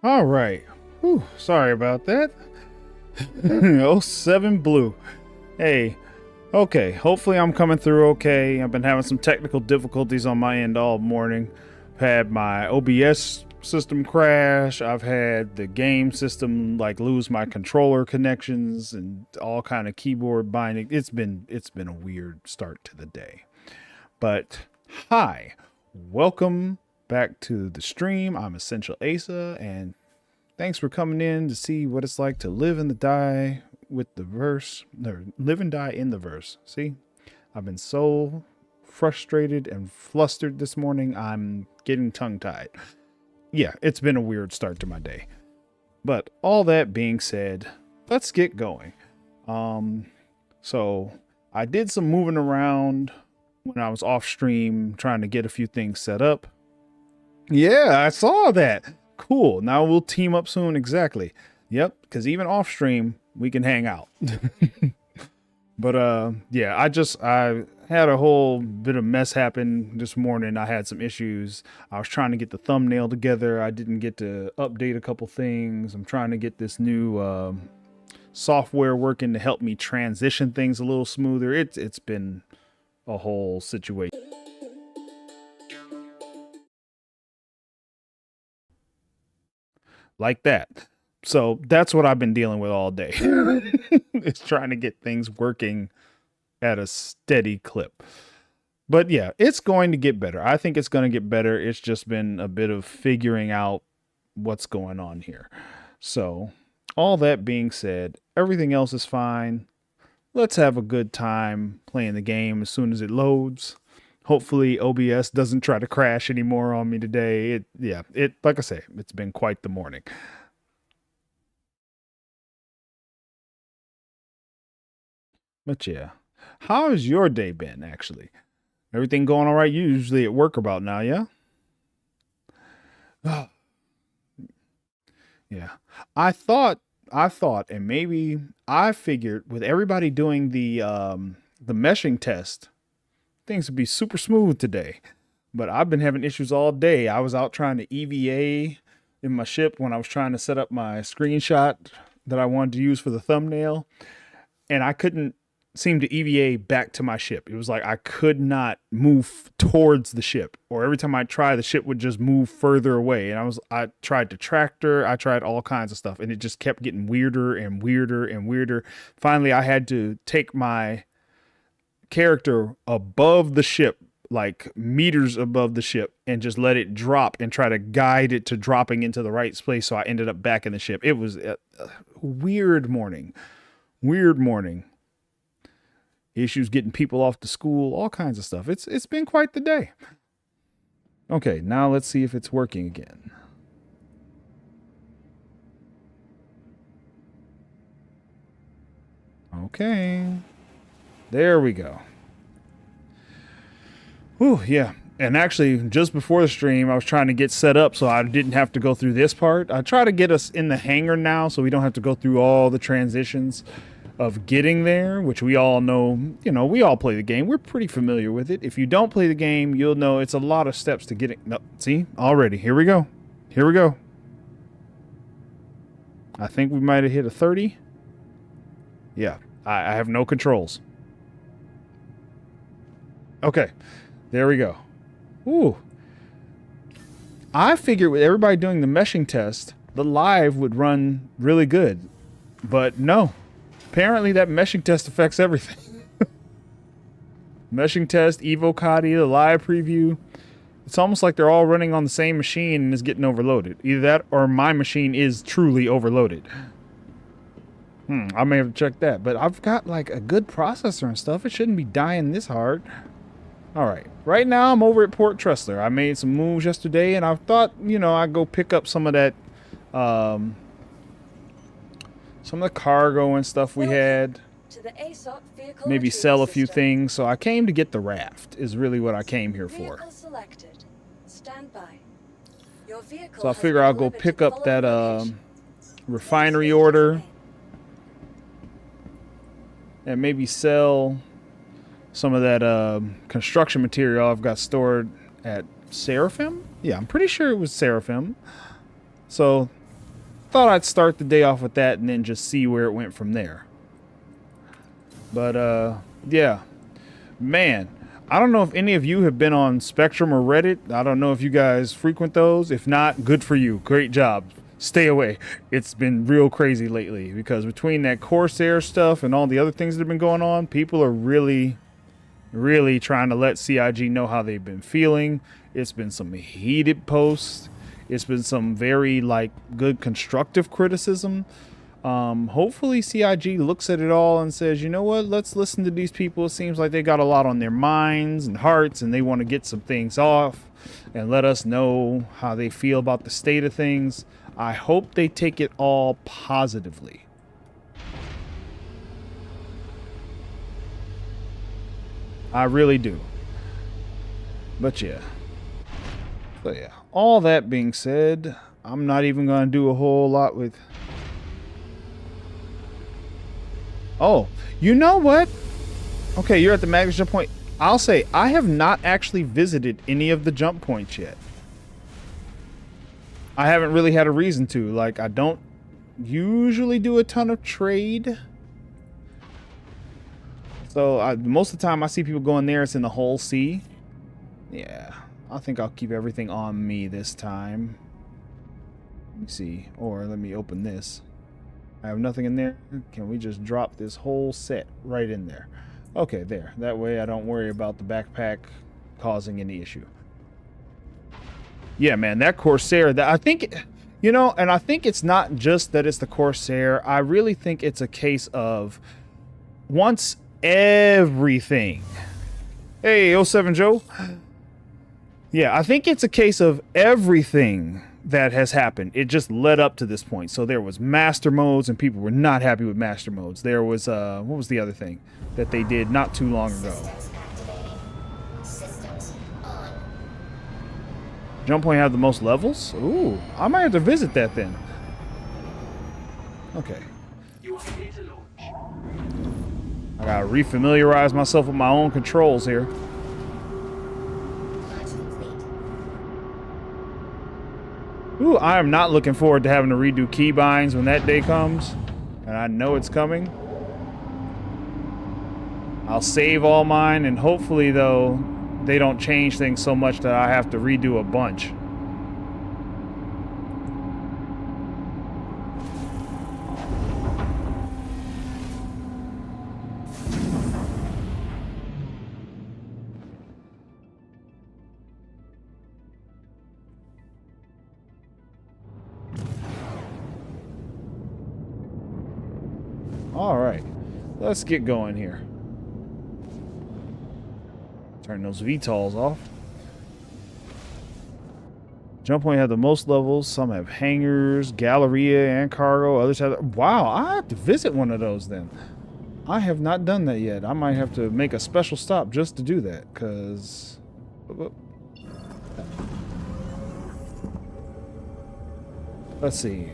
All right. Whew, sorry about that. 07 blue. Hey, okay. Hopefully I'm coming through okay. I've been having some technical difficulties on my end all morning. I've had my OBS system crash. I've had the game system like lose my controller connections and all kind of keyboard binding. It's been a weird start to the day. But hi, welcome back to the stream. I'm Essential Asa, and thanks for coming in to see what it's like to live and die with the verse, or live and die in the verse. See, I've been so frustrated and flustered this morning, I'm getting tongue-tied. Yeah, it's been a weird start to my day. But all that being said, let's get going. So I did some moving around when I was off stream trying to get a few things set up. Yeah, I saw that. Cool. Now we'll team up soon. Exactly. Yep. Because even off stream, we can hang out. But yeah, I had a whole bit of mess happen this morning. I had some issues. I was trying to get the thumbnail together. I didn't get to update a couple things. I'm trying to get this new software working to help me transition things a little smoother. It's been a whole situation. Like that. So that's what I've been dealing with all day. It's trying to get things working at a steady clip. But yeah, it's going to get better. I think it's going to get better. It's just been a bit of figuring out what's going on here. So all that being said, everything else is fine. Let's have a good time playing the game as soon as it loads. Hopefully OBS doesn't try to crash anymore on me today. Like I say, it's been quite the morning. But yeah, how has your day been actually? Everything going all right? You usually at work about now, yeah? Yeah. I thought, and maybe I figured with everybody doing the meshing test, things would be super smooth today, but I've been having issues all day. I was out trying to EVA in my ship when I was trying to set up my screenshot that I wanted to use for the thumbnail, and I couldn't seemed to EVA back to my ship. It was like I could not move towards the ship, or every time I tried, the ship would just move further away. And I tried to tractor, I tried all kinds of stuff, and it just kept getting weirder and weirder and weirder. Finally, I had to take my character above the ship, like meters above the ship, and just let it drop and try to guide it to dropping into the right place. So I ended up back in the ship. It was a weird morning. Issues getting people off to school, all kinds of stuff. It's been quite the day. Okay, now let's see if it's working again. Okay. There we go. Whew, yeah. And actually, just before the stream, I was trying to get set up so I didn't have to go through this part. I try to get us in the hangar now so we don't have to go through all the transitions of getting there, which we all know, you know, we all play the game. We're pretty familiar with it. If you don't play the game, you'll know it's a lot of steps to getting. No, see, already. Here we go. Here we go. I think we might have hit a 30. Yeah, I have no controls. Okay, there we go. Ooh. I figured with everybody doing the meshing test, the live would run really good. But no. Apparently that meshing test affects everything. Meshing test, Evocati, the live preview. It's almost like they're all running on the same machine and is getting overloaded. Either that or my machine is truly overloaded. I may have to check that. But I've got like a good processor and stuff. It shouldn't be dying this hard. Alright. Right now I'm over at Port Tressler. I made some moves yesterday and I thought, you know, I'd go pick up some of that some of the cargo and stuff we had. Maybe sell a few things. So I came to get the raft is really what I came here for. So I figure I'll go pick up that refinery order and maybe sell some of that construction material I've got stored at Seraphim. Yeah, I'm pretty sure it was Seraphim. So thought I'd start the day off with that and then just see where it went from there. But yeah, man, I don't know if any of you have been on Spectrum or Reddit. I don't know if you guys frequent those. If not, good for you. Great job. Stay away. It's been real crazy lately because between that Corsair stuff and all the other things that have been going on, people are really trying to let CIG know how they've been feeling. It's been some heated posts. It's been some very like good constructive criticism. Hopefully CIG looks at it all and says, you know what, let's listen to these people. It seems like they got a lot on their minds and hearts and they want to get some things off and let us know how they feel about the state of things. I hope they take it all positively. I really do. But yeah. So yeah. All that being said, I'm not even going to do a whole lot with... Oh, you know what? Okay, you're at the Magnus jump point. I'll say, I have not actually visited any of the jump points yet. I haven't really had a reason to. Like, I don't usually do a ton of trade. So, most of the time I see people going there, it's in the whole sea. Yeah. I think I'll keep everything on me this time. Let me see. Or let me open this. I have nothing in there. Can we just drop this whole set right in there? Okay, there. That way I don't worry about the backpack causing any issue. Yeah, man, that Corsair, I think, you know, and I think it's not just that it's the Corsair. I really think it's a case of once everything. Hey, 07 Joe. Yeah, I think it's a case of everything that has happened. It just led up to this point. So there was master modes and people were not happy with master modes. There was, what was the other thing that they did not too long ago? Jump point have the most levels? Ooh, I might have to visit that then. Okay. I gotta refamiliarize myself with my own controls here. Ooh, I am not looking forward to having to redo keybinds when that day comes. And I know it's coming. I'll save all mine, and hopefully, though, they don't change things so much that I have to redo a bunch. All right, let's get going here. Turn those VTOLs off. Jump point have the most levels. Some have hangars, Galleria, and cargo. Others have... Wow, I have to visit one of those then. I have not done that yet. I might have to make a special stop just to do that, because... Let's see.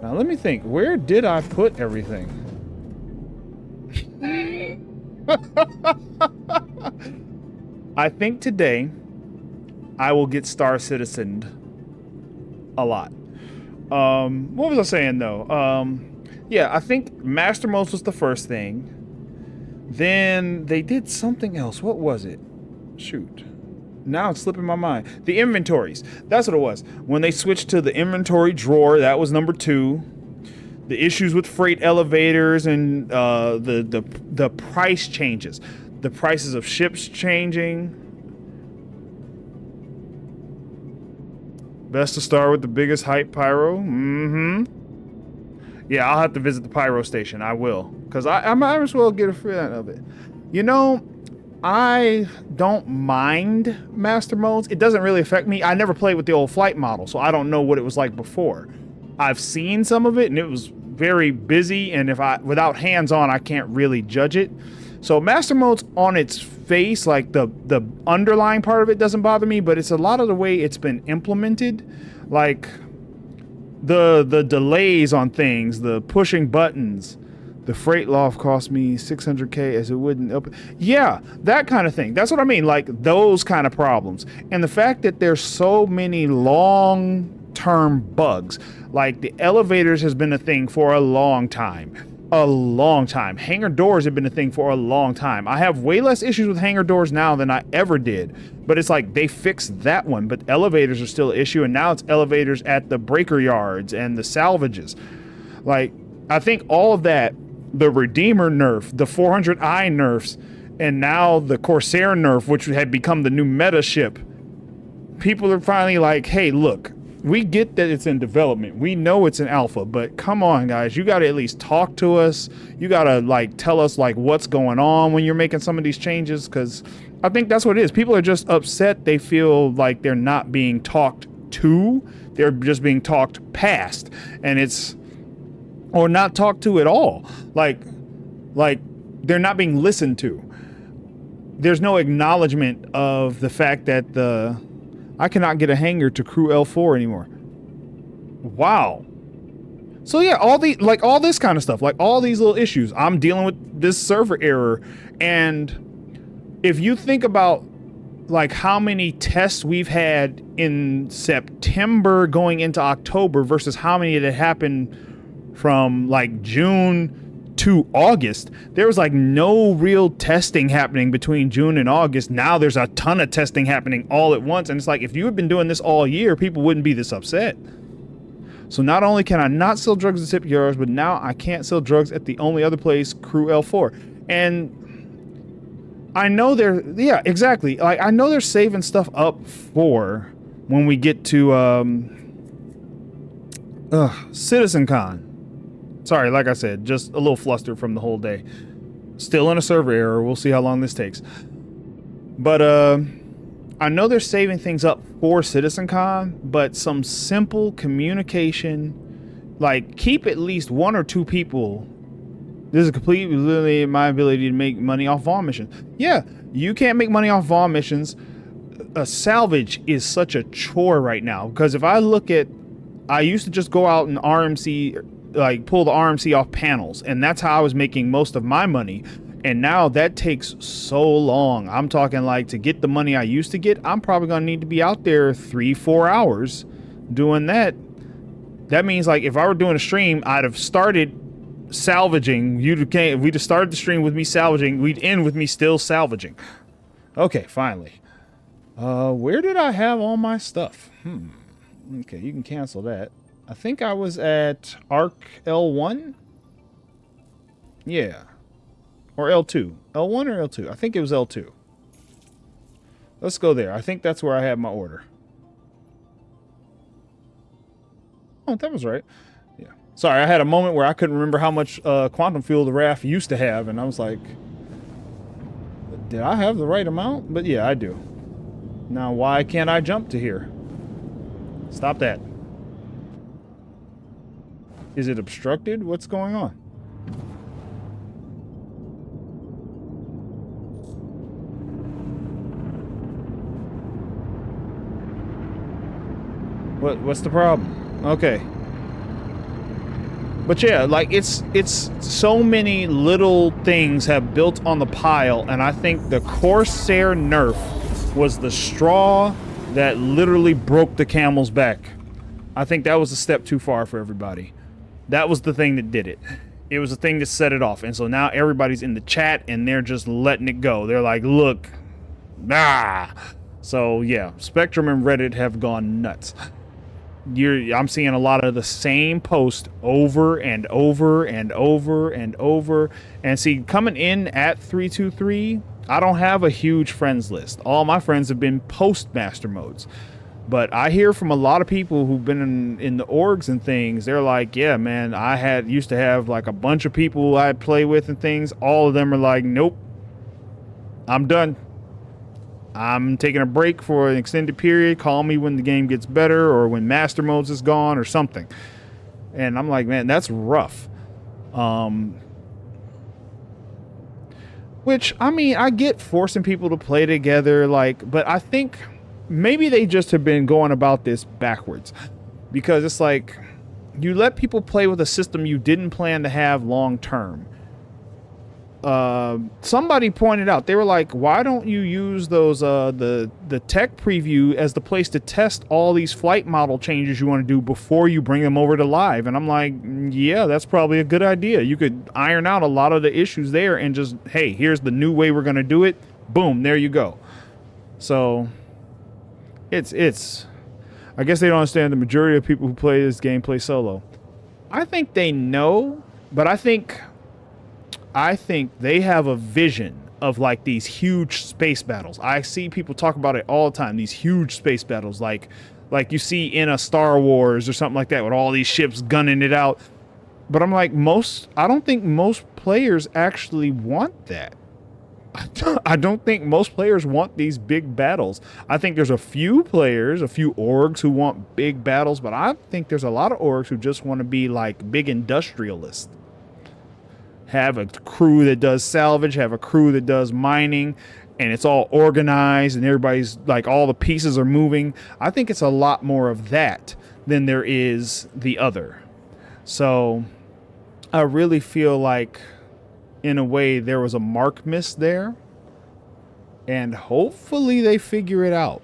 Now let me think. Where did I put everything? I think today I will get Star Citizened a lot. What was I saying though? Yeah, I think Master Modes was the first thing. Then they did something else. What was it? Shoot. Now it's slipping my mind. The inventories. That's what it was. When they switched to the inventory drawer, that was number 2. The issues with freight elevators and the price changes. The prices of ships changing. Best to start with the biggest hype pyro. Yeah, I'll have to visit the pyro station. I will. Because I might as well get a feeling of it. You know, I don't mind master modes. It doesn't really affect me. I never played with the old flight model, so I don't know what it was like before. I've seen some of it, and it was very busy, and without hands-on, I can't really judge it. So master modes on its face, like the underlying part of it doesn't bother me, but it's a lot of the way it's been implemented, like the delays on things, the pushing buttons. The freight loft cost me 600K as it wouldn't open. Yeah, that kind of thing. That's what I mean, like those kind of problems. And the fact that there's so many long-term bugs, like the elevators has been a thing for a long time. A long time. Hangar doors have been a thing for a long time. I have way less issues with hangar doors now than I ever did. But it's like they fixed that one, but elevators are still an issue, and now it's elevators at the breaker yards and the salvages. Like, I think all of that, the Redeemer nerf, the 400i nerfs, and now the Corsair nerf, which had become the new meta ship, people are finally like, hey, look, we get that it's in development. We know it's in alpha, but come on, guys. You got to at least talk to us. You got to, like, tell us, like, what's going on when you're making some of these changes, because I think that's what it is. People are just upset. They feel like they're not being talked to. They're just being talked past, and it's... or not talked to at all. Like they're not being listened to. There's no acknowledgement of the fact that I cannot get a hangar to crew L4 anymore. Wow. So yeah, all this kind of stuff, like all these little issues. I'm dealing with this server error, and if you think about like how many tests we've had in September going into October versus how many that happened from like June to August, there was like no real testing happening between June and August. Now there's a ton of testing happening all at once, and it's like if you had been doing this all year, people wouldn't be this upset. So not only can I not sell drugs at tip yards, but now I can't sell drugs at the only other place, crew L4. And I know they're, yeah, exactly. Like I know they're saving stuff up for when we get to CitizenCon. Sorry, like I said, just a little flustered from the whole day. Still in a server error. We'll see how long this takes. But I know they're saving things up for CitizenCon, but some simple communication, like keep at least 1 or 2 people. This is completely limiting my ability to make money off VOM missions. Yeah, you can't make money off VOM missions. A salvage is such a chore right now, because if I look at, I used to just go out and RMC, like pull the RMC off panels, and that's how I was making most of my money. And now that takes so long. I'm talking like to get the money I used to get, I'm probably gonna need to be out there 3-4 hours doing that. That means like if I were doing a stream, I'd have started salvaging. We just started the stream with me salvaging. We'd end with me still salvaging. Okay, finally. Where did I have all my stuff? Okay, you can cancel that. I think I was at ARC L1? Yeah. Or L2. L1 or L2? I think it was L2. Let's go there. I think that's where I had my order. Oh, that was right. Yeah. Sorry, I had a moment where I couldn't remember how much quantum fuel the RAF used to have, and I was like, did I have the right amount? But yeah, I do. Now, why can't I jump to here? Stop that. Is it obstructed? What's going on? What's the problem? Okay. But yeah, like it's so many little things have built on the pile, and I think the Corsair nerf was the straw that literally broke the camel's back. I think that was a step too far for everybody. That was the thing that did it. It was the thing that set it off. And so now everybody's in the chat and they're just letting it go. They're like, look, nah. So yeah, Spectrum and Reddit have gone nuts. I'm seeing a lot of the same post over and over and over and over. And see, coming in at 323, I don't have a huge friends list. All my friends have been post master modes. But I hear from a lot of people who've been in the orgs and things. They're like, yeah, man, I used to have like a bunch of people I'd play with and things. All of them are like, nope, I'm done. I'm taking a break for an extended period. Call me when the game gets better or when master modes is gone or something. And I'm like, man, that's rough. Which, I mean, I get forcing people to play together, like, but I think maybe they just have been going about this backwards, because it's like you let people play with a system you didn't plan to have long term. Somebody pointed out, they were like, why don't you use those the tech preview as the place to test all these flight model changes you want to do before you bring them over to live? And I'm like, yeah, that's probably a good idea. You could iron out a lot of the issues there and just, hey, here's the new way we're going to do it. Boom, there you go. So it's I guess they don't understand the majority of people who play this game play solo. I think they know, but I think they have a vision of like these huge space battles. I see people talk about it all the time, these huge space battles like you see in a Star Wars or something like that with all these ships gunning it out. But I'm like, I don't think most players actually want that. I don't think most players want these big battles. I think there's a few players, a few orgs who want big battles, but I think there's a lot of orgs who just want to be like big industrialists. Have a crew that does salvage, have a crew that does mining, and it's all organized and everybody's like, all the pieces are moving. I think it's a lot more of that than there is the other. So I really feel like, in a way, there was a mark missed there, and hopefully they figure it out.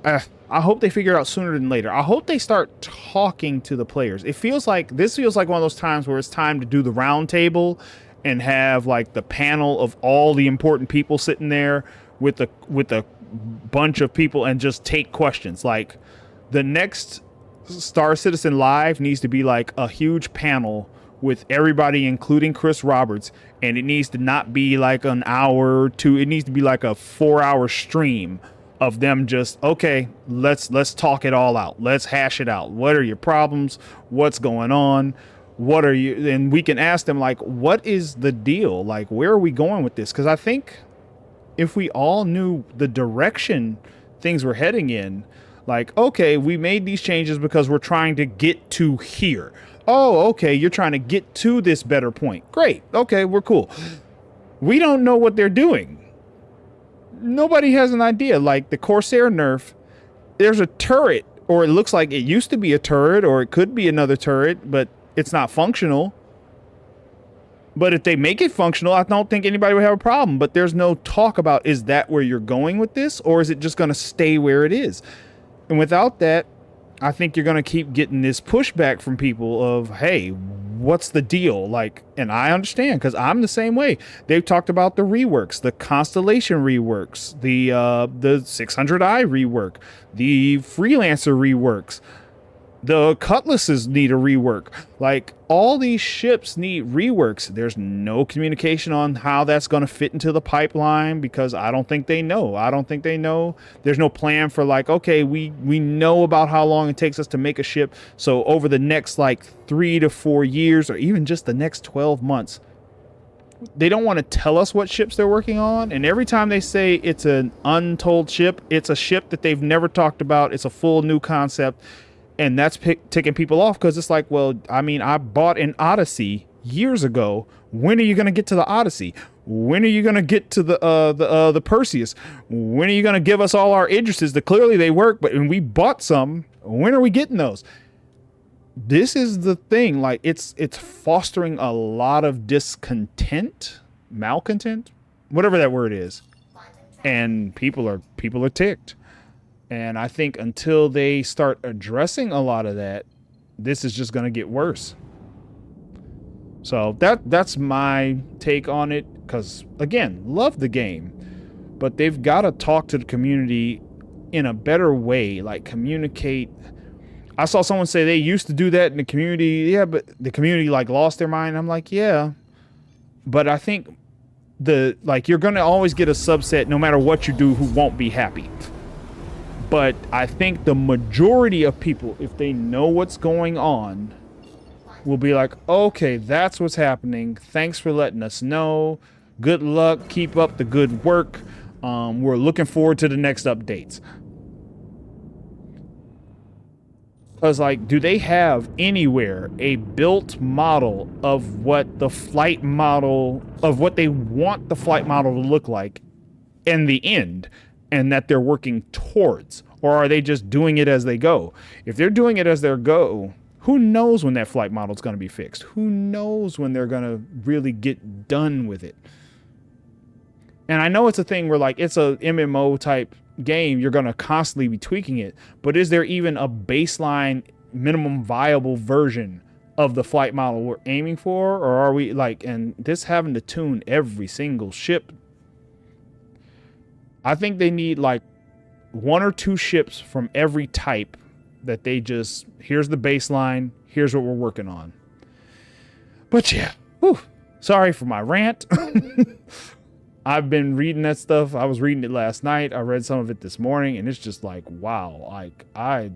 I hope they figure it out sooner than later. I hope they start talking to the players. This feels like one of those times where it's time to do the round table and have like the panel of all the important people sitting there with a bunch of people and just take questions. Like the next Star Citizen Live needs to be like a huge panel with everybody, including Chris Roberts, and it needs to not be like an hour or two. It needs to be like a 4-hour stream of them just, okay, let's talk it all out. Let's hash it out. What are your problems? What's going on? What are you? And we can ask them, like, what is the deal? Like, where are we going with this? Because I think if we all knew the direction things were heading in, like, okay, we made these changes because we're trying to get to here. Oh, okay, you're trying to get to this better point. Great. Okay, we're cool. We don't know what they're doing. Nobody has an idea. Like the Corsair nerf, there's a turret, or it looks like it used to be a turret, or it could be another turret, but it's not functional. But if they make it functional, I don't think anybody would have a problem. But there's no talk about, is that where you're going with this, or is it just going to stay where it is? And without that, I think you're going to keep getting this pushback from people of, hey, what's the deal? Like, and I understand because I'm the same way. They've talked about the reworks, the Constellation reworks, the 600i rework, the Freelancer reworks. The cutlasses need a rework. Like, all these ships need reworks. There's no communication on how that's going to fit into the pipeline because I don't think they know. There's no plan for like, okay, we know about how long it takes us to make a ship. So over the next like 3 to 4 years or even just the next 12 months, they don't want to tell us what ships they're working on. And every time they say it's an untold ship, it's a ship that they've never talked about. It's a full new concept. And that's ticking people off because it's like, well, I mean, I bought an Odyssey years ago. When are you going to get to the Odyssey? When are you going to get to the Perseus? When are you going to give us all our Idrises that clearly they work, but when we bought some, when are we getting those? This is the thing. Like, it's fostering a lot of discontent, malcontent, whatever that word is, and people are ticked. And I think until they start addressing a lot of that, this is just going to get worse. So that's my take on it. Because, again, love the game. But they've got to talk to the community in a better way. Like, communicate. I saw someone say they used to do that in the community. Yeah, but the community, like, lost their mind. I'm like, yeah. But I think you're going to always get a subset, no matter what you do, who won't be happy. But I think the majority of people, if they know what's going on, will be like, okay, that's what's happening. Thanks for letting us know. Good luck. Keep up the good work. We're looking forward to the next updates. Because, like, do they have anywhere a built model of what the flight model, of what they want the flight model to look like in the end? And that they're working towards, or are they just doing it as they go? If they're doing it as they go, who knows when that flight model is going to be fixed? Who knows when they're going to really get done with it? And I know it's a thing where, like, it's a MMO type game. You're going to constantly be tweaking it. But is there even a baseline minimum viable version of the flight model we're aiming for? Or are we like, and this having to tune every single ship? I think they need like 1 or 2 ships from every type that they just, here's the baseline, here's what we're working on. But yeah, whew, sorry for my rant. I've been reading that stuff. I was reading it last night. I read some of it this morning, and it's just like, wow. Like, I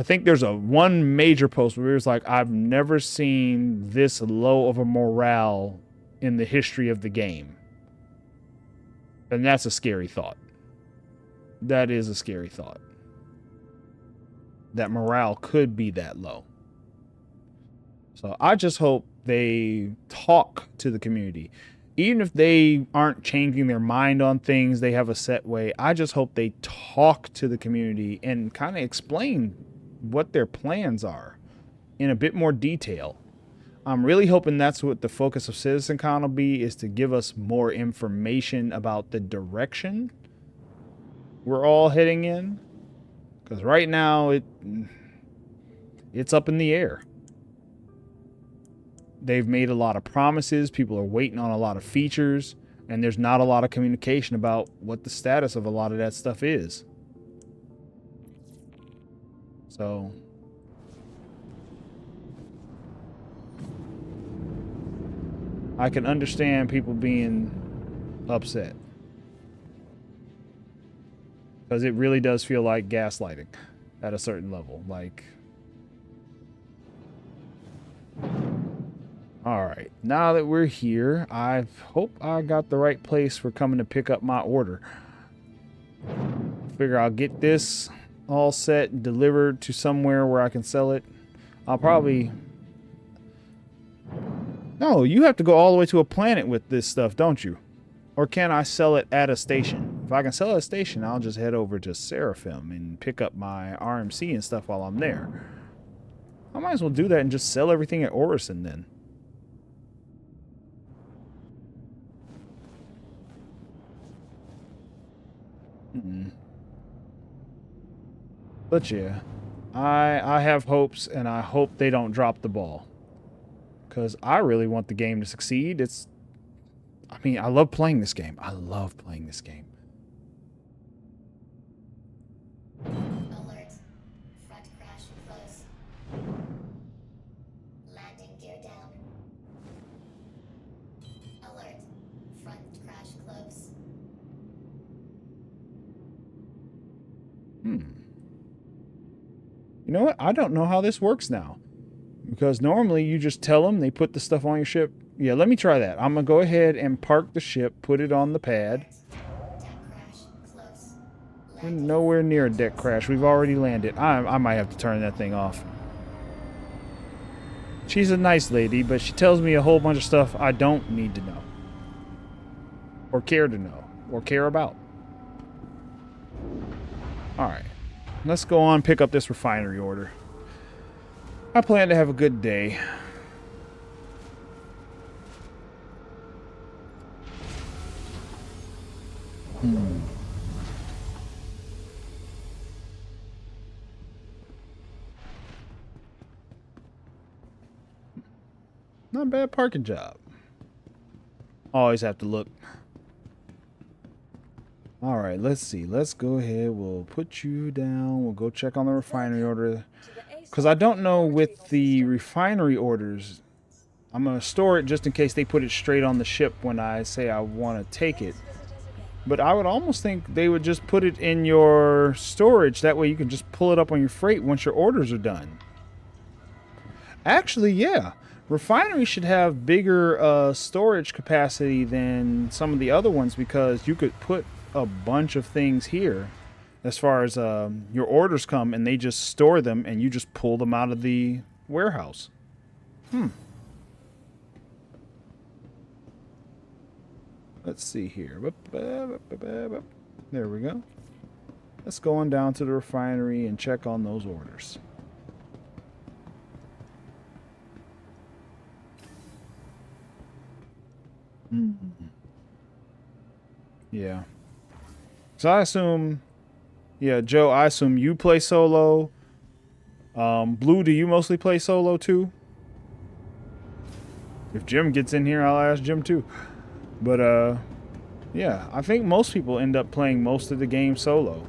think there's one major post where it was like, I've never seen this low of a morale in the history of the game. And that's a scary thought. That is a scary thought. That morale could be that low. So I just hope they talk to the community. Even if they aren't changing their mind on things, they have a set way. I just hope they talk to the community and kind of explain what their plans are in a bit more detail. I'm really hoping that's what the focus of CitizenCon will be, is to give us more information about the direction we're all heading in. Because right now, it's up in the air. They've made a lot of promises. People are waiting on a lot of features. And there's not a lot of communication about what the status of a lot of that stuff is. So I can understand people being upset. Because it really does feel like gaslighting at a certain level. Like, all right, now that we're here, I hope I got the right place for coming to pick up my order. Figure I'll get this all set and delivered to somewhere where I can sell it. I'll probably... No, you have to go all the way to a planet with this stuff, don't you? Or can I sell it at a station? If I can sell it at a station, I'll just head over to Seraphim and pick up my RMC and stuff while I'm there. I might as well do that and just sell everything at Orison then. But yeah, I have hopes, and I hope they don't drop the ball. Because I really want the game to succeed. I mean, I love playing this game. I love playing this game. Alert. Front crash close. Landing gear down. Alert. Front crash close. You know what? I don't know how this works now. Because normally you just tell them, they put the stuff on your ship. Yeah, let me try that. I'm going to go ahead and park the ship, put it on the pad. Deck crash close. We're nowhere near a deck crash. We've already landed. I might have to turn that thing off. She's a nice lady, but she tells me a whole bunch of stuff I don't need to know. Or care to know. Or care about. Alright. Let's go on and pick up this refinery order. I plan to have a good day. Not a bad parking job. Always have to look. Alright, let's see. Let's go ahead. We'll put you down. We'll go check on the refinery order. Because I don't know with the refinery orders. I'm going to store it just in case they put it straight on the ship when I say I want to take it. But I would almost think they would just put it in your storage. That way you can just pull it up on your freight once your orders are done. Actually, yeah. Refineries should have bigger storage capacity than some of the other ones because you could put a bunch of things here as far as your orders come, and they just store them and you just pull them out of the warehouse. Let's see here. There we go. Let's go on down to the refinery and check on those orders. Yeah. So I assume, yeah, Joe, I assume you play solo. Blue, do you mostly play solo too? If Jim gets in here, I'll ask Jim too. But, yeah, I think most people end up playing most of the game solo.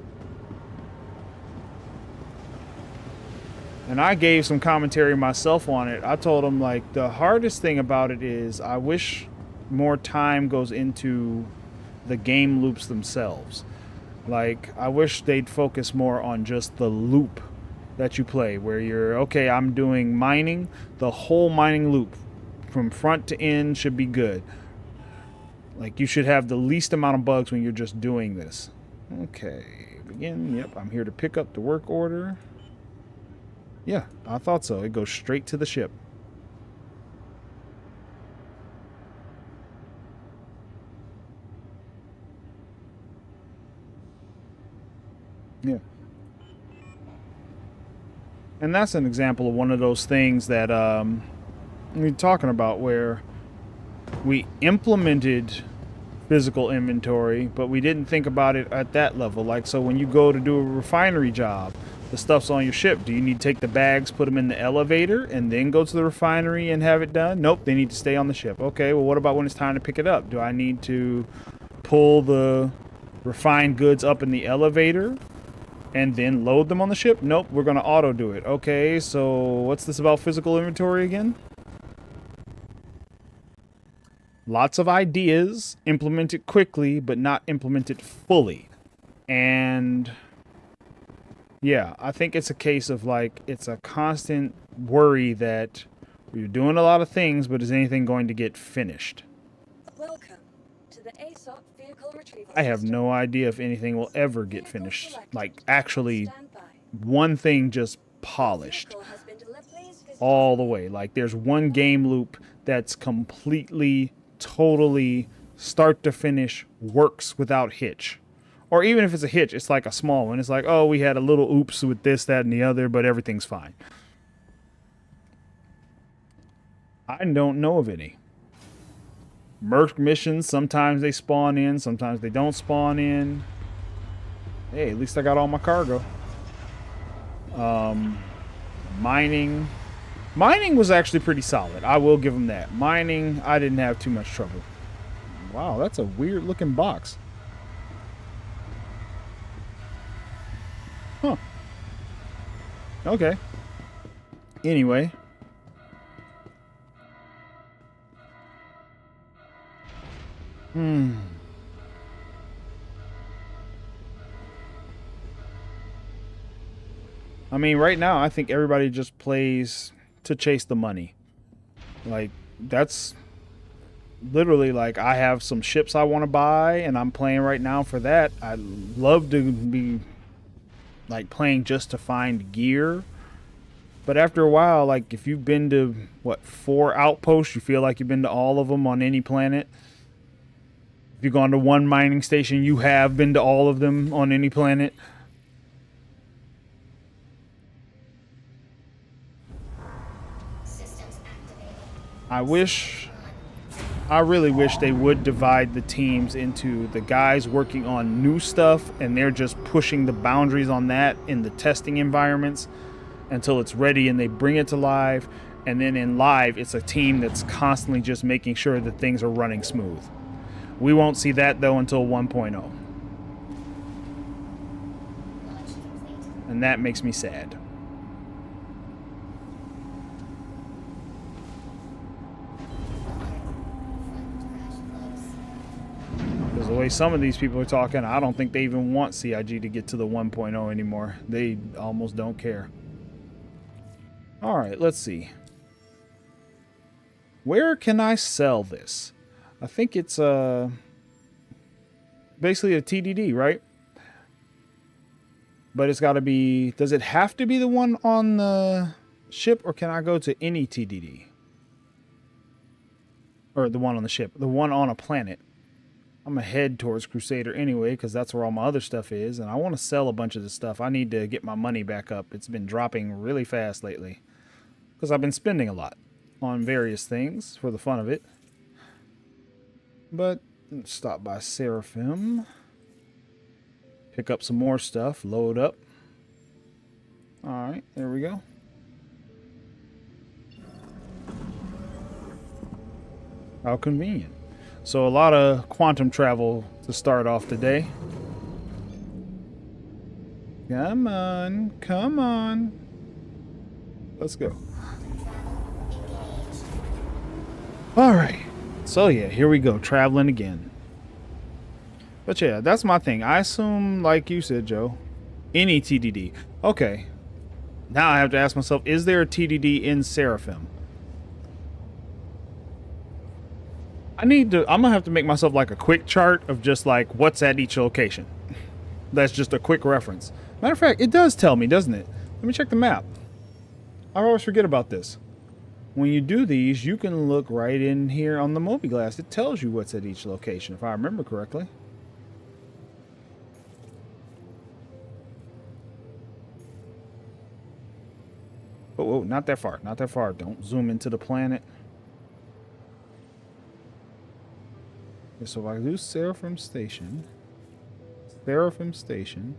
And I gave some commentary myself on it. I told him, like, the hardest thing about it is I wish more time goes into the game loops themselves. Like, I wish they'd focus more on just the loop that you play, where you're, okay, I'm doing mining. The whole mining loop from front to end should be good. Like, you should have the least amount of bugs when you're just doing this. Okay, begin. Yep, I'm here to pick up the work order. Yeah, I thought so. It goes straight to the ship. Yeah. And that's an example of one of those things that we're talking about where we implemented physical inventory, but we didn't think about it at that level. Like, so when you go to do a refinery job, the stuff's on your ship. Do you need to take the bags, put them in the elevator, and then go to the refinery and have it done? Nope, they need to stay on the ship. Okay, well, what about when it's time to pick it up? Do I need to pull the refined goods up in the elevator and then load them on the ship? Nope, we're going to auto do it. Okay, so what's this about physical inventory again? Lots of ideas, implemented quickly, but not implemented fully. And yeah, I think it's a case of, like, it's a constant worry that you're doing a lot of things, but is anything going to get finished? Welcome to the ASOP vehicle retrieval I have system. no idea if anything will ever get finished. Vehicle Like, selected. actually, Stand by. one thing just polished Vehicle has been delivered. Please visit all the way. Like, there's one game loop that's completely, totally, start to finish, works without hitch. Or even if it's a hitch, it's like a small one. It's like, oh, we had a little oops with this, that, and the other, but everything's fine. I don't know of any. Merc missions, sometimes they spawn in, sometimes they don't spawn in. Hey, at least I got all my cargo. Mining. Mining was actually pretty solid. I will give them that. Mining, I didn't have too much trouble. Wow, that's a weird looking box. Huh. Okay. Anyway. I mean, right now, I think everybody just plays to chase the money. Like, that's literally like, I have some ships I want to buy, and I'm playing right now for that. I love to be like playing just to find gear. But after a while, like if you've been to, what, 4 outposts, you feel like you've been to all of them on any planet. If you've gone to one mining station, you have been to all of them on any planet. Systems activated. I really wish they would divide the teams into the guys working on new stuff, and they're just pushing the boundaries on that in the testing environments until it's ready and they bring it to live. And then in live, it's a team that's constantly just making sure that things are running smooth. We won't see that though until 1.0. Launch complete. And that makes me sad. Because the way some of these people are talking, I don't think they even want CIG to get to the 1.0 anymore. They almost don't care. Alright, let's see. Where can I sell this? I think it's basically a TDD, right? But it's got to be... Does it have to be the one on the ship, or can I go to any TDD? Or the one on the ship. The one on a planet. I'm going to head towards Crusader anyway, because that's where all my other stuff is. And I want to sell a bunch of this stuff. I need to get my money back up. It's been dropping really fast lately. Because I've been spending a lot on various things for the fun of it. But let's stop by Seraphim. Pick up some more stuff. Load up. Alright, there we go. How convenient. So a lot of quantum travel to start off today. Come on, come on. Let's go. Alright. So yeah, here we go. Traveling again. But yeah, that's my thing. I assume, like you said, Joe, any TDD. Okay. Now I have to ask myself, is there a TDD in Seraphim? I'm gonna have to make myself like a quick chart of just like what's at each location. That's just a quick reference. Matter of fact, it does tell me, doesn't it? Let me check the map. I always forget about this. When you do these, you can look right in here on the Mobi-Glass. It tells you what's at each location, if I remember correctly. Oh, not that far. Not that far. Don't zoom into the planet. Okay, so if I do Seraphim Station. Seraphim Station.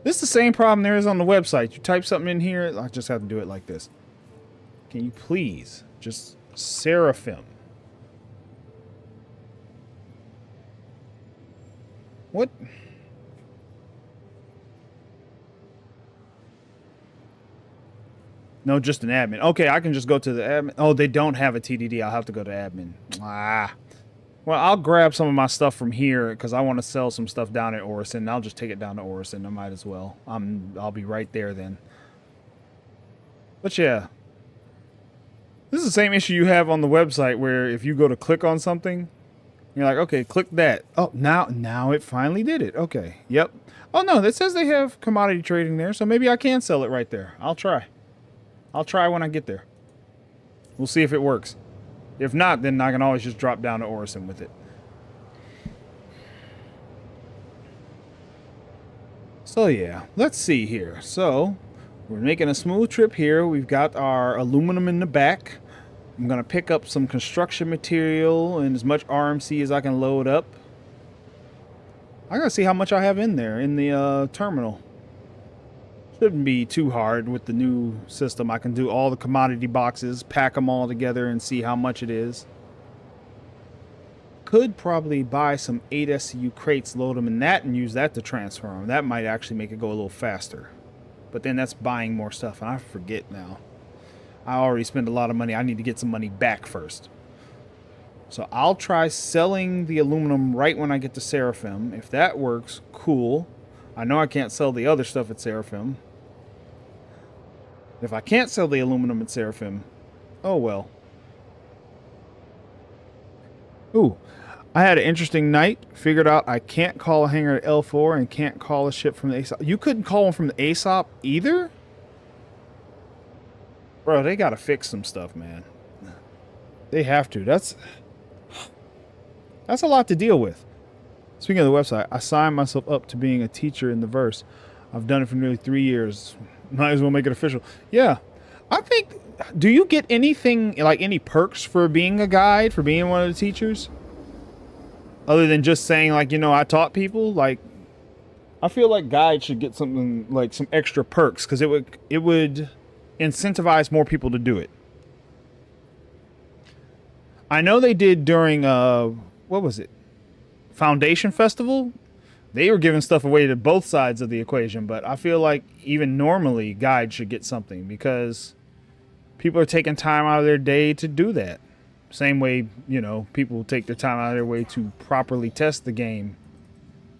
This is the same problem there is on the website. You type something in here, I just have to do it like this. Can you please just Seraphim? What? No, just an admin. Okay, I can just go to the admin. Oh, they don't have a TDD. I'll have to go to admin. Ah. Well, I'll grab some of my stuff from here because I want to sell some stuff down at Orison. I'll just take it down to Orison. I might as well. I'll be right there then. But yeah. This is the same issue you have on the website where if you go to click on something, you're like, okay, click that. Oh, now it finally did it. Okay. Yep. Oh, no, that says they have commodity trading there, so maybe I can sell it right there. I'll try. I'll try when I get there. We'll see if it works. If not, then I can always just drop down to Orison with it. So yeah, let's see here. So we're making a smooth trip here. We've got our aluminum in the back. I'm going to pick up some construction material and as much RMC as I can load up. I got to see how much I have in there in the terminal. Shouldn't be too hard with the new system. I can do all the commodity boxes, pack them all together, and see how much it is. Could probably buy some 8 SCU crates, load them in that, and use that to transfer them. That might actually make it go a little faster. But then that's buying more stuff, and I forget now. I already spent a lot of money. I need to get some money back first. So I'll try selling the aluminum right when I get to Seraphim. If that works, cool. I know I can't sell the other stuff at Seraphim. If I can't sell the aluminum at Seraphim, oh well. Ooh, I had an interesting night. Figured out I can't call a hangar at L4 and can't call a ship from the ASOP. You couldn't call one from the ASOP either? Bro, they gotta fix some stuff, man. They have to. That's a lot to deal with. Speaking of the website, I signed myself up to being a teacher in the verse. I've done it for nearly 3 years. Might as well make it official. Yeah. I think, do you get anything, like any perks for being a guide, for being one of the teachers? Other than just saying, like, you know, I taught people? Like, I feel like guides should get something, like some extra perks, because it would incentivize more people to do it. I know they did during, what was it? Foundation Festival? They were giving stuff away to both sides of the equation, but I feel like even normally guides should get something because people are taking time out of their day to do that. Same way, you know, people take their time out of their way to properly test the game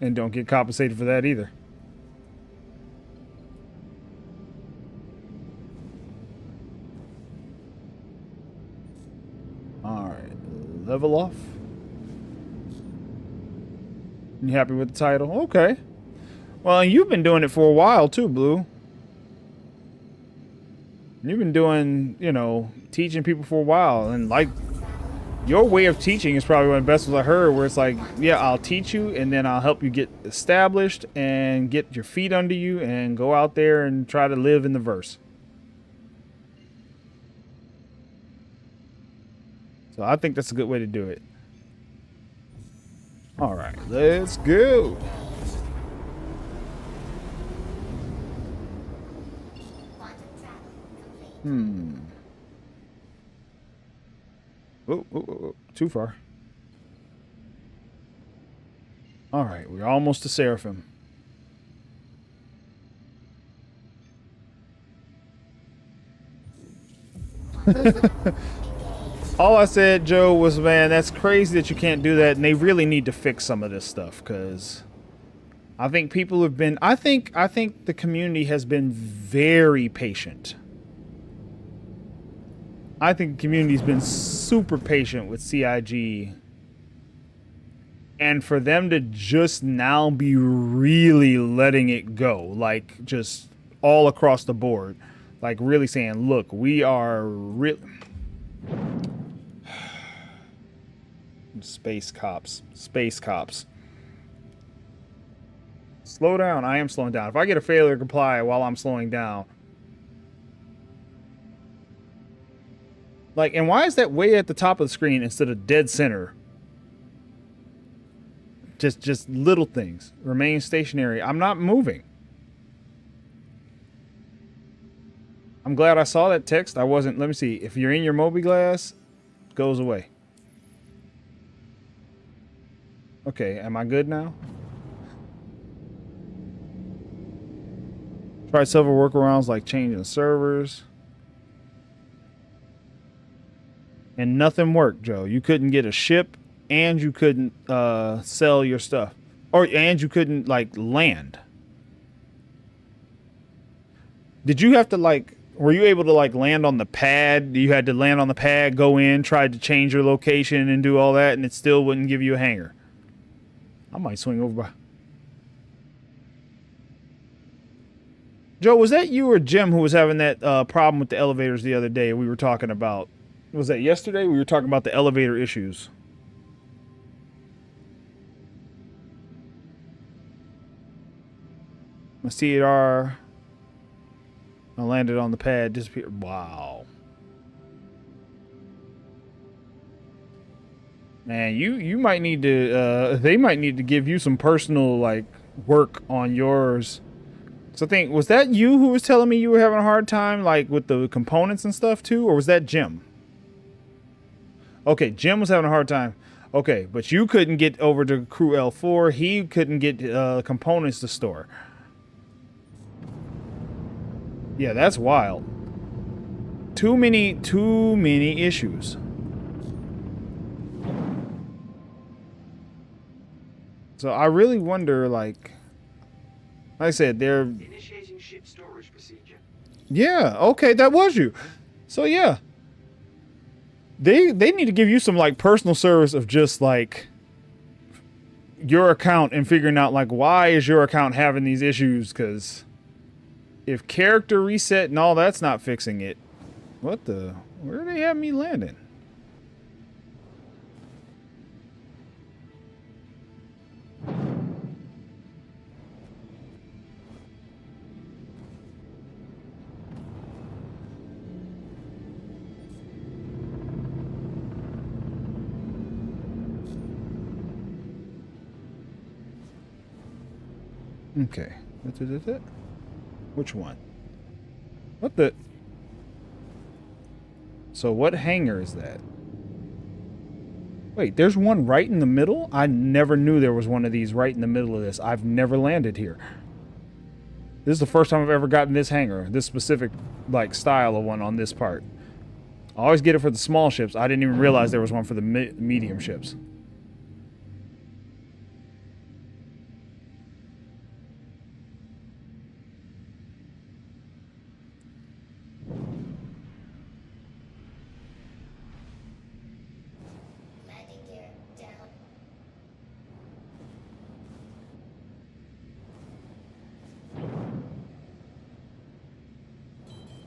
and don't get compensated for that either. All right, level off. You happy with the title? Okay. Well, you've been doing it for a while too, Blue. You've been doing, you know, teaching people for a while. And like, your way of teaching is probably one of the best ones I heard, where it's like, yeah, I'll teach you and then I'll help you get established and get your feet under you and go out there and try to live in the verse. So I think that's a good way to do it. All right, let's go. Oh, too far. All right, we're almost to Seraphim. All I said, Joe, was, man, that's crazy that you can't do that, and they really need to fix some of this stuff, because I think people have been, I think the community has been very patient. I think the community's been super patient with CIG, and for them to just now be really letting it go, like just all across the board, like really saying, look, we are real. Space cops. Slow down. I am slowing down. If I get a failure to comply while I'm slowing down. Like, and why is that way at the top of the screen instead of dead center? Just little things. Remain stationary. I'm not moving. I'm glad I saw that text. I wasn't. Let me see. If you're in your mobi-glass, it goes away. Okay, am I good now? Tried several workarounds like changing servers. And nothing worked, Joe. You couldn't get a ship and you couldn't sell your stuff. And you couldn't, like, land. Did you have to, like, were you able to, like, land on the pad? You had to land on the pad, go in, tried to change your location and do all that, and it still wouldn't give you a hangar. I might swing over by. Joe, was that you or Jim who was having that problem with the elevators the other day we were talking about? Was that yesterday? We were talking about the elevator issues. My CR. I landed on the pad, disappeared. Wow. Man, you might need to, they might need to give you some personal, like, work on yours. So I think, was that you who was telling me you were having a hard time, like, with the components and stuff, too? Or was that Jim? Okay, Jim was having a hard time. Okay, but you couldn't get over to Crew L4. He couldn't get components to store. Yeah, that's wild. Too many issues. So I really wonder, like I said, they're Initiating ship storage procedure. yeah, okay, that was you. So yeah. They need to give you some like personal service of just like your account and figuring out like why is your account having these issues, because if character reset and all that's not fixing it, where do they have me landing? Okay. Which one? What the? So what hangar is that? Wait, there's one right in the middle? I never knew there was one of these right in the middle of this. I've never landed here. This is the first time I've ever gotten this hangar, this specific like style of one on this part. I always get it for the small ships. I didn't even realize there was one for the medium ships. Landing gear down.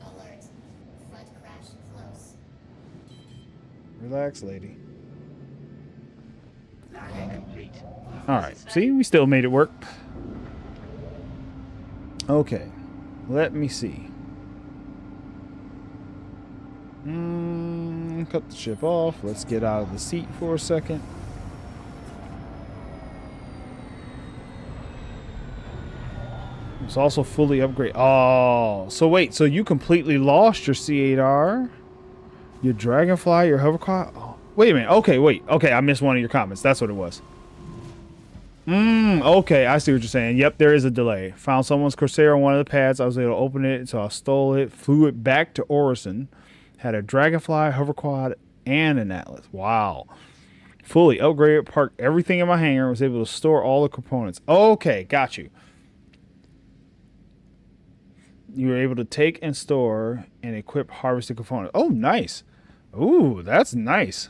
Alert. Front crash close. Relax, lady. Landing complete. Alright, see, we still made it work. Okay, let me see. Cut the ship off. Let's get out of the seat for a second. It's also fully upgraded. Oh, so wait, so you completely lost your C8R? Your Dragonfly, your hovercraft? Oh, wait a minute. Okay, wait. Okay, I missed one of your comments. That's what it was. Okay, I see what you're saying. Yep, there is a delay. Found someone's Corsair on one of the pads. I was able to open it, so I stole it, flew it back to Orison. Had a Dragonfly, hoverquad, and an Atlas. Wow. Fully upgraded, parked everything in my hangar, was able to store all the components. Okay, got you. You were able to take and store and equip harvested components. Oh, nice. Ooh, that's nice.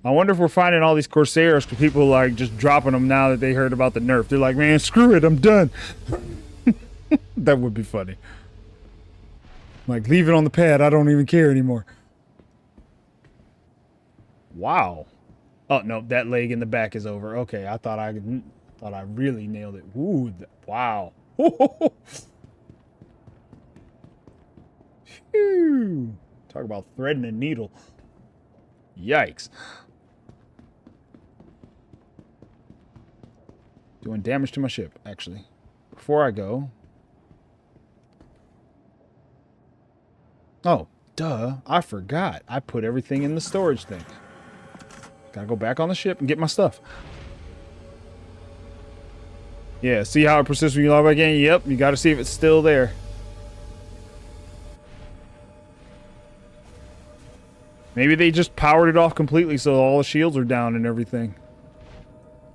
I wonder if we're finding all these Corsairs because people are like just dropping them now that they heard about the nerf. They're like, man, screw it, I'm done. That would be funny. Like, leave it on the pad. I don't even care anymore. Wow. Oh, no, that leg in the back is over. Okay, I thought I really nailed it. Ooh, wow. Phew. Talk about threading a needle. Yikes. Doing damage to my ship, actually. Before I go. Oh, duh. I forgot. I put everything in the storage thing. Gotta go back on the ship and get my stuff. Yeah, see how it persists when you log back in? Yep, you gotta see if it's still there. Maybe they just powered it off completely so all the shields are down and everything.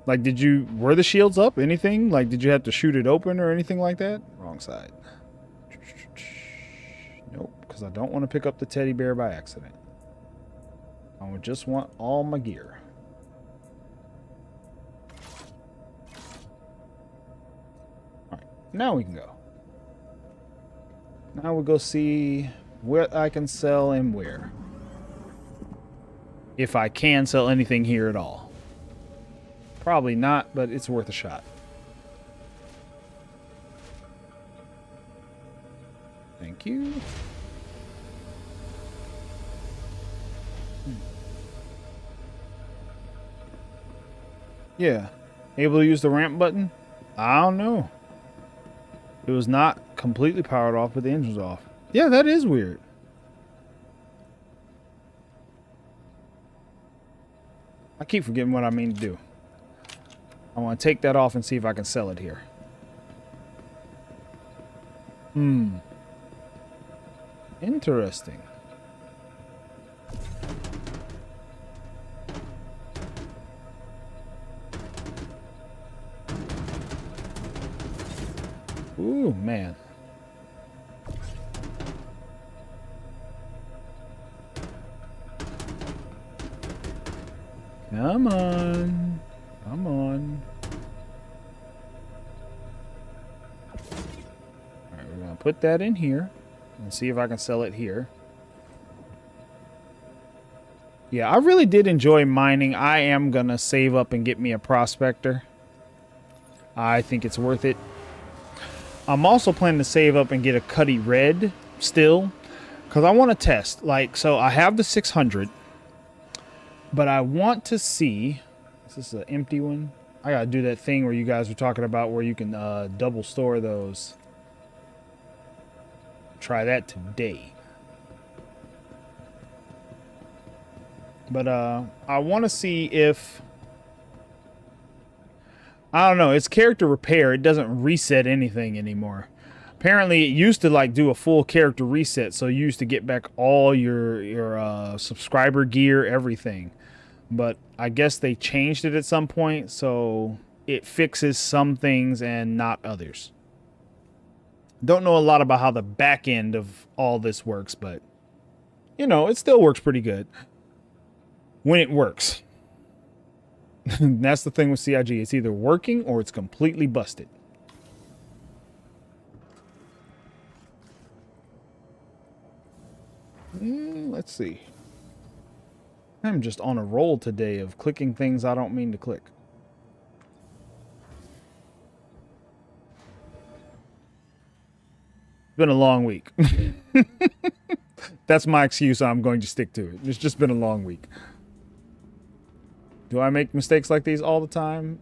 Like, were the shields up? Anything? Like, did you have to shoot it open or anything like that? Wrong side. Nope, because I don't want to pick up the teddy bear by accident. I would just want all my gear. Alright, now we can go. Now we'll go see what I can sell and where. If I can sell anything here at all. Probably not, but it's worth a shot. Thank you. Yeah. Able to use the ramp button? I don't know. It was not completely powered off, but the engine's off. Yeah, that is weird. I keep forgetting what I mean to do. I want to take that off and see if I can sell it here. Interesting. Ooh, man. Come on. Come on. Alright, we're gonna put that in here and see if I can sell it here. Yeah, I really did enjoy mining. I am gonna save up and get me a prospector. I think it's worth it. I'm also planning to save up and get a Cuddy Red still, because I want to test. Like, so I have the 600, but I want to see. Is this an empty one? I gotta do that thing where you guys were talking about where you can double store those. Try that today. But I want to see if, I don't know, it's character repair. It doesn't reset anything anymore. Apparently, it used to like do a full character reset, so you used to get back all your subscriber gear, everything. But I guess they changed it at some point, so it fixes some things and not others. Don't know a lot about how the back end of all this works, but you know, it still works pretty good when it works. That's the thing with CIG. It's either working or it's completely busted. Let's see. I'm just on a roll today of clicking things I don't mean to click. It's been a long week. That's my excuse. I'm going to stick to it. It's just been a long week. Do I make mistakes like these all the time?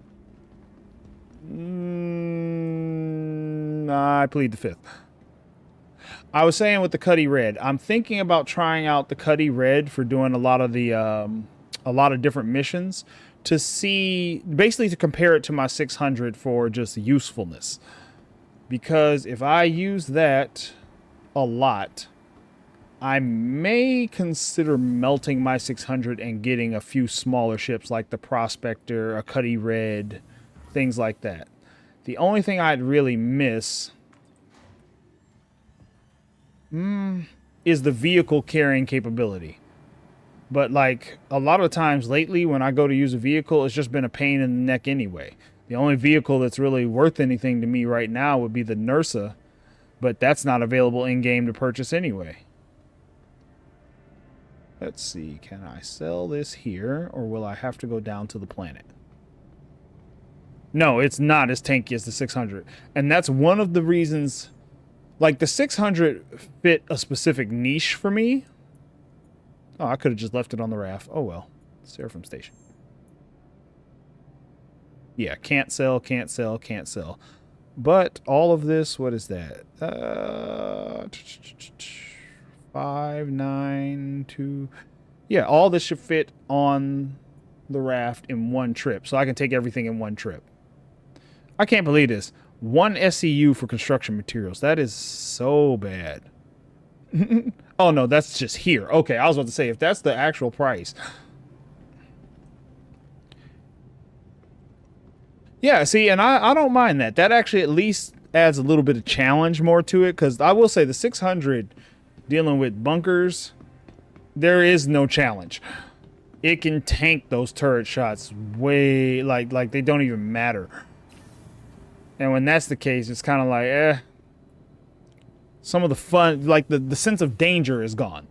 I plead the fifth. I was saying with the Cuddy Red, I'm thinking about trying out the Cuddy Red for doing a lot of different missions to see, basically to compare it to my 600 for just usefulness. Because if I use that a lot, I may consider melting my 600 and getting a few smaller ships like the Prospector, a Cuddy Red, things like that. The only thing I'd really miss is the vehicle carrying capability. But like a lot of times lately when I go to use a vehicle, it's just been a pain in the neck anyway. The only vehicle that's really worth anything to me right now would be the Nursa, but that's not available in-game to purchase anyway. Let's see, can I sell this here, or will I have to go down to the planet? No, it's not as tanky as the 600. And that's one of the reasons, like the 600 fit a specific niche for me. Oh, I could have just left it on the raft. Oh well, Seraphim Station. Yeah, can't sell, can't sell, can't sell. But all of this, what is that? 5, 9, 2. Yeah, all this should fit on the raft in one trip. So I can take everything in one trip. I can't believe this. 1 SEU for construction materials. That is so bad. Oh, no, that's just here. Okay, I was about to say, if that's the actual price. Yeah, see, and I don't mind that. That actually at least adds a little bit of challenge more to it. Because I will say the 600 dealing with bunkers, there is no challenge. It can tank those turret shots way, like they don't even matter. And when that's the case, it's kind of like, some of the fun, like the sense of danger is gone.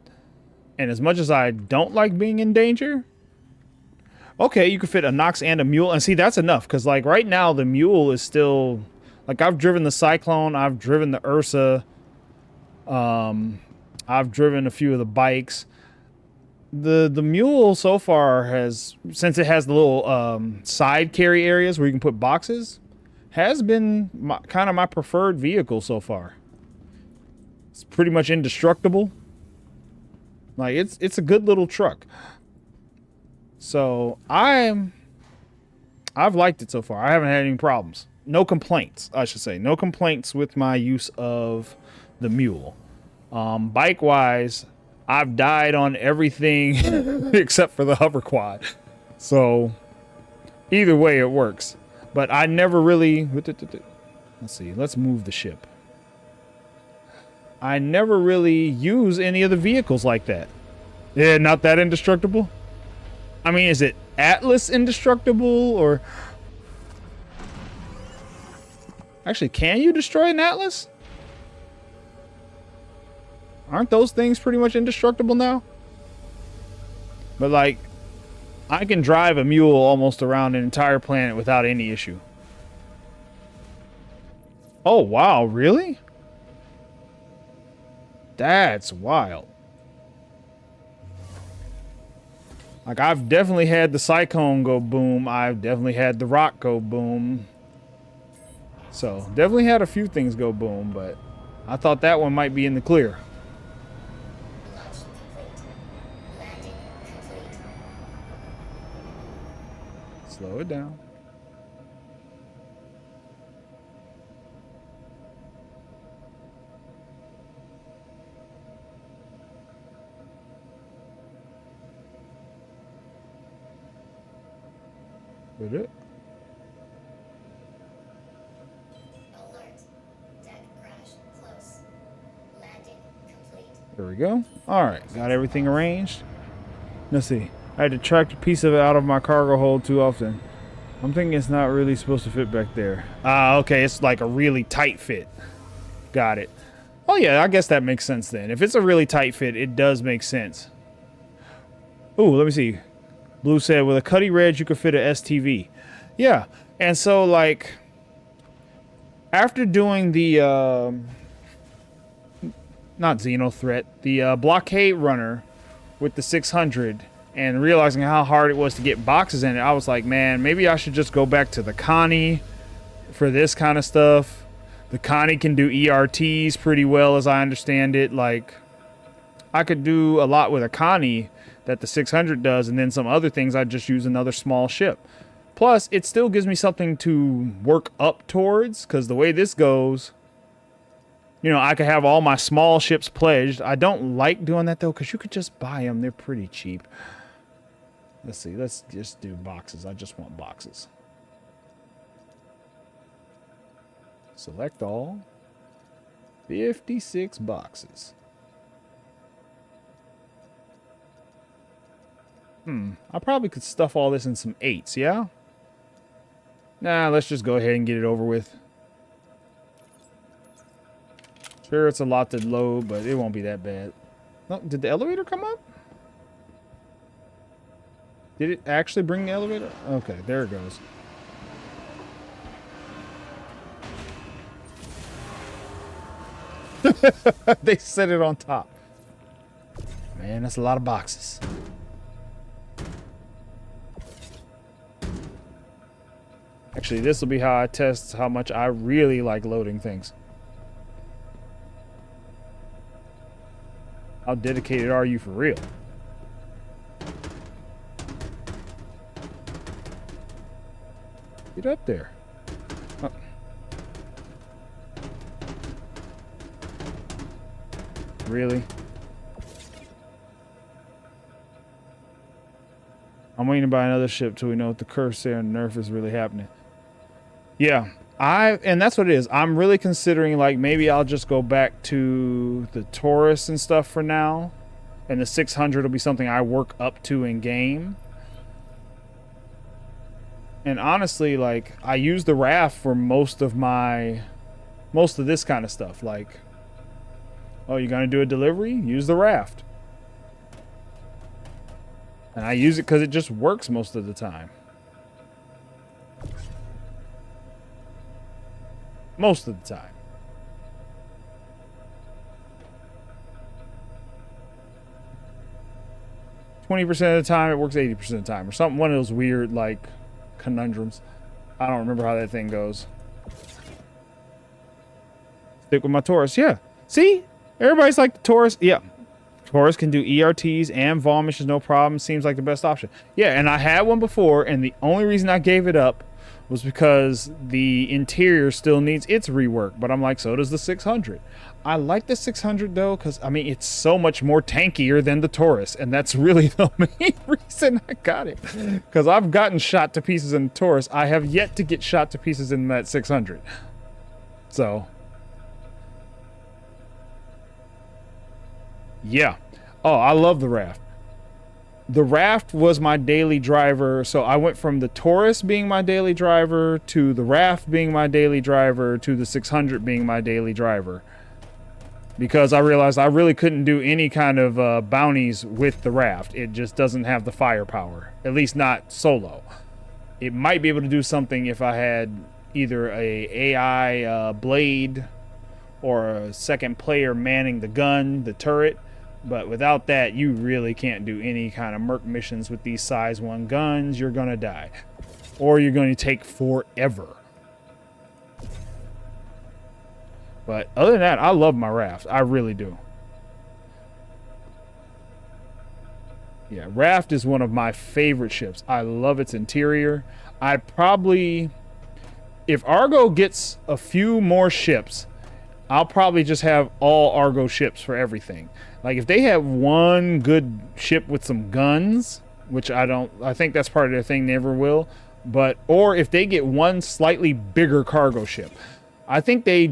And as much as I don't like being in danger, okay, you could fit a Nox and a Mule. And see, that's enough. Because like right now, the Mule is still, like I've driven the Cyclone, I've driven the Ursa, I've driven a few of the bikes. The Mule so far has, since it has the little side carry areas where you can put boxes, has been kind of my preferred vehicle so far. It's pretty much indestructible. Like it's a good little truck. So I've liked it so far. I haven't had any problems. No complaints, I should say. No complaints with my use of the mule. Bike wise, I've died on everything except for the hover quad. So either way it works. But I never really, let's see, let's move the ship. I never really use any of the vehicles like that. Yeah, not that indestructible. I mean, is it Atlas indestructible or? Actually, can you destroy an Atlas? Aren't those things pretty much indestructible now? But like, I can drive a mule almost around an entire planet without any issue. Oh, wow, really? That's wild. Like, I've definitely had the Cyclone go boom. I've definitely had the Rock go boom. So, definitely had a few things go boom, but I thought that one might be in the clear. Launch complete. Landing complete. Slow it down. Did it? Alert. Deck crash close. Landing complete. There we go. All right, got everything arranged. Let's see. I had to track a piece of it out of my cargo hold too often. I'm thinking it's not really supposed to fit back there. Ah, okay, it's like a really tight fit. Got it. Oh yeah, I guess that makes sense then. If it's a really tight fit, it does make sense. Ooh, let me see. Blue said, with a Cuddy Red, you could fit a STV. Yeah, and so like, after doing the, not Xeno Threat, the Blockade Runner with the 600, and realizing how hard it was to get boxes in it, I was like, man, maybe I should just go back to the Connie for this kind of stuff. The Connie can do ERTs pretty well, as I understand it. Like, I could do a lot with a Connie that the 600 does, and then some other things I'd just use another small ship. Plus, it still gives me something to work up towards, because the way this goes, you know, I could have all my small ships pledged. I don't like doing that, though, because you could just buy them. They're pretty cheap. Let's see. Let's just do boxes. I just want boxes. Select all. 56 boxes. I probably could stuff all this in some 8s, yeah? Nah, let's just go ahead and get it over with. Sure, it's a lot to load, but it won't be that bad. No, did the elevator come up? Did it actually bring the elevator? Okay, there it goes. They set it on top. Man, that's a lot of boxes. Actually, this will be how I test how much I really like loading things. How dedicated are you for real? Get up there. Oh. Really? I'm waiting to buy another ship till we know if the Corsair and Nerf is really happening. Yeah, and that's what it is. I'm really considering, like, maybe I'll just go back to the Taurus and stuff for now, and the 600 will be something I work up to in game. And honestly, like, I use the RAF for most of this kind of stuff. Like, oh, you're gonna do a delivery? Use the raft. And I use it because it just works most of the time. Most of the time. "20% of the time, it works 80% of the time." Or something, one of those weird, like, conundrums. I don't remember how that thing goes. Stick with my Taurus. Yeah. See? Everybody's like the Taurus. Yeah. Taurus can do ERTs and vol missions, no problem. Seems like the best option. Yeah, and I had one before, and the only reason I gave it up was because the interior still needs its rework. But I'm like, so does the 600. I like the 600 though, because I mean it's so much more tankier than the Taurus, and that's really the main reason I got it. Because I've gotten shot to pieces in the Taurus, I have yet to get shot to pieces in that 600. So, yeah. Oh, I love the Raft. The Raft was my daily driver, so I went from the Taurus being my daily driver to the Raft being my daily driver to the 600 being my daily driver. Because I realized I really couldn't do any kind of bounties with the Raft. It just doesn't have the firepower, at least not solo. It might be able to do something if I had either a AI blade or a second player manning the gun, the turret. But without that, you really can't do any kind of merc missions with these size 1 guns. You're gonna die, or you're going to take forever. But other than that, I love my Raft. I really do. Yeah, Raft is one of my favorite ships. I love its interior. I'd probably, if Argo gets a few more ships, I'll probably just have all Argo ships for everything. Like if they have one good ship with some guns, which I think that's part of their thing, never will. But, or if they get one slightly bigger cargo ship. I think they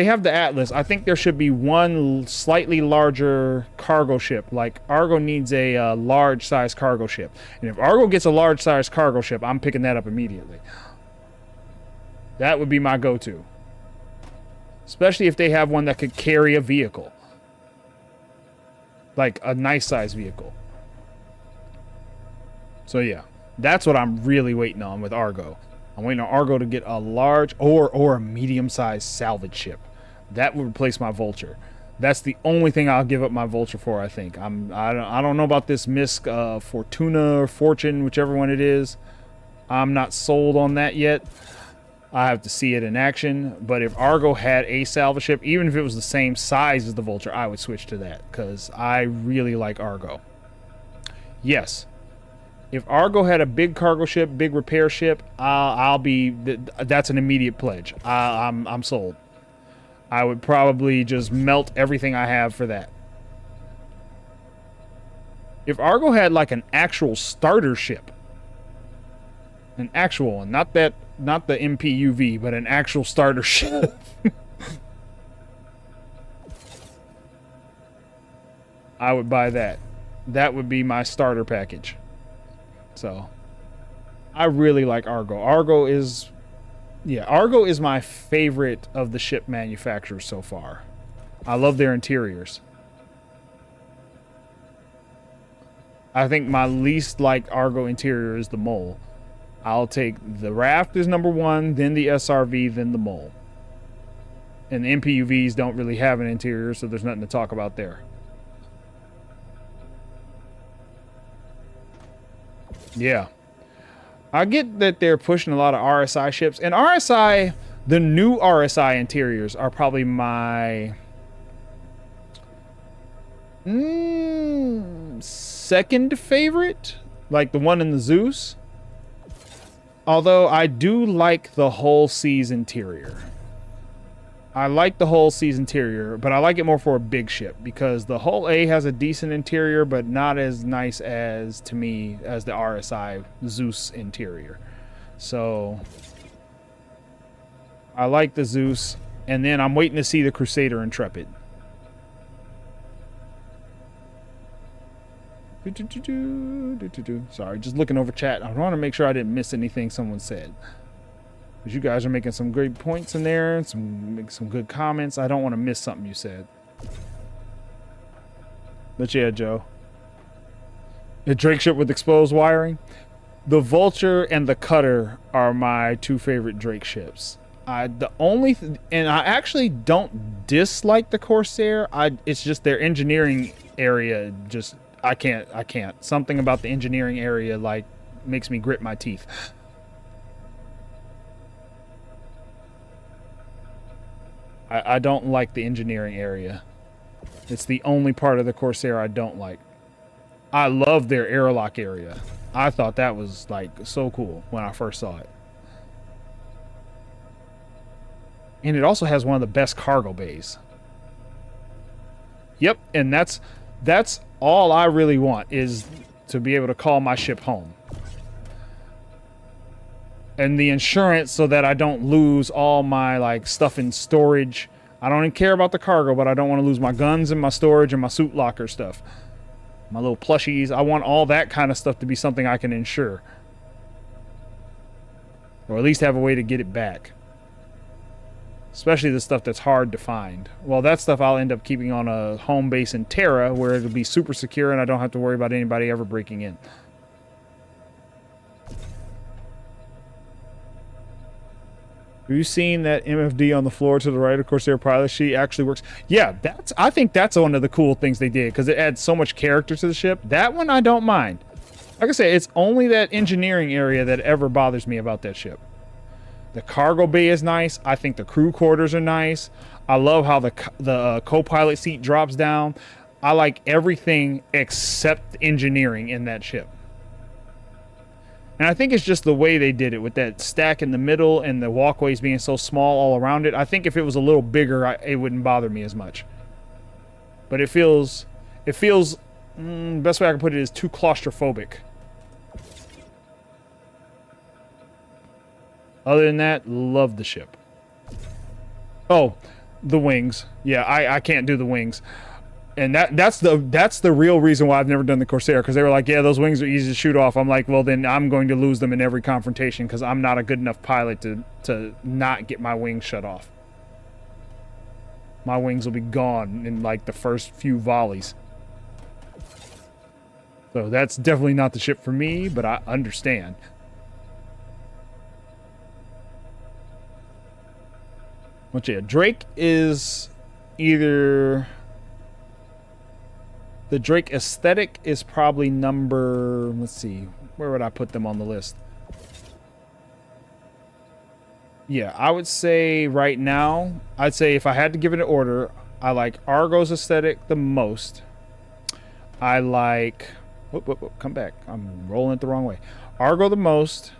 have the Atlas. I think there should be one slightly larger cargo ship. Like Argo needs a large size cargo ship. And if Argo gets a large size cargo ship, I'm picking that up immediately. That would be my go-to. Especially if they have one that could carry a vehicle. Like a nice size vehicle. So yeah, that's what I'm really waiting on with Argo. I'm waiting on Argo to get a large or a medium-sized salvage ship. That would replace my Vulture. That's the only thing I'll give up my Vulture for, I think. I don't know about this Misk Fortuna or Fortune, whichever one it is. I'm not sold on that yet. I have to see it in action. But if Argo had a salvage ship, even if it was the same size as the Vulture, I would switch to that because I really like Argo. Yes. If Argo had a big cargo ship, big repair ship, that's an immediate pledge. I'm sold. I would probably just melt everything I have for that. If Argo had like an actual starter ship, an actual one, not the MPUV, but an actual starter ship. I would buy that. That would be my starter package. So, I really like Argo. Argo is my favorite of the ship manufacturers so far. I love their interiors. I think my least liked Argo interior is the Mole. I'll take the Raft as number 1, then the SRV, then the Mole. And the MPUVs don't really have an interior, so there's nothing to talk about there. Yeah. I get that they're pushing a lot of RSI ships. And RSI, the new RSI interiors are probably my second favorite. Like the one in the Zeus. Although I do like the Hull Seas interior. I like the Hull Seas interior, but I like it more for a big ship because the Hull A has a decent interior, but not as nice as, to me, as the RSI Zeus interior. So I like the Zeus, and then I'm waiting to see the Crusader Intrepid. Sorry, just looking over chat. I want to make sure I didn't miss anything someone said. Because you guys are making some great points in there, making some good comments. I don't want to miss something you said. But yeah, Joe. The Drake ship with exposed wiring. The Vulture and the Cutter are my 2 favorite Drake ships. And I actually don't dislike the Corsair. It's just their engineering area just... I can't. Something about the engineering area, like, makes me grit my teeth. I don't like the engineering area. It's the only part of the Corsair I don't like. I love their airlock area. I thought that was like so cool when I first saw it. And it also has one of the best cargo bays. Yep, and that's all I really want, is to be able to call my ship home. And the insurance so that I don't lose all my like stuff in storage. I don't even care about the cargo, but I don't want to lose my guns and my storage and my suit locker stuff. My little plushies. I want all that kind of stuff to be something I can insure. Or at least have a way to get it back. Especially the stuff that's hard to find. Well, that stuff I'll end up keeping on a home base in Terra, where it'll be super secure and I don't have to worry about anybody ever breaking in. Have you seen that MFD on the floor to the right of Corsair pilot sheet actually works? Yeah, I think that's one of the cool things they did, because it adds so much character to the ship. That one I don't mind. Like I say, it's only that engineering area that ever bothers me about that ship. The cargo bay is nice. I think the crew quarters are nice. I love how the co-pilot seat drops down. I like everything except engineering in that ship. And I think it's just the way they did it with that stack in the middle and the walkways being so small all around it. I think if it was a little bigger, it wouldn't bother me as much. But it feels, best way I can put it is too claustrophobic. Other than that, love the ship. Oh, the wings. Yeah, I can't do the wings. And that's the real reason why I've never done the Corsair, because they were like, yeah, those wings are easy to shoot off. I'm like, well, then I'm going to lose them in every confrontation, because I'm not a good enough pilot to not get my wings shut off. My wings will be gone in like the first few volleys. So that's definitely not the ship for me, but I understand. But yeah, Drake is either... The Drake aesthetic is probably number... Let's see. Where would I put them on the list? Yeah, I would say right now... I'd say if I had to give it an order, I like Argo's aesthetic the most. I like... Whoop, come back. I'm rolling it the wrong way. Argo the most.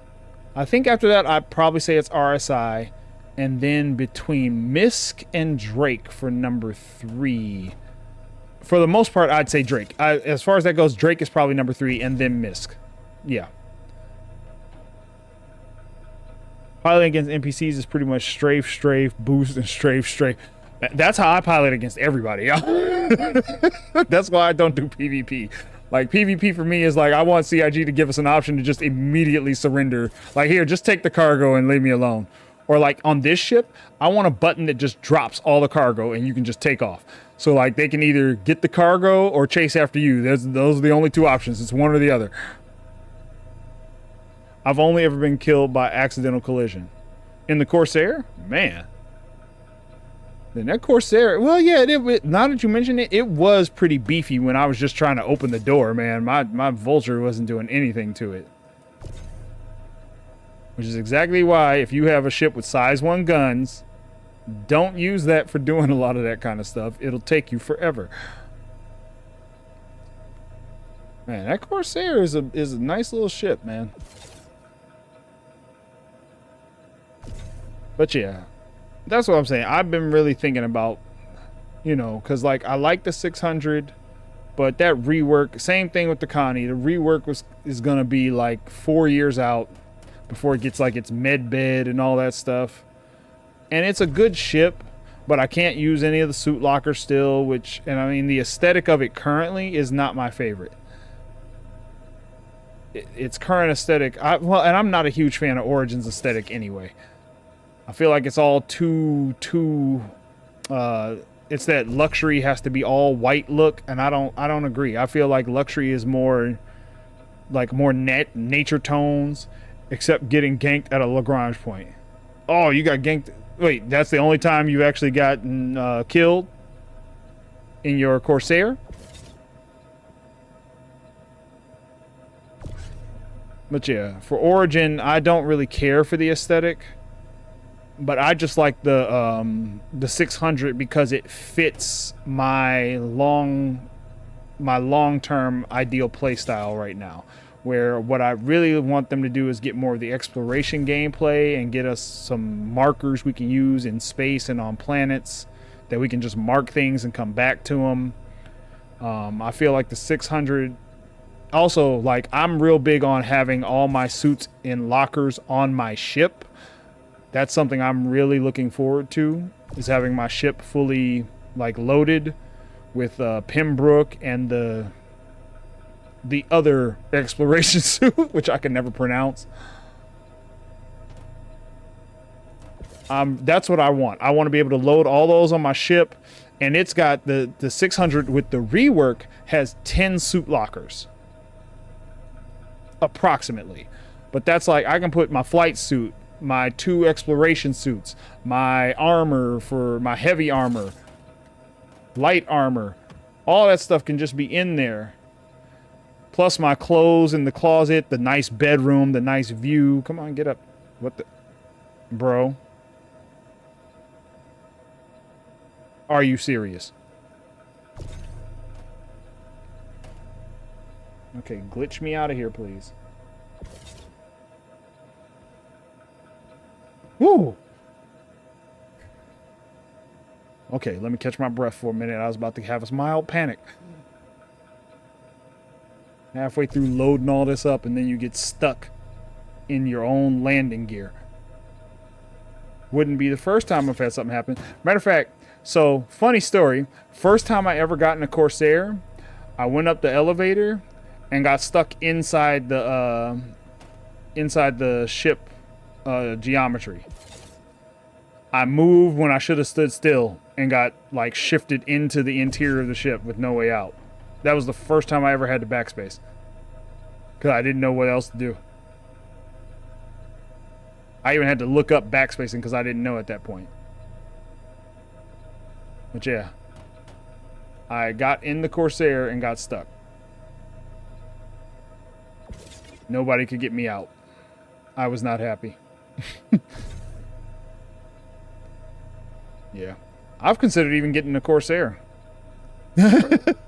I think after that, I'd probably say it's RSI. And then between Misk and Drake for number 3... For the most part, I'd say Drake. As far as that goes, Drake is probably number 3, and then Misk. Yeah. Piloting against NPCs is pretty much strafe, boost, and strafe. That's how I pilot against everybody. That's why I don't do PvP. Like, PvP for me is like, I want CIG to give us an option to just immediately surrender. Like, here, just take the cargo and leave me alone. Or like, on this ship, I want a button that just drops all the cargo and you can just take off. So like, they can either get the cargo or chase after you. Those are the only two options. It's one or the other. I've only ever been killed by accidental collision. In the Corsair? Man. Then that Corsair, well, yeah, now that you mention it, it was pretty beefy when I was just trying to open the door, man. My Vulture wasn't doing anything to it. Which is exactly why, if you have a ship with size 1 guns, don't use that for doing a lot of that kind of stuff. It'll take you forever. Man, that Corsair is a nice little ship, man. But yeah, that's what I'm saying. I've been really thinking about, you know, because like I like the 600, but that rework, same thing with the Connie. The rework is gonna be like 4 years out before it gets like its med bed and all that stuff. And it's a good ship, but I can't use any of the suit lockers still, and I mean, the aesthetic of it currently is not my favorite. Its current aesthetic, and I'm not a huge fan of Origins aesthetic anyway. I feel like it's all too, it's that luxury has to be all white look, and I don't agree. I feel like luxury is more nature tones, except getting ganked at a Lagrange point. Oh, you got ganked. Wait, that's the only time you've actually gotten killed in your Corsair? But yeah, for Origin, I don't really care for the aesthetic. But I just like the 600 because it fits my long-term ideal play style right now, where what I really want them to do is get more of the exploration gameplay and get us some markers we can use in space and on planets that we can just mark things and come back to them. I feel like the 600 also, like, I'm real big on having all my suits in lockers on my ship. That's something I'm really looking forward to, is having my ship fully like loaded with Pembroke and the other exploration suit, which I can never pronounce. That's what I want. I want to be able to load all those on my ship, and it's got the 600 with the rework has 10 suit lockers, approximately. But that's like, I can put my flight suit, my 2 exploration suits, my armor for my heavy armor, light armor, all that stuff can just be in there. Plus my clothes in the closet, the nice bedroom, the nice view. Come on, get up. What the... Bro. Are you serious? Okay, glitch me out of here, please. Woo! Okay, let me catch my breath for a minute. I was about to have a mild panic. Halfway through loading all this up, and then you get stuck in your own landing gear. Wouldn't be the first time I've had something happen. Matter of fact, so, funny story. First time I ever got in a Corsair, I went up the elevator and got stuck inside the ship geometry. I moved when I should have stood still and got like shifted into the interior of the ship with no way out. That was the first time I ever had to backspace, because I didn't know what else to do. I even had to look up backspacing because I didn't know at that point. But yeah, I got in the Corsair and got stuck. Nobody could get me out. I was not happy. Yeah. I've considered even getting a Corsair.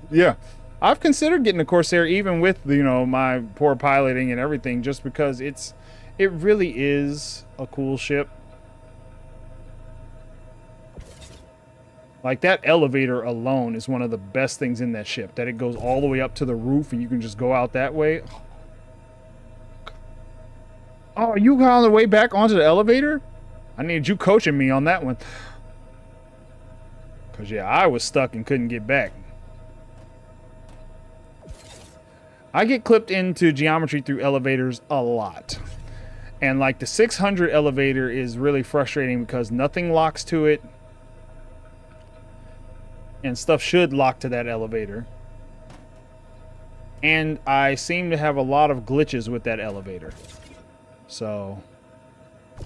Yeah. I've considered getting a Corsair even with, you know, my poor piloting and everything, just because it really is a cool ship. Like, that elevator alone is one of the best things in that ship, that it goes all the way up to the roof and you can just go out that way. Oh, you got on the way back onto the elevator? I need you coaching me on that one. Because, yeah, I was stuck and couldn't get back. I get clipped into geometry through elevators a lot. And, like, the 600 elevator is really frustrating because nothing locks to it. And stuff should lock to that elevator. And I seem to have a lot of glitches with that elevator. So,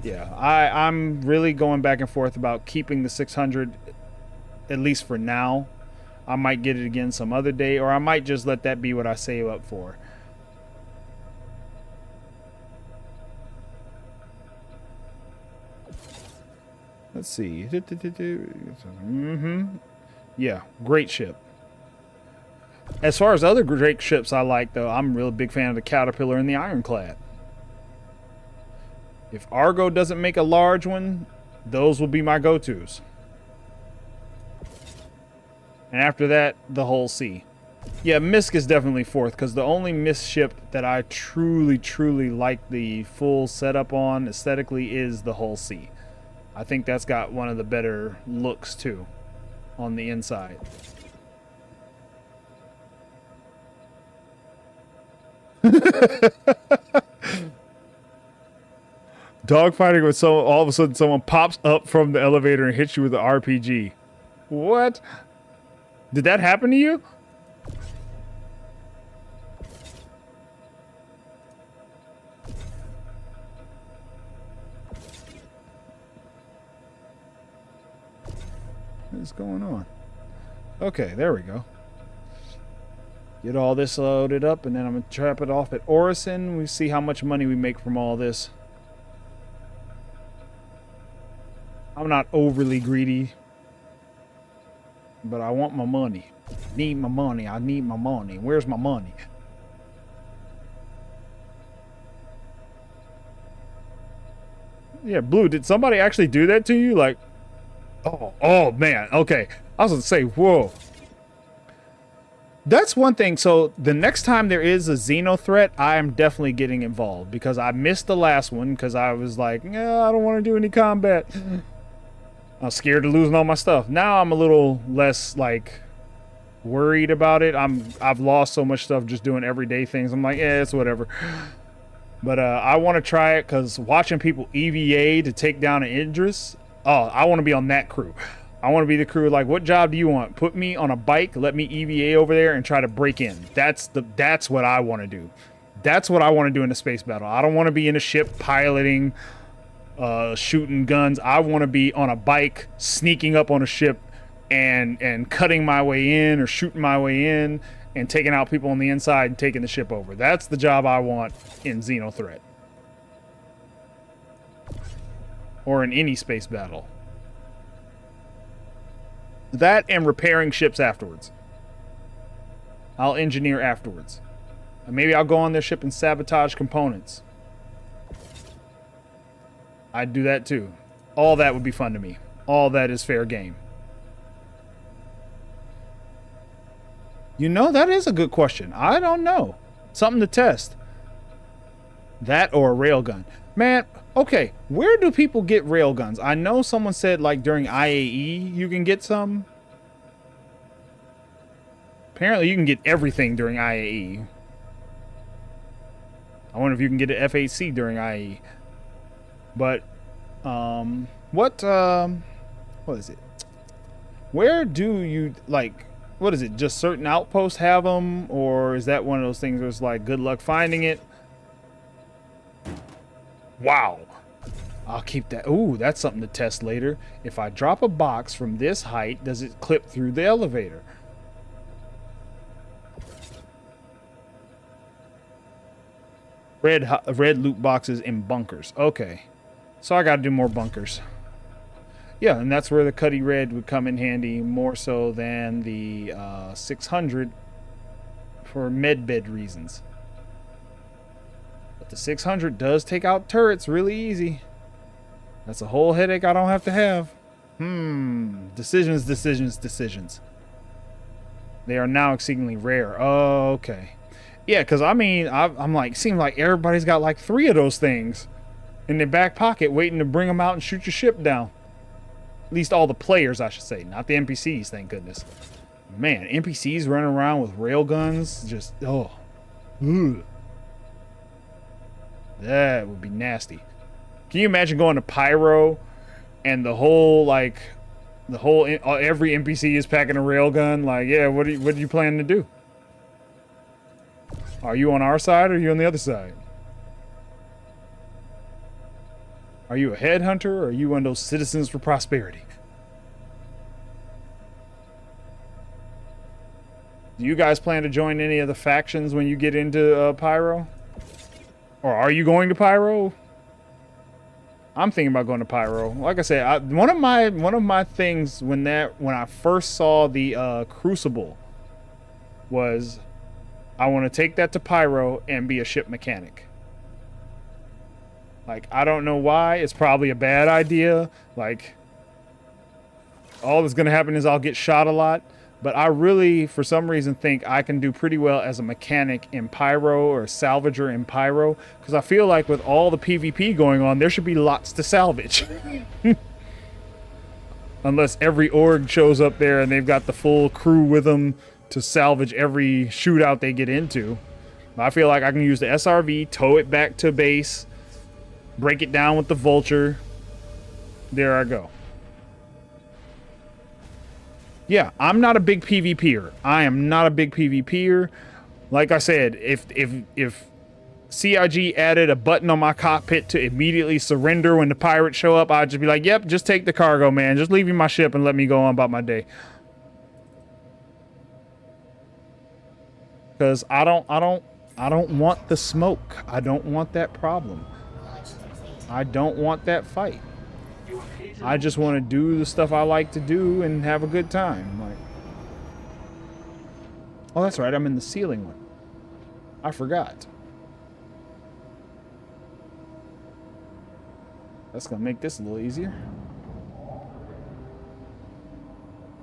yeah, I'm really going back and forth about keeping the 600, at least for now. I might get it again some other day, or I might just let that be what I save up for. Let's see. Yeah, great ship. As far as other great ships I like, though, I'm a real big fan of the Caterpillar and the Ironclad. If Argo doesn't make a large one, those will be my go-tos. And after that, the Hull C. Yeah, Misk is definitely fourth, because the only Misk ship that I truly, truly like the full setup on aesthetically is the Hull C. I think that's got one of the better looks, too, on the inside. Dogfighting with someone, all of a sudden someone pops up from the elevator and hits you with an RPG. What? Did that happen to you? What is going on? Okay, there we go. Get all this loaded up, and then I'm going to trap it off at Orison. We see how much money we make from all this. I'm not overly greedy, but I want my money. Need my money. I need my money. Where's my money? Yeah, Blue, did somebody actually do that to you? Like, oh man. Okay. I was gonna say, whoa. That's one thing. So the next time there is a Xeno threat, I am definitely getting involved because I missed the last one because I was like, yeah, I don't want to do any combat. I was scared of losing all my stuff. Now I'm a little less like worried about it. I've lost so much stuff just doing everyday things. I'm like, yeah, it's whatever. But I want to try it because watching people EVA to take down an Idris, oh, I want to be on that crew. I want to be the crew. Like, what job do you want? Put me on a bike, let me EVA over there and try to break in. That's what I want to do. That's what I want to do in a space battle. I don't want to be in a ship piloting, shooting guns. I want to be on a bike, sneaking up on a ship and cutting my way in or shooting my way in and taking out people on the inside and taking the ship over. That's the job I want in Xeno Threat. Or in any space battle. That and repairing ships afterwards. I'll engineer afterwards. And maybe I'll go on their ship and sabotage components. I'd do that too. All that would be fun to me. All that is fair game. You know, that is a good question. I don't know. Something to test. That or a railgun. Man, okay, where do people get railguns? I know someone said like during IAE you can get some. Apparently you can get everything during IAE. I wonder if you can get an FAC during IAE. But what is it? Where do you like, what is it? Just certain outposts have them, or is that one of those things where it's like good luck finding it? Wow. I'll keep that. Ooh, that's something to test later. If I drop a box from this height, does it clip through the elevator? Red loot boxes in bunkers. Okay. So I got to do more bunkers. Yeah, and that's where the Cuddy Red would come in handy more so than the 600 for medbed reasons. But the 600 does take out turrets really easy. That's a whole headache I don't have to have. Decisions. They are now exceedingly rare. Oh, okay. Yeah, because I mean, I'm like, seems like everybody's got like 3 of those things in their back pocket waiting to bring them out and shoot your ship down. At least all the players, I should say. Not the NPCs, thank goodness. Man, NPCs running around with railguns, just, oh. Ugh. That would be nasty. Can you imagine going to Pyro and the whole, like, every NPC is packing a railgun? Like, yeah, what do you plan to do? Are you on our side or are you on the other side? Are you a headhunter or are you one of those citizens for prosperity? Do you guys plan to join any of the factions when you get into Pyro? Or are you going to Pyro? I'm thinking about going to Pyro. Like I said, one of my things when I first saw the Crucible was I want to take that to Pyro and be a ship mechanic. Like, I don't know why. It's probably a bad idea. Like, all that's going to happen is I'll get shot a lot. But I really, for some reason, think I can do pretty well as a mechanic in Pyro or a salvager in Pyro. Because I feel like with all the PvP going on, there should be lots to salvage. Unless every org shows up there and they've got the full crew with them to salvage every shootout they get into. I feel like I can use the SRV, tow it back to base, break it down with the Vulture. There I go. Yeah, I'm not a big PvPer. I am not a big PvPer. Like I said, if CIG added a button on my cockpit to immediately surrender when the pirates show up, I'd just be like, yep, just take the cargo, man. Just leave me my ship and let me go on about my day. Because I don't want the smoke. I don't want that problem. I don't want that fight. You are clear to I just want to do the stuff I like to do and have a good time. Like, oh, that's right. I'm in the ceiling one. I forgot. That's going to make this a little easier.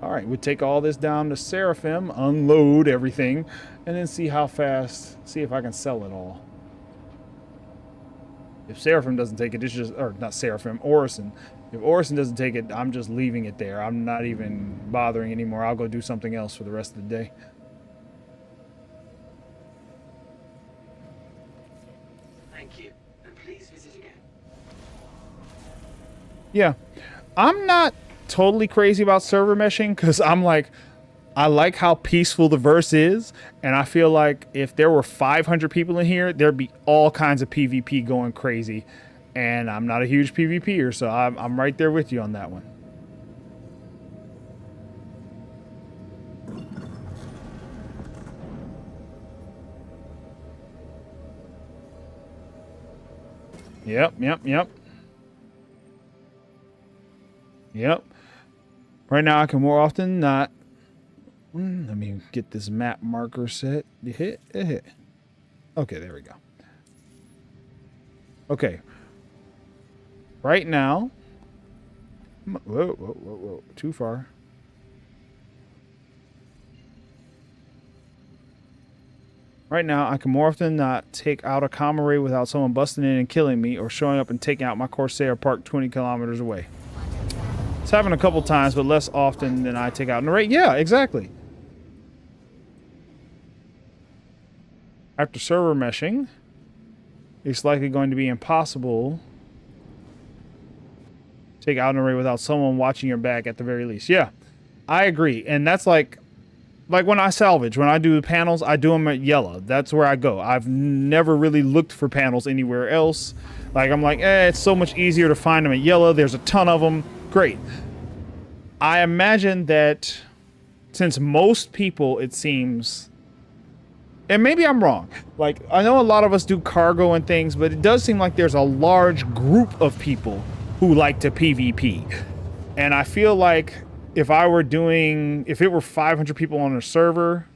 All right, we take all this down to Seraphim, unload everything, and then see how fast, see if I can sell it all. If Seraphim doesn't take it, it's just, or not Seraphim, Orison. If Orison doesn't take it, I'm just leaving it there. I'm not even bothering anymore. I'll go do something else for the rest of the day. Thank you, and please visit again. Yeah, I'm not totally crazy about server meshing because I'm like, I like how peaceful the verse is, and I feel like if there were 500 people in here, there'd be all kinds of PvP going crazy, and I'm not a huge PvPer, so I'm right there with you on that one. Yep. Right now, I can more often not. Let me get this map marker set. Hit. Okay, there we go. Okay. Right now. Whoa. Too far. Right now, I can more often than not take out a comm array without someone busting in and killing me or showing up and taking out my Corsair parked 20 kilometers away. It's happened a couple times, but less often than I take out an array. Yeah, exactly. After server meshing, it's likely going to be impossible to take out an array without someone watching your back at the very least. Yeah, I agree. And that's like when I salvage, when I do the panels, I do them at yellow. That's where I go. I've never really looked for panels anywhere else. Like, I'm like, it's so much easier to find them at yellow. There's a ton of them. Great. I imagine that since most people, it seems, and maybe I'm wrong, like, I know a lot of us do cargo and things, but it does seem like there's a large group of people who like to PvP. And I feel like if it were 500 people on a server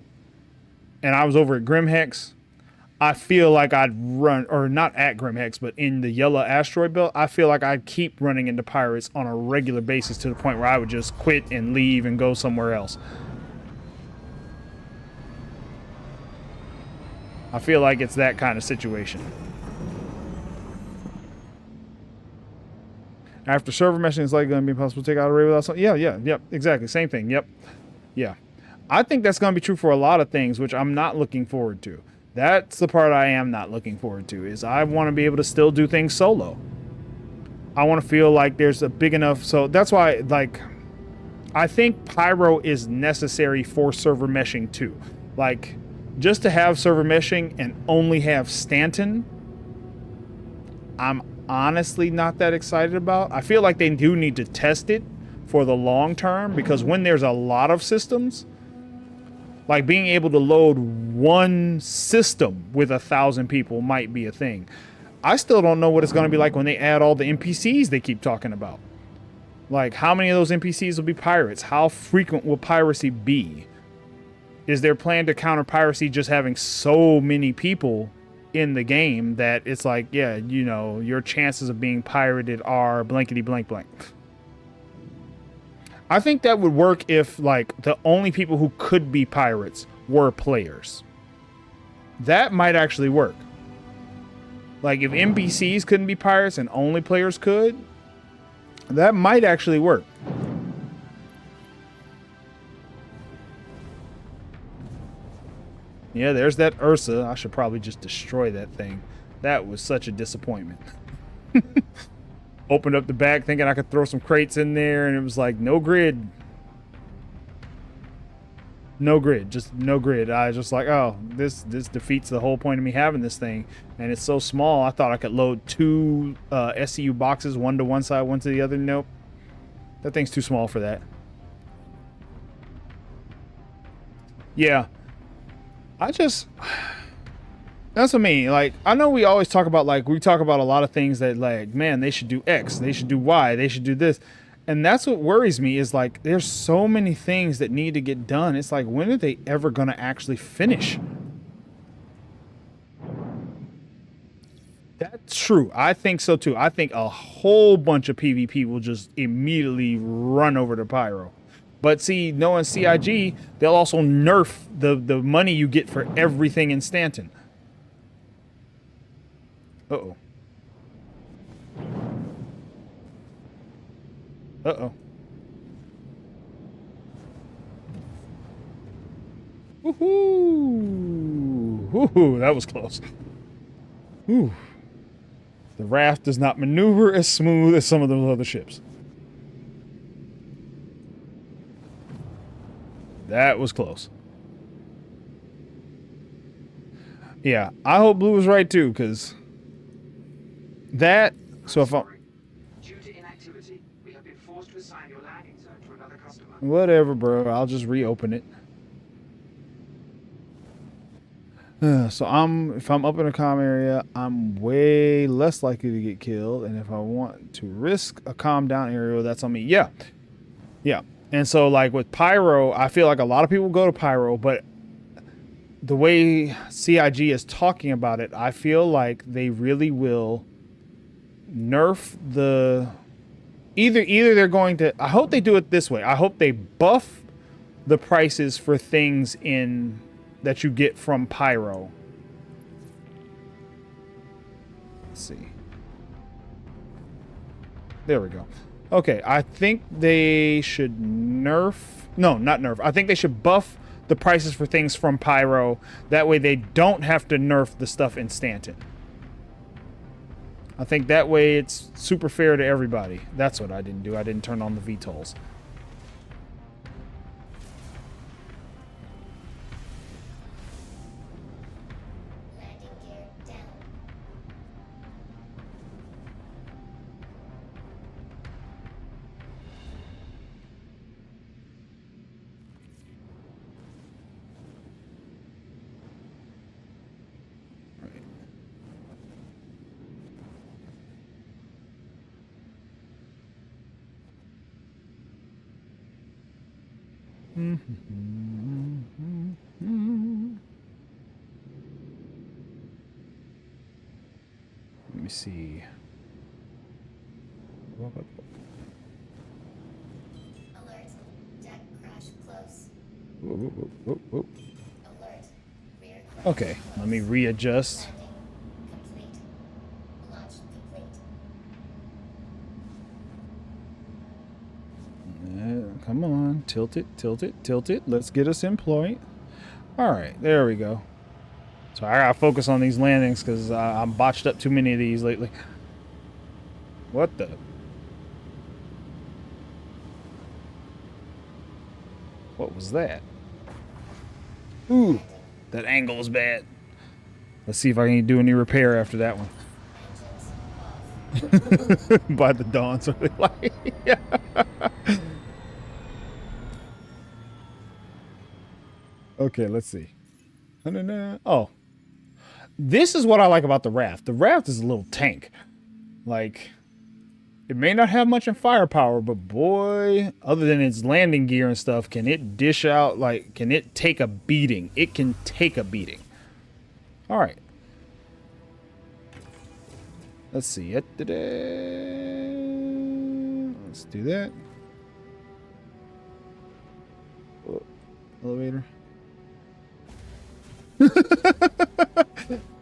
and I was over at Grimhex, I feel like I'd run, or not at Grimhex, but in the yellow asteroid belt, I feel like I'd keep running into pirates on a regular basis to the point where I would just quit and leave and go somewhere else. I feel like it's that kind of situation. After server meshing, it's like going to be impossible to take out an array without something. Yep, exactly. Same thing. Yep. Yeah. I think that's going to be true for a lot of things, which I'm not looking forward to. That's the part I am not looking forward to, is I want to be able to still do things solo. I want to feel like there's a big enough, so that's why, like, I think Pyro is necessary for server meshing too. Like, just to have server meshing and only have Stanton, I'm honestly not that excited about. I feel like they do need to test it for the long term, because when there's a lot of systems, like being able to load one system with 1,000 people might be a thing. I still don't know what it's going to be like when they add all the NPCs they keep talking about. Like, how many of those NPCs will be pirates? How frequent will piracy be? Is their plan to counter piracy just having so many people in the game that it's like, yeah, you know, your chances of being pirated are blankety blank blank. I think that would work if, like, the only people who could be pirates were players. That might actually work. Like, if NPCs couldn't be pirates and only players could, that might actually work. Yeah, there's that Ursa. I should probably just destroy that thing. That was such a disappointment. Opened up the back thinking I could throw some crates in there, and it was like, no grid. No grid. Just no grid. I was just like, oh, this defeats the whole point of me having this thing. And it's so small, I thought I could load two SCU boxes, one to one side, one to the other. Nope. That thing's too small for that. That's what I mean. Like, I know we always talk about, like, we talk about a lot of things that, like, man, they should do X, they should do Y, they should do this. And that's what worries me is, like, there's so many things that need to get done. It's like, when are they ever going to actually finish? That's true. I think so, too. I think a whole bunch of PvP will just immediately run over to Pyro. But see, knowing CIG, they'll also nerf the money you get for everything in Stanton. Uh-oh. Uh-oh. Woohoo! Woohoo! That was close. Whew. The raft does not maneuver as smooth as some of those other ships. That was close. Yeah, I hope Blue was right too, because that. So if I. Due to inactivity, we have been forced to assign your landing zone to another customer. Whatever, bro. I'll just reopen it. So if I'm up in a comm area, I'm way less likely to get killed. And if I want to risk a calm down area, that's on me. Yeah. Yeah. And so, like, with Pyro, I feel like a lot of people go to Pyro, but the way CIG is talking about it, I feel like they really will nerf the... Either they're going to... I hope they do it this way. I hope they buff the prices for things in that you get from Pyro. Let's see. There we go. Okay, I think they should nerf... No, not nerf. I think they should buff the prices for things from Pyro. That way they don't have to nerf the stuff in Stanton. I think that way it's super fair to everybody. That's what I didn't do. I didn't turn on the VTOLs. Landing gear down. Let me see. Alert. Deck crash close. Whoa, whoa, whoa, whoa, whoa. Alert. Rear crash Okay, close. let me readjust. Landing complete. Launch complete. Come on, tilt it, tilt it, tilt it. Let's get us in point. All right, there we go. So I gotta focus on these landings because I'm botched up too many of these lately. What the? What was that? Ooh, that angle was bad. Let's see if I can do any repair after that one. Engines off. By the dawn, so they like. Yeah. Okay, let's see. Oh, this is what I like about the raft. The raft is a little tank. Like, it may not have much in firepower, but boy, other than its landing gear and stuff, can it dish out, like, can it take a beating? It can take a beating. All right. Let's see. Let's do that. Oh, elevator.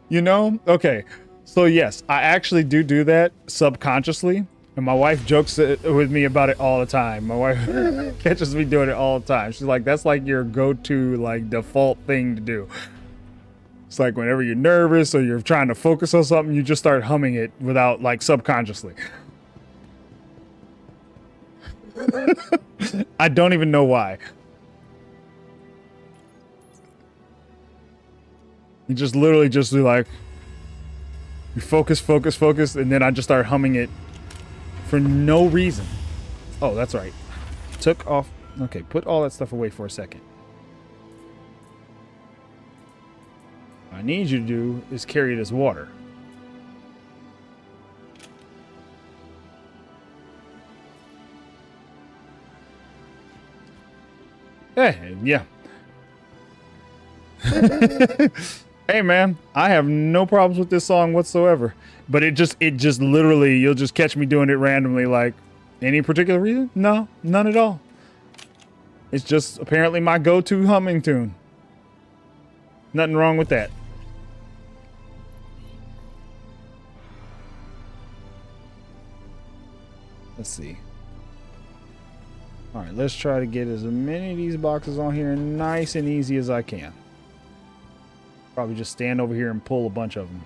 You know? Okay. So yes, I actually do that subconsciously. And my wife jokes with me about it all the time. My wife catches me doing it all the time. She's like, that's like your go-to, like, default thing to do. It's like whenever you're nervous or you're trying to focus on something, you just start humming it without, like, subconsciously. I don't even know why. You just literally just do like, you focus, focus, focus, and then I just start humming it for no reason. Oh, that's right. Took off. Okay, put all that stuff away for a second. I need you to do is carry this water. Hey, yeah. Hey man, I have no problems with this song whatsoever. But it just literally, you'll just catch me doing it randomly. Like, any particular reason? No, none at all. It's just apparently my go-to humming tune. Nothing wrong with that. Let's see. All right, let's try to get as many of these boxes on here nice and easy as I can. Probably just stand over here and pull a bunch of them.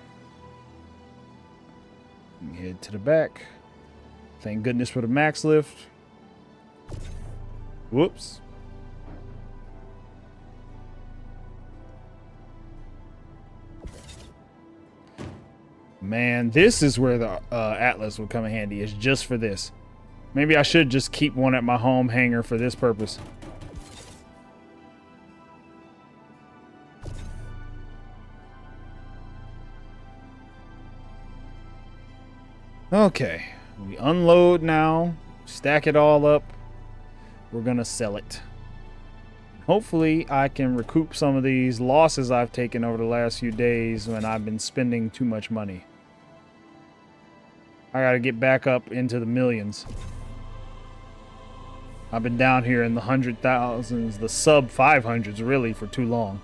Let me head to the back. Thank goodness for the max lift. Whoops. Man, this is where the Atlas would come in handy, is just for this. Maybe I should just keep one at my home hangar for this purpose. Okay, we unload now, stack it all up. We're gonna sell it. Hopefully I can recoup some of these losses I've taken over the last few days when I've been spending too much money. I gotta get back up into the millions. I've been down here in the 100,000s, the sub 500s really, for too long.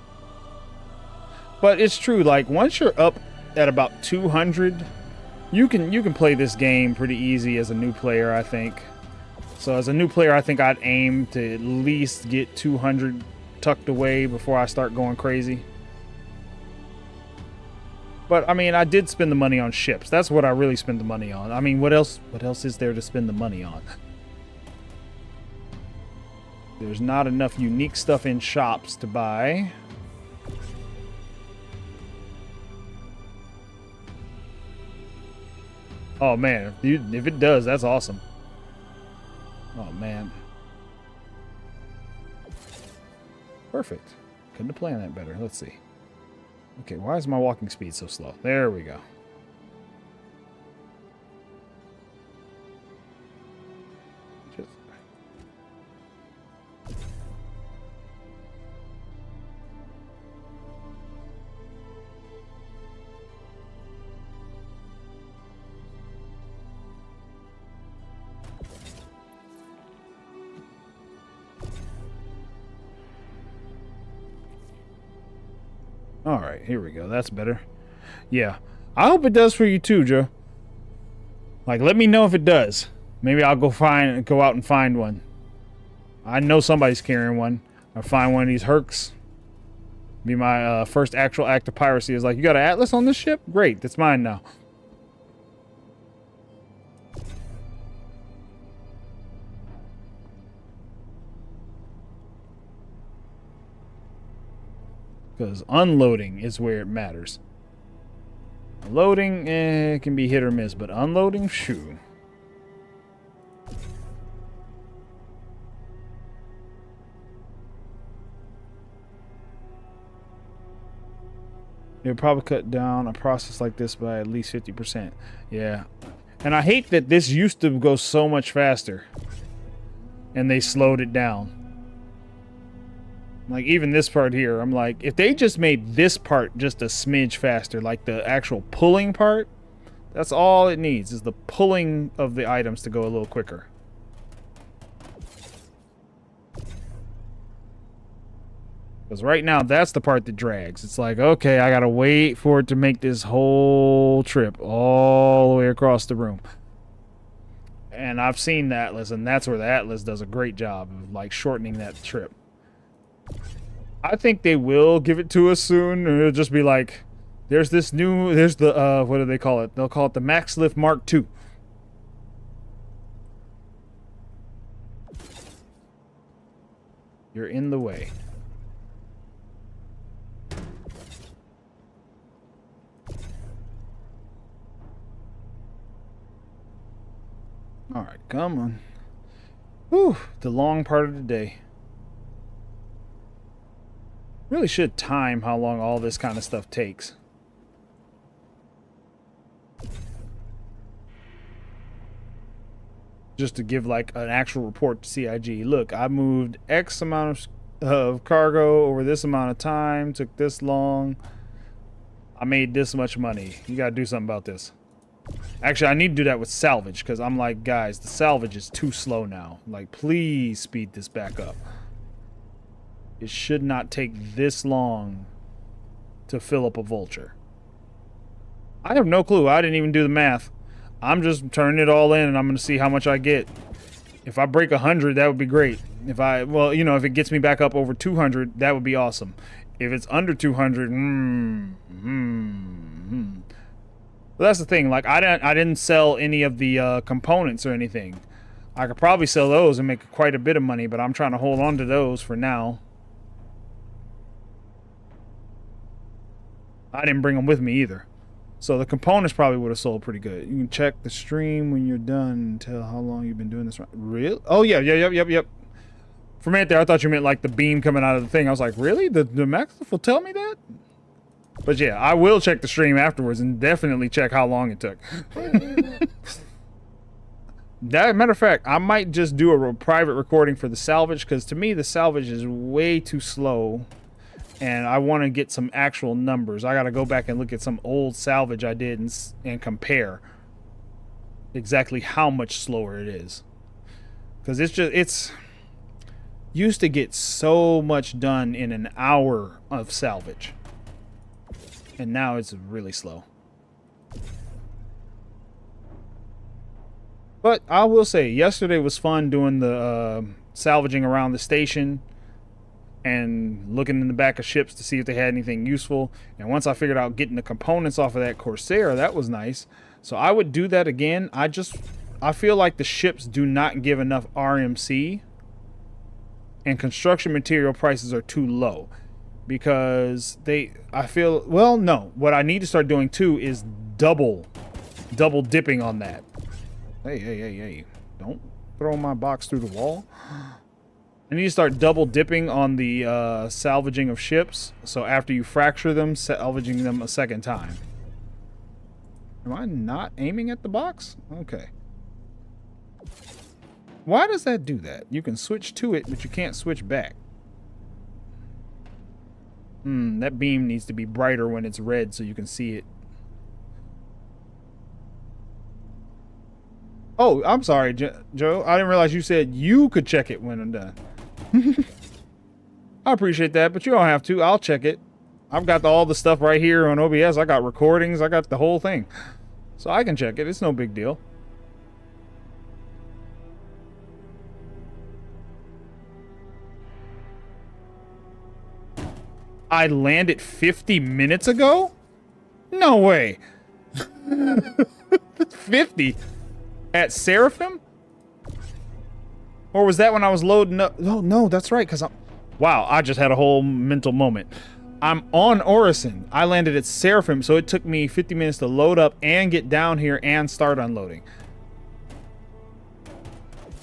But it's true, like once you're up at about 200, you can play this game pretty easy as a new player, I think. So as a new player, I think I'd aim to at least get 200 tucked away before I start going crazy. But I mean, I did spend the money on ships. That's what I really spend the money on. I mean, what else is there to spend the money on? There's not enough unique stuff in shops to buy. Oh man, if it does, that's awesome. Oh man. Perfect. Couldn't have planned that better. Let's see. Okay, why is my walking speed so slow? There we go. All right, here we go. That's better. Yeah, I hope it does for you too, Joe. Like, let me know if it does. Maybe I'll go out and find one. I know somebody's carrying one. I'll find one of these Hercs. Be my first actual act of piracy. Is like, you got an Atlas on this ship? Great, that's mine now. Because unloading is where it matters. Loading can be hit or miss, but unloading, shoo. It would probably cut down a process like this by at least 50%. Yeah. And I hate that this used to go so much faster. And they slowed it down. Like, even this part here, I'm like, if they just made this part just a smidge faster, like the actual pulling part, that's all it needs, is the pulling of the items to go a little quicker. Because right now, that's the part that drags. It's like, okay, I gotta wait for it to make this whole trip all the way across the room. And I've seen the Atlas, and that's where the Atlas does a great job of, like, shortening that trip. I think they will give it to us soon, and it'll just be like, there's this new, there's the, what do they call it? They'll call it the Max Lift Mark II. You're in the way. Alright, come on. Whew, the long part of the day. Really should time how long all this kind of stuff takes. Just to give like an actual report to CIG. Look, I moved X amount of cargo over this amount of time, took this long. I made this much money. You gotta do something about this. Actually, I need to do that with salvage, because I'm like, guys, the salvage is too slow now. Like, please speed this back up. It should not take this long to fill up a vulture. I have no clue. I didn't even do the math. I'm just turning it all in, and I'm going to see how much I get. If I break 100, that would be great. If well, you know, if it gets me back up over 200, that would be awesome. If it's under 200, But that's the thing. Like, I didn't sell any of the components or anything. I could probably sell those and make quite a bit of money, but I'm trying to hold on to those for now. I didn't bring them with me either. So the components probably would have sold pretty good. You can check the stream when you're done and tell how long you've been doing this. Really? Oh, yeah, yep. For a minute there, I thought you meant like the beam coming out of the thing. I was like, really? The Maxif will tell me that? But yeah, I will check the stream afterwards and definitely check how long it took. Matter of fact, I might just do a private recording for the salvage, because to me the salvage is way too slow. And I want to get some actual numbers. I got to go back and look at some old salvage I did and compare exactly how much slower it is. Because it's used to get so much done in an hour of salvage. And now it's really slow. But I will say, yesterday was fun doing the salvaging around the station and looking in the back of ships to see if they had anything useful. And once I figured out getting the components off of that Corsair, that was nice. So I would do that again. I feel like the ships do not give enough RMC, and construction material prices are too low, because no, what I need to start doing too is double dipping on that. Hey, don't throw my box through the wall. I need to start double dipping on the salvaging of ships. So after you fracture them, salvaging them a second time. Am I not aiming at the box? Okay. Why does that do that? You can switch to it, but you can't switch back. That beam needs to be brighter when it's red so you can see it. Oh, I'm sorry, Joe. I didn't realize you said you could check it when I'm done. I appreciate that, but you don't have to. I'll check it. I've got all the stuff right here on OBS. I got recordings. I got the whole thing. So I can check it. It's no big deal. I landed 50 minutes ago? No way. 50? At Seraphim? Or was that when I was loading up? Oh, no, that's right, because wow, I just had a whole mental moment. I'm on Orison. I landed at Seraphim, so it took me 50 minutes to load up and get down here and start unloading.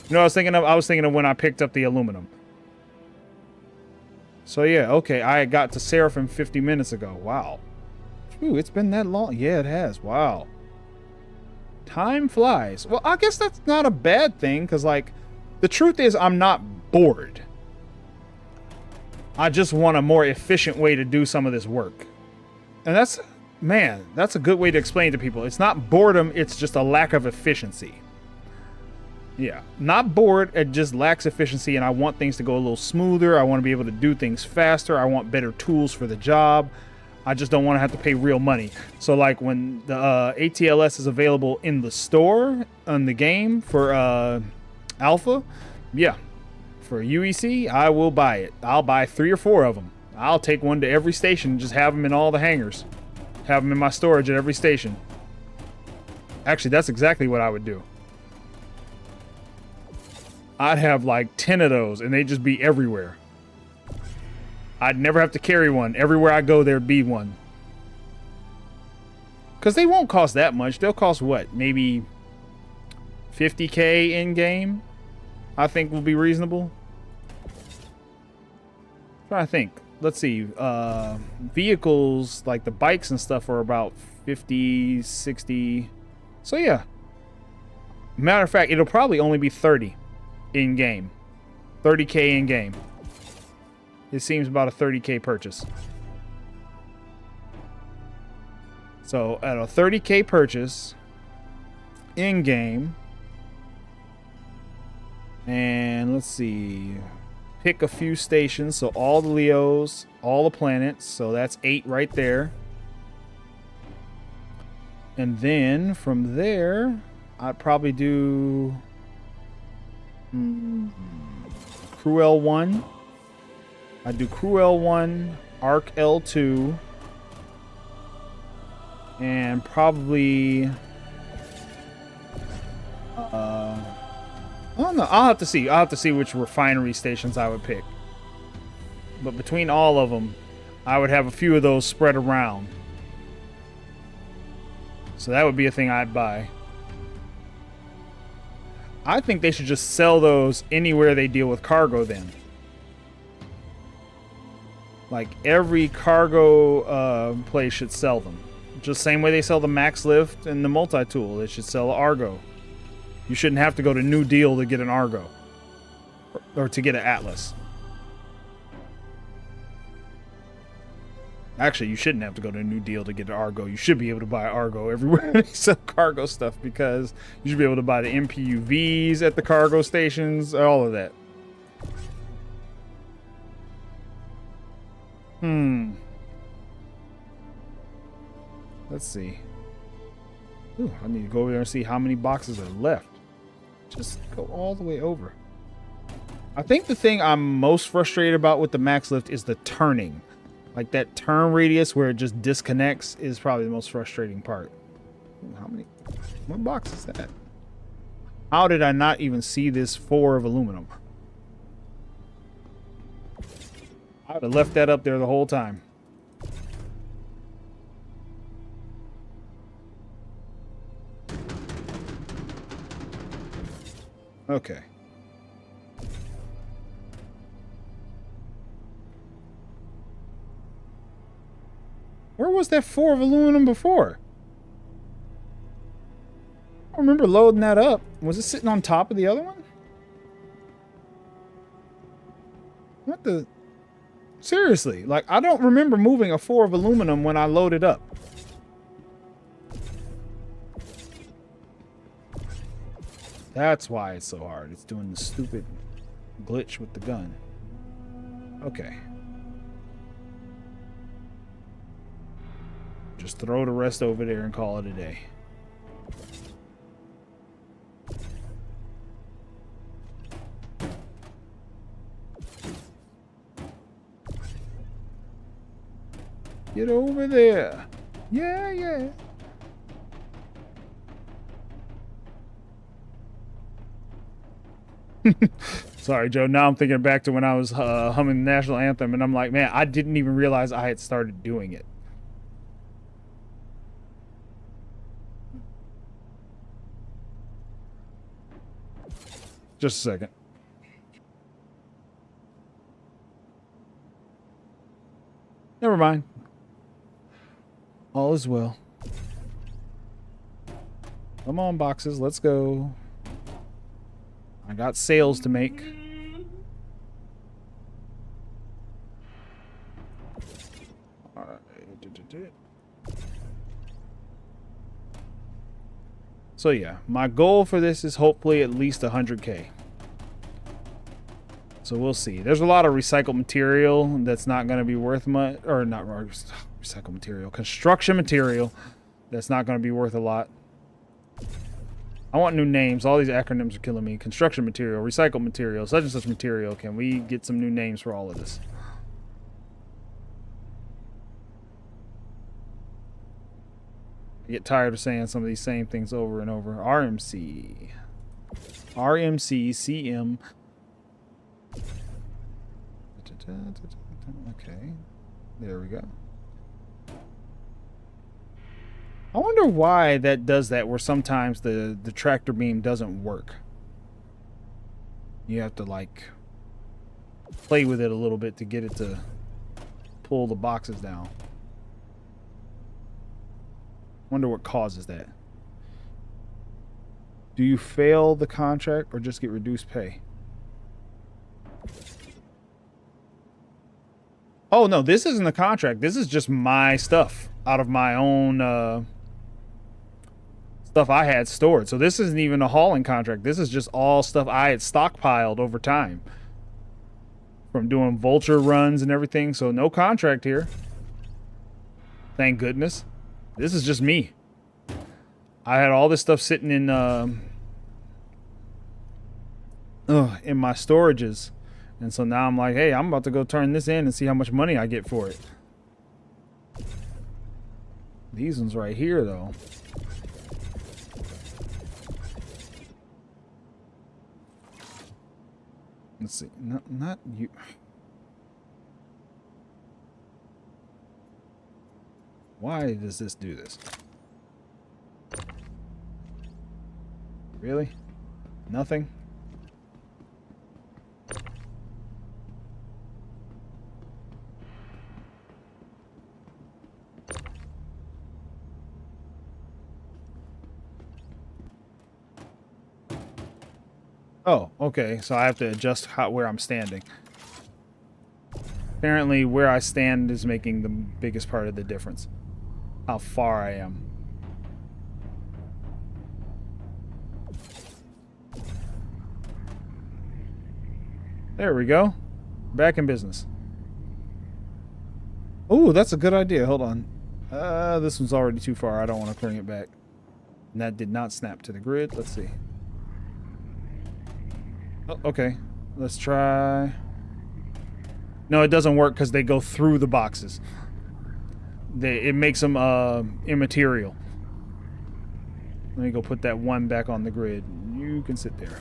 You know what I was thinking of? I was thinking of when I picked up the aluminum. So yeah, okay, I got to Seraphim 50 minutes ago. Wow. Ooh, it's been that long. Yeah, it has. Wow. Time flies. Well, I guess that's not a bad thing, because, like, the truth is I'm not bored. I just want a more efficient way to do some of this work. And that's a good way to explain to people. It's not boredom, it's just a lack of efficiency. Yeah, not bored, it just lacks efficiency, and I want things to go a little smoother. I want to be able to do things faster. I want better tools for the job. I just don't want to have to pay real money. So like when the ATLS is available in the store on the game for Alpha, yeah, for UEC, I will buy it. I'll buy 3 or 4 of them. I'll take one to every station and just have them in all the hangars. Have them in my storage at every station. Actually, that's exactly what I would do. I'd have like 10 of those and they'd just be everywhere. I'd never have to carry one. Everywhere I go, there'd be one. Because they won't cost that much. They'll cost what? Maybe 50K in-game? I think will be reasonable. I'm trying to think. let's see, vehicles like the bikes and stuff are about 50, 60. So yeah. Matter of fact, it'll probably only be 30 in game. 30K in game. It seems about a 30K purchase. So at a 30K purchase in game, and let's see, pick a few stations. So all the Leos, all the planets. So that's 8 right there. And then from there, I'd probably do Crew L1. I'd do Crew L1, Arc L2, and probably I don't know. I'll have to see. I'll have to see which refinery stations I would pick. But between all of them, I would have a few of those spread around. So that would be a thing I'd buy. I think they should just sell those anywhere they deal with cargo then. Like every cargo place should sell them. Just same way they sell the Max Lift and the Multi-Tool. They should sell Argo. You shouldn't have to go to New Deal to get an Argo. Or to get an Atlas. Actually, you shouldn't have to go to New Deal to get an Argo. You should be able to buy Argo everywhere they sell cargo stuff, because you should be able to buy the MPUVs at the cargo stations, all of that. Let's see. Ooh, I need to go over there and see how many boxes are left. Just go all the way over. I think the thing I'm most frustrated about with the Max Lift is the turning. Like that turn radius where it just disconnects is probably the most frustrating part. How many? What box is that? How did I not even see this 4 of aluminum? I would have left that up there the whole time. Okay. Where was that 4 of aluminum before? I remember loading that up. Was it sitting on top of the other one? What the? Seriously, like I don't remember moving a 4 of aluminum when I loaded up. That's why it's so hard. It's doing the stupid glitch with the gun. Okay. Just throw the rest over there and call it a day. Get over there. Yeah, yeah. Sorry, Joe. Now I'm thinking back to when I was humming the national anthem, and I'm like, man, I didn't even realize I had started doing it. Just a second. Never mind. All is well. Come on, boxes. Let's go. I got sales to make. All right. So yeah, my goal for this is hopefully at least 100K. So we'll see. There's a lot of recycled material that's not going to be worth much, or not recycled material, construction material that's not going to be worth a lot. I want new names. All these acronyms are killing me. Construction material, recycled material, such and such material. Can we get some new names for all of this? I get tired of saying some of these same things over and over. RMC. RMC, CM. Okay. There we go. I wonder why that does that, where sometimes the tractor beam doesn't work. You have to like play with it a little bit to get it to pull the boxes down. Wonder what causes that. Do you fail the contract or just get reduced pay? Oh, no, this isn't a contract. This is just my stuff out of my own stuff I had stored. So this isn't even a hauling contract. This is just all stuff I had stockpiled over time from doing vulture runs and everything. So no contract here. Thank goodness. This is just me. I had all this stuff sitting in my storages. And so now I'm like, hey, I'm about to go turn this in and see how much money I get for it. These ones right here, though. Let's see. No, not you. Why does this do this? Really? Nothing? Oh, okay. So I have to adjust where I'm standing. Apparently, where I stand is making the biggest part of the difference. How far I am. There we go. Back in business. Oh, that's a good idea. Hold on. This one's already too far. I don't want to bring it back. And that did not snap to the grid. Let's see. Oh, okay. Let's try. No, it doesn't work because they go through the boxes. It makes them immaterial. Let me go put that one back on the grid. You can sit there.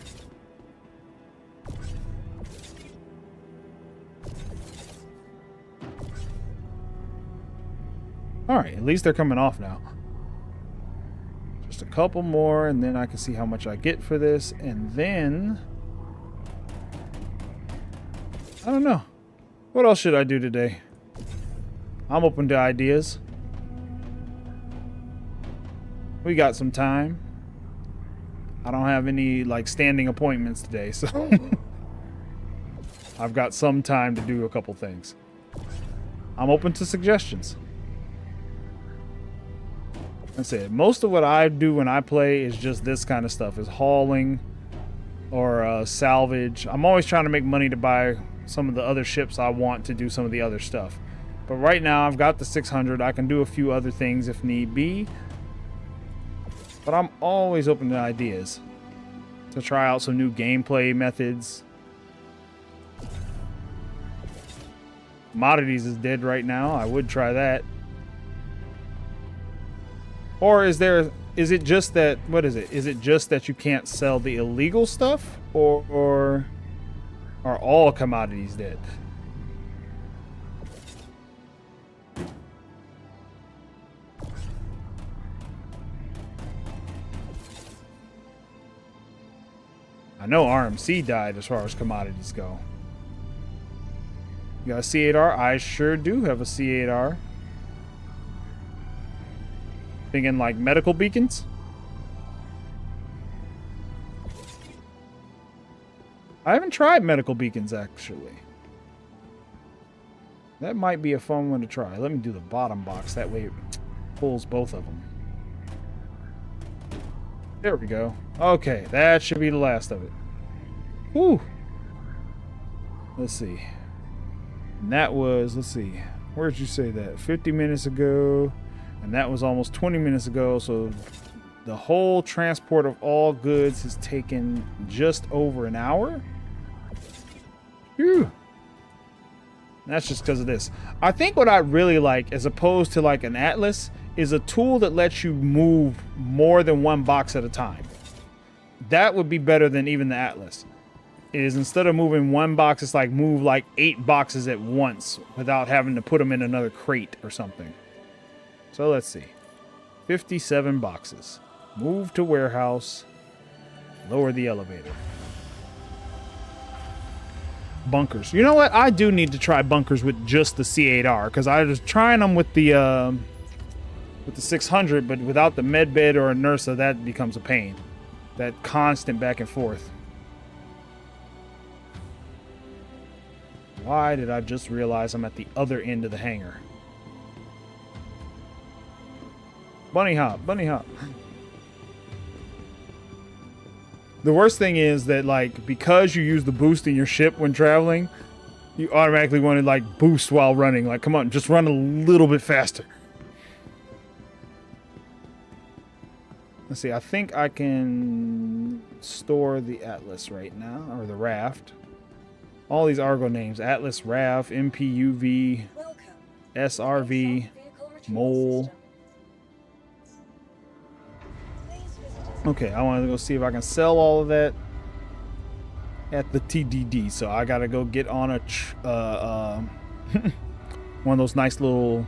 Alright, at least they're coming off now. Just a couple more, and then I can see how much I get for this, and then... I don't know. What else should I do today? I'm open to ideas. We got some time. I don't have any, like, standing appointments today, so... I've got some time to do a couple things. I'm open to suggestions. That's it. Most of what I do when I play is just this kind of stuff. Is hauling or salvage. I'm always trying to make money to buy some of the other ships I want to do some of the other stuff. But right now I've got the 600. I can do a few other things if need be. But I'm always open to ideas. To try out some new gameplay methods. Commodities is dead right now. I would try that. Or is it just that, what is it? Is it just that you can't sell the illegal stuff? Or are all commodities dead? I know RMC died as far as commodities go. You got a C8R? I sure do have a C8R. Thinking like medical beacons? I haven't tried medical beacons actually. That might be a fun one to try. Let me do the bottom box. That way it pulls both of them. There we go. Okay, that should be the last of it. Whew. Let's see. And that was, let's see. Where did you say that? 50 minutes ago. And that was almost 20 minutes ago, so the whole transport of all goods has taken just over an hour. Phew. That's just because of this. I think what I really like, as opposed to like an Atlas, is a tool that lets you move more than one box at a time. That would be better than even the Atlas. Is instead of moving one box, it's like move like 8 boxes at once without having to put them in another crate or something. So let's see. 57 boxes. Move to warehouse. Lower the elevator. bunkers. You know what? I do need to try bunkers with just the C8R because I was trying them with the 600, but without the medbed or a NURSA, that becomes a pain. That constant back and forth. Why did I just realize I'm at the other end of the hangar? Bunny hop, bunny hop. The worst thing is that, like, because you use the boost in your ship when traveling, you automatically want to, like, boost while running. Like, come on, just run a little bit faster. Let's see, I think I can store the Atlas right now, or the Raft. All these Argo names: Atlas, Raft, MPUV, Welcome. SRV, Vehicle retrieval Mole. system. Please visit Okay, I want to go see if I can sell all of that at the TDD. So I gotta go get on a one of those nice little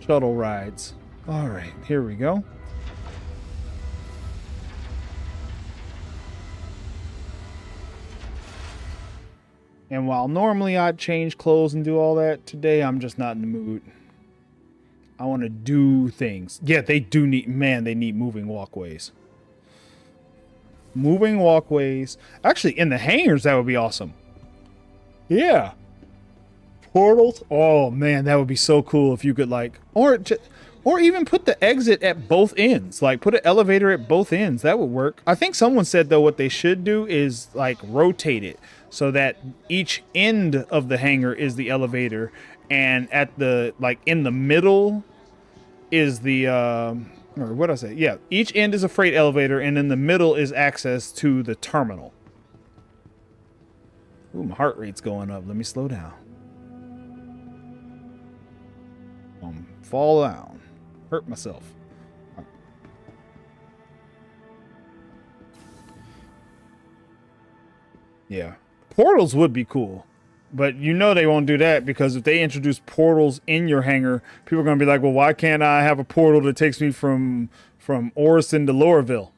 shuttle rides. All right, here we go. And while normally I'd change clothes and do all that, today I'm just not in the mood. I want to do things. Yeah, they do need, man, they need moving walkways. Moving walkways. Actually, in the hangars, that would be awesome. Yeah. Portals. Oh, man, that would be so cool if you could, like, or even put the exit at both ends. Like, put an elevator at both ends. That would work. I think someone said, though, what they should do is, like, rotate it so that each end of the hangar is the elevator, and at the, like, in the middle is the, or what did I say? Yeah, each end is a freight elevator, and in the middle is access to the terminal. Ooh, my heart rate's going up. Let me slow down. Fall down. Hurt myself. Yeah. Portals would be cool. But you know they won't do that, because if they introduce portals in your hangar, people are going to be like, well, why can't I have a portal that takes me from Orison to Laurelville?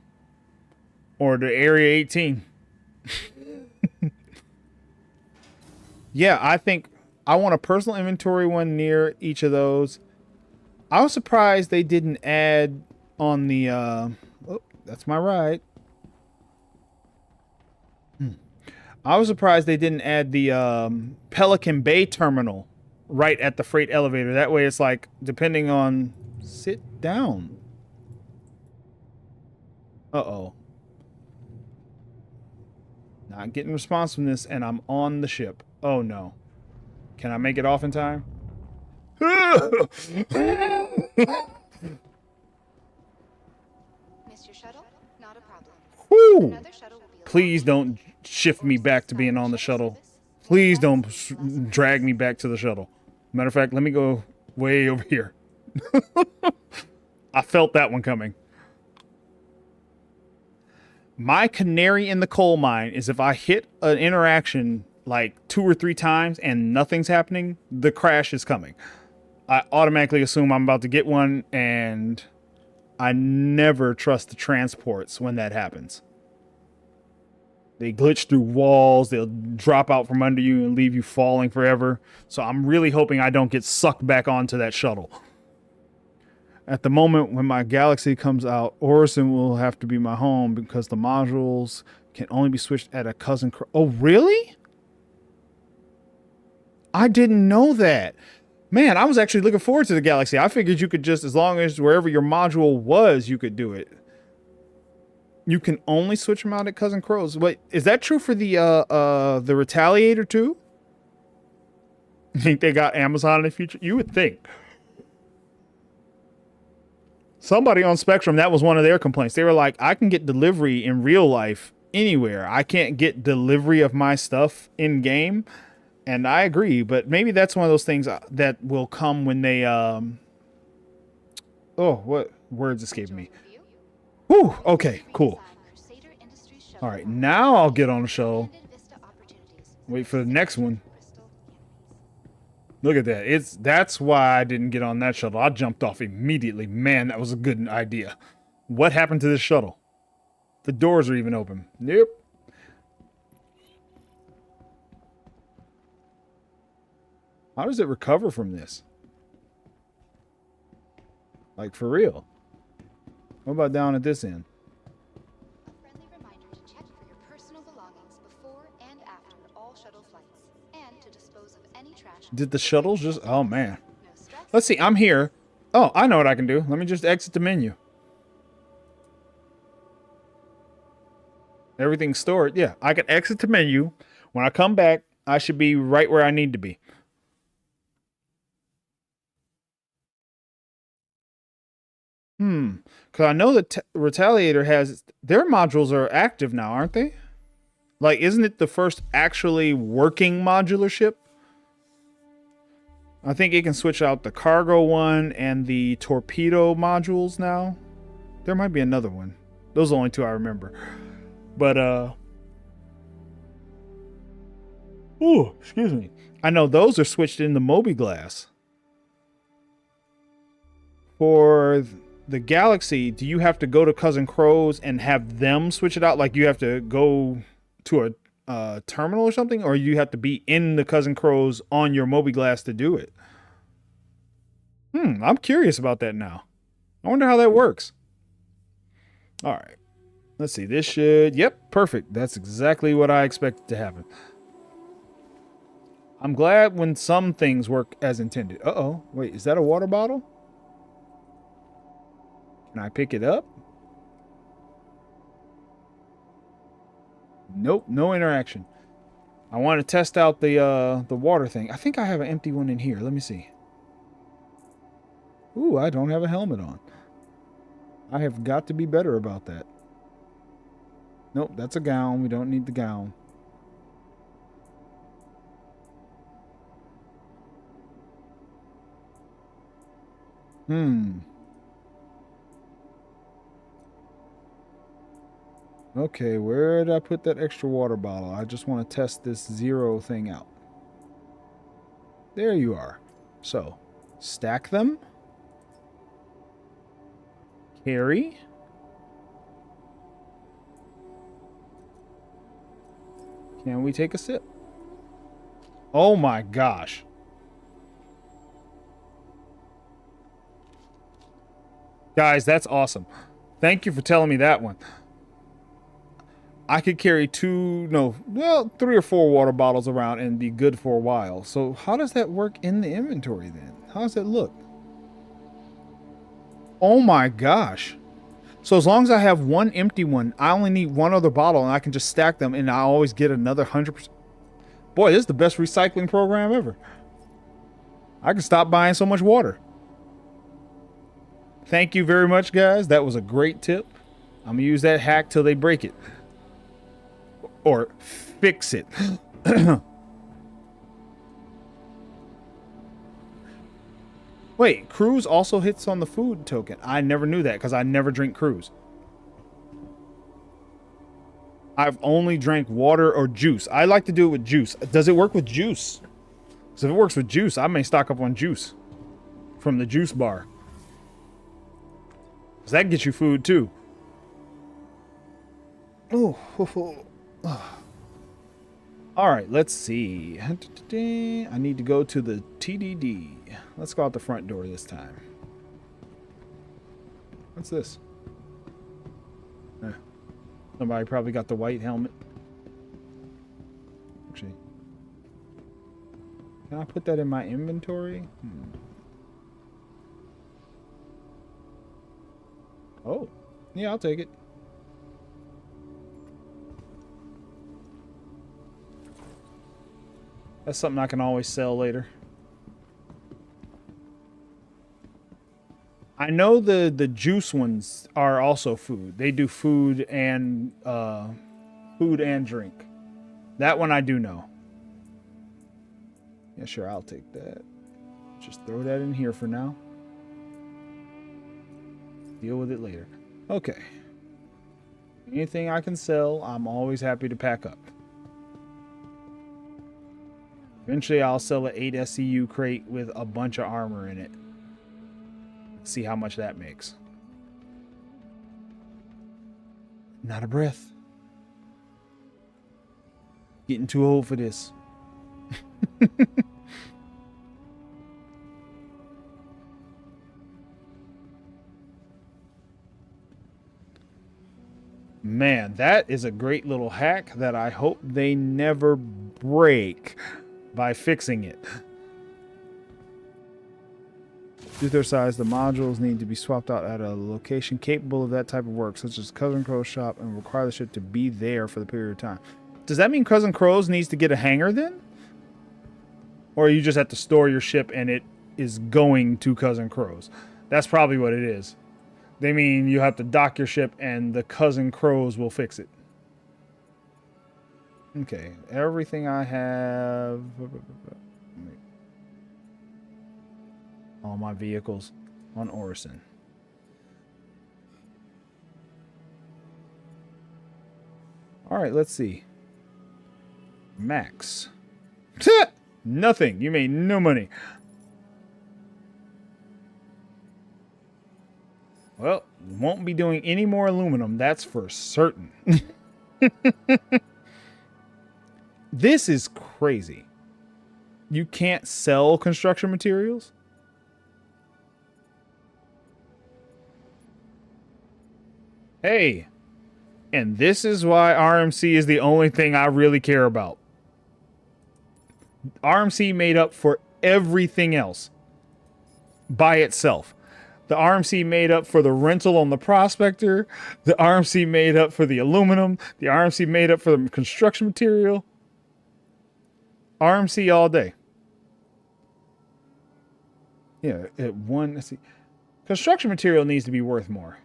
Or to Area 18? Yeah, I think I want a personal inventory one near each of those. I was surprised they didn't add on the... oh, that's my ride. I was surprised they didn't add the Pelican Bay terminal right at the freight elevator. That way it's like, depending on... Sit down. Uh-oh. Not getting responsiveness, and I'm on the ship. Oh, no. Can I make it off in time? Missed your shuttle? Not a problem. Woo! Another shuttle will be Please don't shift me back to being on the shuttle. Please don't drag me back to the shuttle. Matter of fact, let me go way over here. I felt that one coming. My canary in the coal mine is if I hit an interaction like 2 or 3 times and nothing's happening, the crash is coming. I automatically assume I'm about to get one, and I never trust the transports when that happens. They glitch through walls, they'll drop out from under you and leave you falling forever. So I'm really hoping I don't get sucked back onto that shuttle. At the moment, when my Galaxy comes out, Orison will have to be my home because the modules can only be switched at a cousin. Oh, really? I didn't know that. Man, I was actually looking forward to the Galaxy. I figured you could just, as long as wherever your module was, you could do it. You can only switch them out at Cousin Crow's. Wait, is that true for the Retaliator too? You think they got Amazon in the future? You would think. Somebody on Spectrum, that was one of their complaints. They were like, I can get delivery in real life anywhere. I can't get delivery of my stuff in game. And I agree, but maybe that's one of those things that will come when they, oh, what words escaped me? Whew, okay, cool. All right, now I'll get on the show. Wait for the next one. Look at that. That's why I didn't get on that shuttle. I jumped off immediately. Man, that was a good idea. What happened to this shuttle? The doors are even open. Yep. How does it recover from this? Like, for real? What about down at this end? A friendly reminder to check for your personal belongings before and after all shuttle flights, and to dispose of any trash. Did the shuttles just... Oh, man. No stress. Let's see. I'm here. Oh, I know what I can do. Let me just exit the menu. Everything's stored. Yeah, I can exit the menu. When I come back, I should be right where I need to be. Because I know that Retaliator has... Their modules are active now, aren't they? Like, isn't it the first actually working modular ship? I think it can switch out the cargo one and the torpedo modules now. There might be another one. Those are the only two I remember. But, ooh, excuse me. I know those are switched in the Moby Glass. For the Galaxy, do you have to go to Cousin Crow's and have them switch it out? Like you have to go to a terminal or something? Or you have to be in the Cousin Crow's on your Moby Glass to do it? I'm curious about that now. I wonder how that works. All right. Let's see. This should... Yep, perfect. That's exactly what I expected to happen. I'm glad when some things work as intended. Uh-oh. Wait, is that a water bottle? Can I pick it up? Nope, no interaction. I want to test out the water thing. I think I have an empty one in here. Let me see. Ooh, I don't have a helmet on. I have got to be better about that. Nope, that's a gown. We don't need the gown. Okay, where did I put that extra water bottle? I just want to test this zero thing out. There you are. So, stack them. Carry. Can we take a sip? Oh my gosh. Guys, that's awesome. Thank you for telling me that one. I could carry 3 or 4 water bottles around and be good for a while. So how does that work in the inventory then? How does it look? Oh my gosh. So as long as I have one empty one, I only need one other bottle and I can just stack them and I always get another 100%. Boy, this is the best recycling program ever. I can stop buying so much water. Thank you very much, guys. That was a great tip. I'm going to use that hack till they break it. Or fix it. Wait, cruise also hits on the food token. I never knew that because I never drink cruise. I've only drank water or juice. I like to do it with juice. Does it work with juice? Because if it works with juice, I may stock up on juice from the juice bar. Because that gets you food too. Oh. All right, let's see. I need to go to the TDD. Let's go out the front door this time. What's this? Somebody probably got the white helmet. Actually, can I put that in my inventory? Oh, yeah, I'll take it. That's something I can always sell later. I know the juice ones are also food. They do food and drink. That one I do know. Yeah, sure, I'll take that. Just throw that in here for now. Deal with it later. Okay. Anything I can sell, I'm always happy to pack up. Eventually, I'll sell an 8 SCU crate with a bunch of armor in it. See how much that makes. Not a breath. Getting too old for this. Man, that is a great little hack that I hope they never break by fixing it. Due to their size, the modules need to be swapped out at a location capable of that type of work, such as Cousin Crow's shop, and require the ship to be there for the period of time. Does that mean Cousin Crow's needs to get a hangar then? Or you just have to store your ship and it is going to Cousin Crow's? That's probably what it is. They mean you have to dock your ship and the Cousin Crow's will fix it. Okay, everything I have... all my vehicles on Orison. All right, let's see. Max. Nothing. You made no money. Well, won't be doing any more aluminum. That's for certain. This is crazy. You can't sell construction materials? Hey, and this is why RMC is the only thing I really care about. RMC made up for everything else by itself. The RMC made up for the rental on the Prospector. The RMC made up for the aluminum. The RMC made up for the construction material. RMC all day. Yeah, let's see. Construction material needs to be worth more.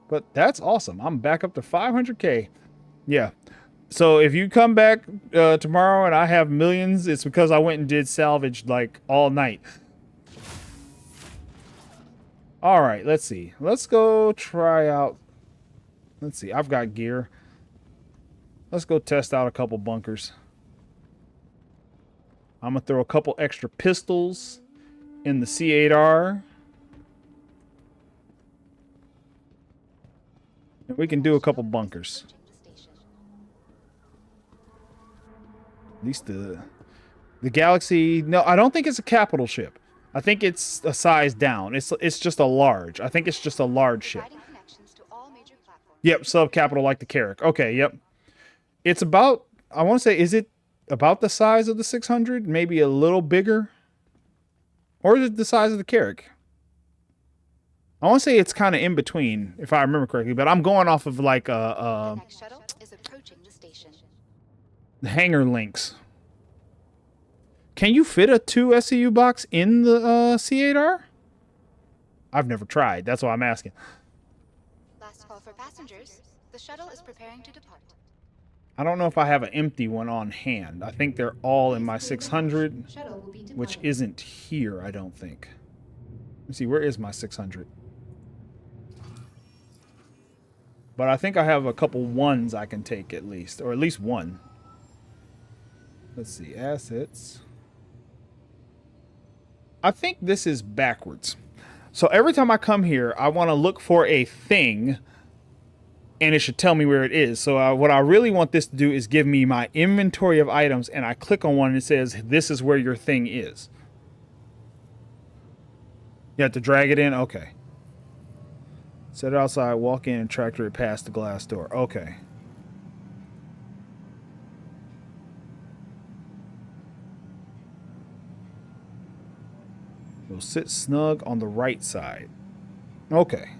But that's awesome. I'm back up to 500K. Yeah. So if you come back tomorrow and I have millions, it's because I went and did salvage like all night. All right, let's see. Let's go try out. Let's see. I've got gear. Let's go test out a couple bunkers. I'm going to throw a couple extra pistols in the C8R. We can do a couple bunkers. At least the Galaxy. No, I don't think it's a capital ship. I think it's a size down. It's just a large. I think it's just a large ship. Yep, sub-capital like the Carrack. Okay, yep. It's about, I want to say, is it about the size of the 600? Maybe a little bigger? Or is it the size of the Carrack? I want to say it's kind of in between, if I remember correctly, but I'm going off of like the next shuttle is approaching the station. Hangar links. Can you fit a 2 SCU box in the C8R? I've never tried. That's why I'm asking. Last call for passengers. The shuttle is preparing to depart. I don't know if I have an empty one on hand. I think they're all in my 600, which isn't here, I don't think. Let's see, where is my 600? But I think I have a couple ones I can take at least, or at least one. Let's see, assets. I think this is backwards. So every time I come here, I want to look for a thing, and it should tell me where it is. So what I really want this to do is give me my inventory of items, and I click on one and it says, this is where your thing is. You have to drag it in? Okay. Set it outside, walk in, and tractor it past the glass door. Okay. We'll sit snug on the right side. Okay.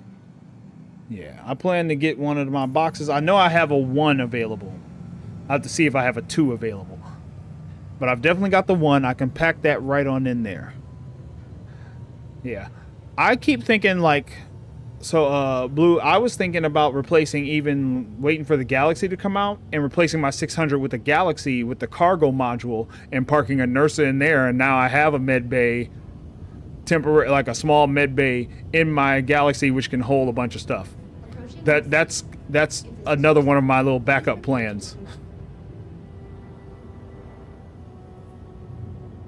Yeah, I plan to get one of my boxes. I know I have a 1 available. I have to see if I have a 2 available. But I've definitely got the 1. I can pack that right on in there. Yeah. I keep thinking like... So, Blue, I was thinking about replacing, even waiting for the Galaxy to come out and replacing my 600 with the Galaxy with the cargo module and parking a Nursa in there. And now I have a med bay, temporary, like a small med bay in my Galaxy, which can hold a bunch of stuff. That's another one of my little backup plans.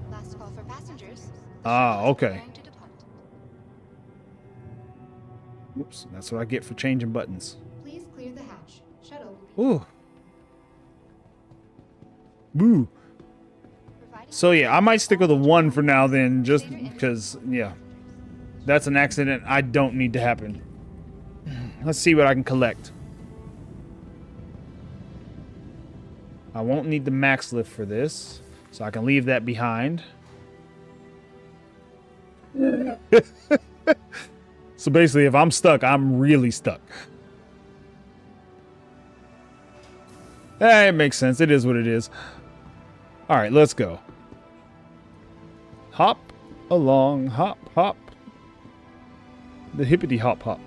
Last call for passengers. Ah, okay. Oops, that's what I get for changing buttons. Please clear the hatch. Shuttle. Ooh. Boo. So yeah, I might stick with a 1 for now then, just because, yeah. That's an accident I don't need to happen. Let's see what I can collect. I won't need the max lift for this, so I can leave that behind. So basically, if I'm stuck, I'm really stuck. It makes sense. It is what it is. All right, let's go. Hop along, hop, hop. The hippity hop, hop.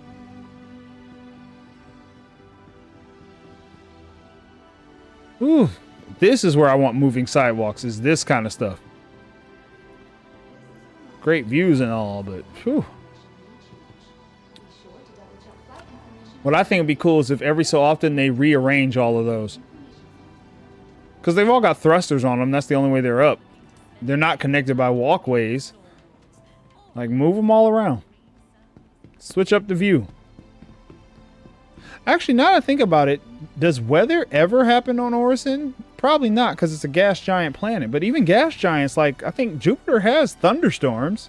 Ooh, this is where I want moving sidewalks, is this kind of stuff. Great views and all, but whew. What I think would be cool is if every so often they rearrange all of those. Because they've all got thrusters on them. That's the only way they're up. They're not connected by walkways. Like, move them all around. Switch up the view. Actually, now that I think about it, does weather ever happen on Orison? Probably not, because it's a gas giant planet. But even gas giants, like, I think Jupiter has thunderstorms.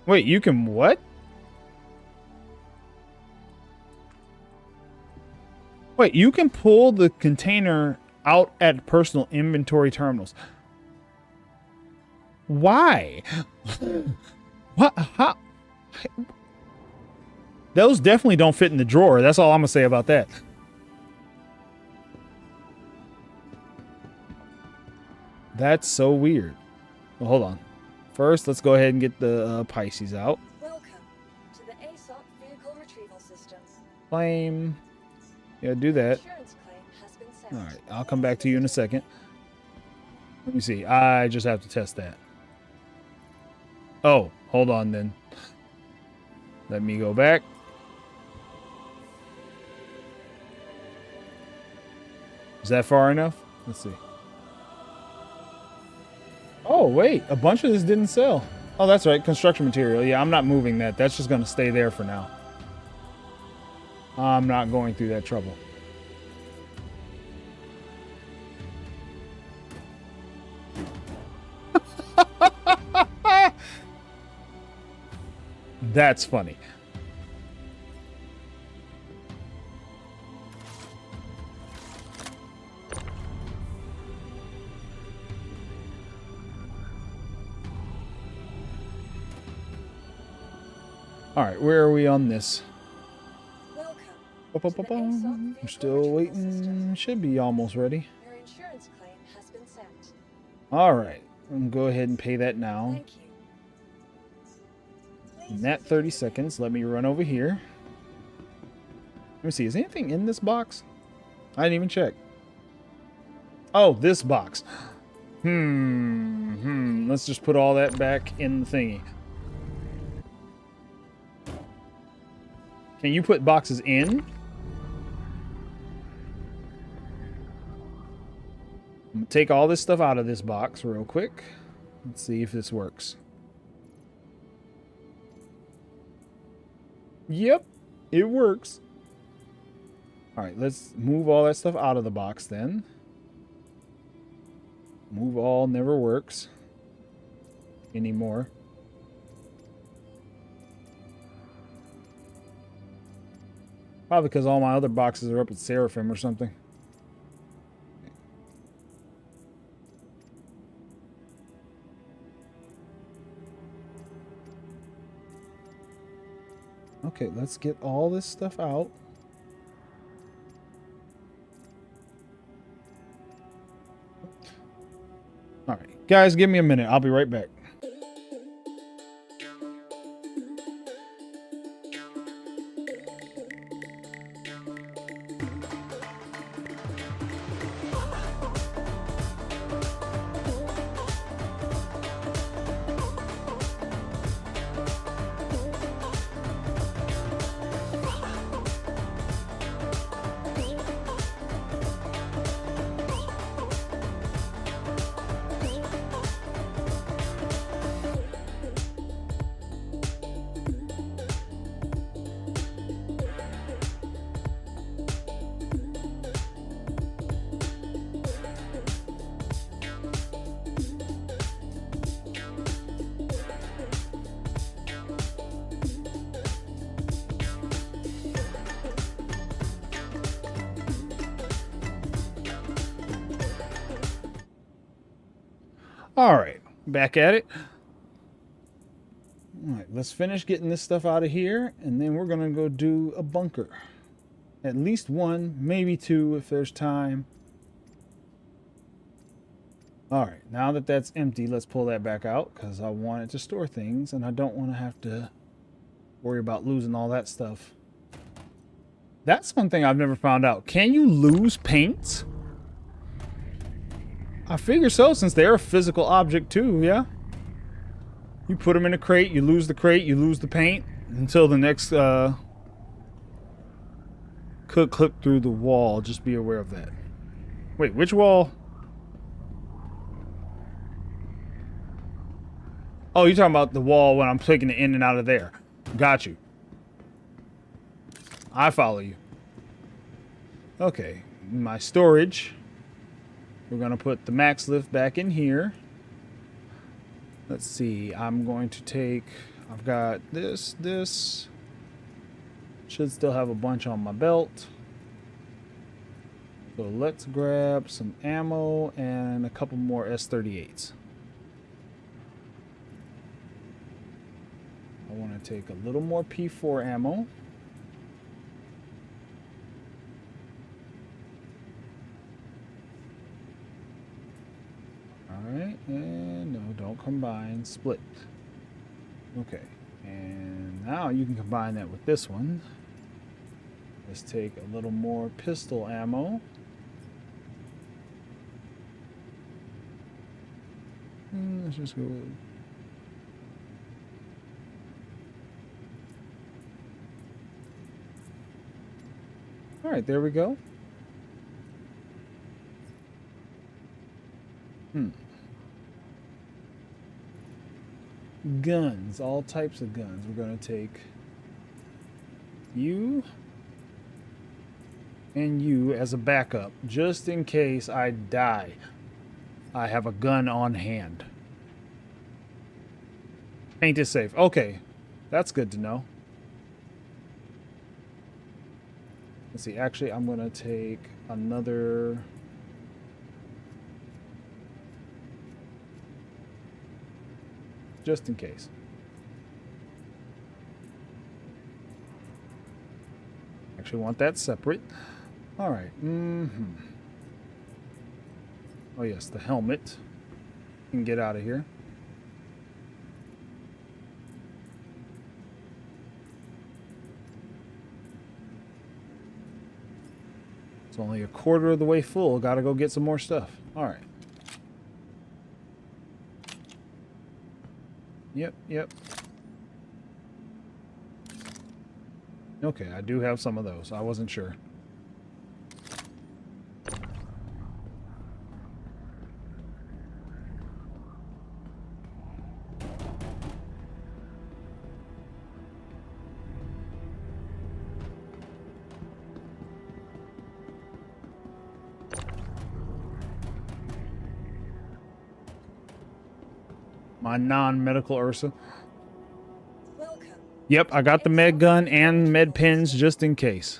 Wait, you can what? Wait, you can pull the container out at personal inventory terminals. Why? What? How? Those definitely don't fit in the drawer. That's all I'm gonna say about that. That's so weird. Well, hold on. First, let's go ahead and get the Pisces out. Welcome to the ASOP vehicle retrieval system. Claim. Yeah, do that. Insurance claim has been sent. All right, I'll come back to you in a second. Let me see. I just have to test that. Oh, hold on then. Let me go back. Is that far enough? Let's see. Oh, wait. A bunch of this didn't sell. Oh, that's right. Construction material. Yeah, I'm not moving that. That's just going to stay there for now. I'm not going through that trouble. That's funny. All right, where are we on this? Welcome. We're still waiting. Should be almost ready. Your insurance claim has been sent. All right, go ahead and pay that now. Thank you. In that 30 seconds, let me run over here. Let me see, is anything in this box? I didn't even check. Oh, this box. Let's just put all that back in the thingy. Can you put boxes in? I'm gonna take all this stuff out of this box real quick. Let's see if this works. Yep, it works. All right, let's move all that stuff out of the box then. Move all never works anymore. Probably because all my other boxes are up at Seraphim or something. Okay, let's get all this stuff out. All right, guys, give me a minute. I'll be right back. All right, back at it. All right, let's finish getting this stuff out of here, and then we're gonna go do a bunker. At least one, maybe two if there's time. All right, now that that's empty, let's pull that back out because I want it to store things, and I don't want to have to worry about losing all that stuff. That's one thing I've never found out. Can you lose paints? I figure so, since they're a physical object too, yeah? You put them in a crate, you lose the crate, you lose the paint until the next could clip through the wall. Just be aware of that. Wait, which wall? Oh, you're talking about the wall when I'm taking it in and out of there. Got you. I follow you. Okay, my storage. We're gonna put the max lift back in here. Let's see, I'm going to take, I've got this. Should still have a bunch on my belt. So let's grab some ammo and a couple more S38s. I want to take a little more P4 ammo. Alright, and no, don't combine, split. Okay, and now you can combine that with this one. Let's take a little more pistol ammo. Let's just go with... Alright, there we go. Guns, all types of guns. We're going to take you and you as a backup, just in case I die. I have a gun on hand. Paint is safe. Okay, that's good to know. Let's see, actually, I'm going to take another... just in case. Actually want that separate. All right. Oh yes, the helmet. You can get out of here. It's only a quarter of the way full. Gotta go get some more stuff. All right. Yep. Okay, I do have some of those. I wasn't sure. My non-medical Ursa. Welcome. Yep, I got the med gun and med pins just in case.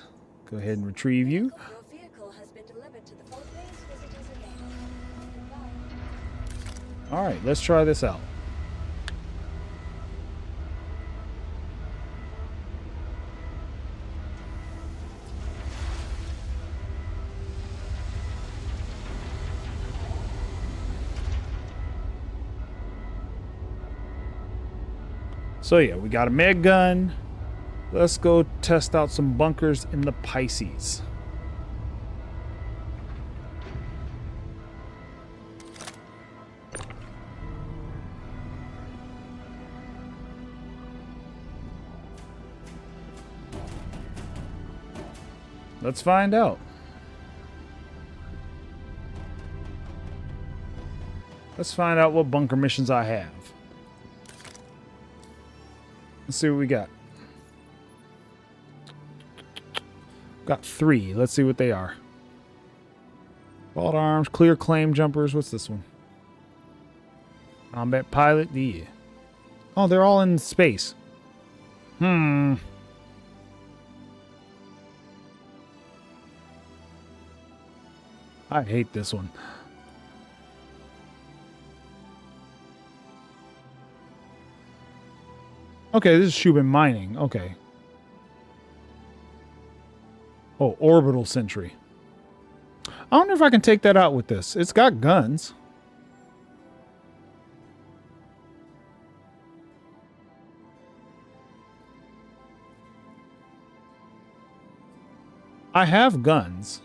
Go ahead and retrieve you. Your vehicle has been delivered to the Vulkan visitors again. Goodbye. All right, let's try this out. So yeah, we got a med gun. Let's go test out some bunkers in the Pisces. Let's find out. Let's find out what bunker missions I have. Let's see what we got. Got 3. Let's see what they are. Vault arms, clear claim jumpers. What's this one? Combat pilot. Yeah. Oh, they're all in space. I hate this one. Okay, this is Shubin mining. Okay. Oh, orbital sentry. I wonder if I can take that out with this. It's got guns. I have guns.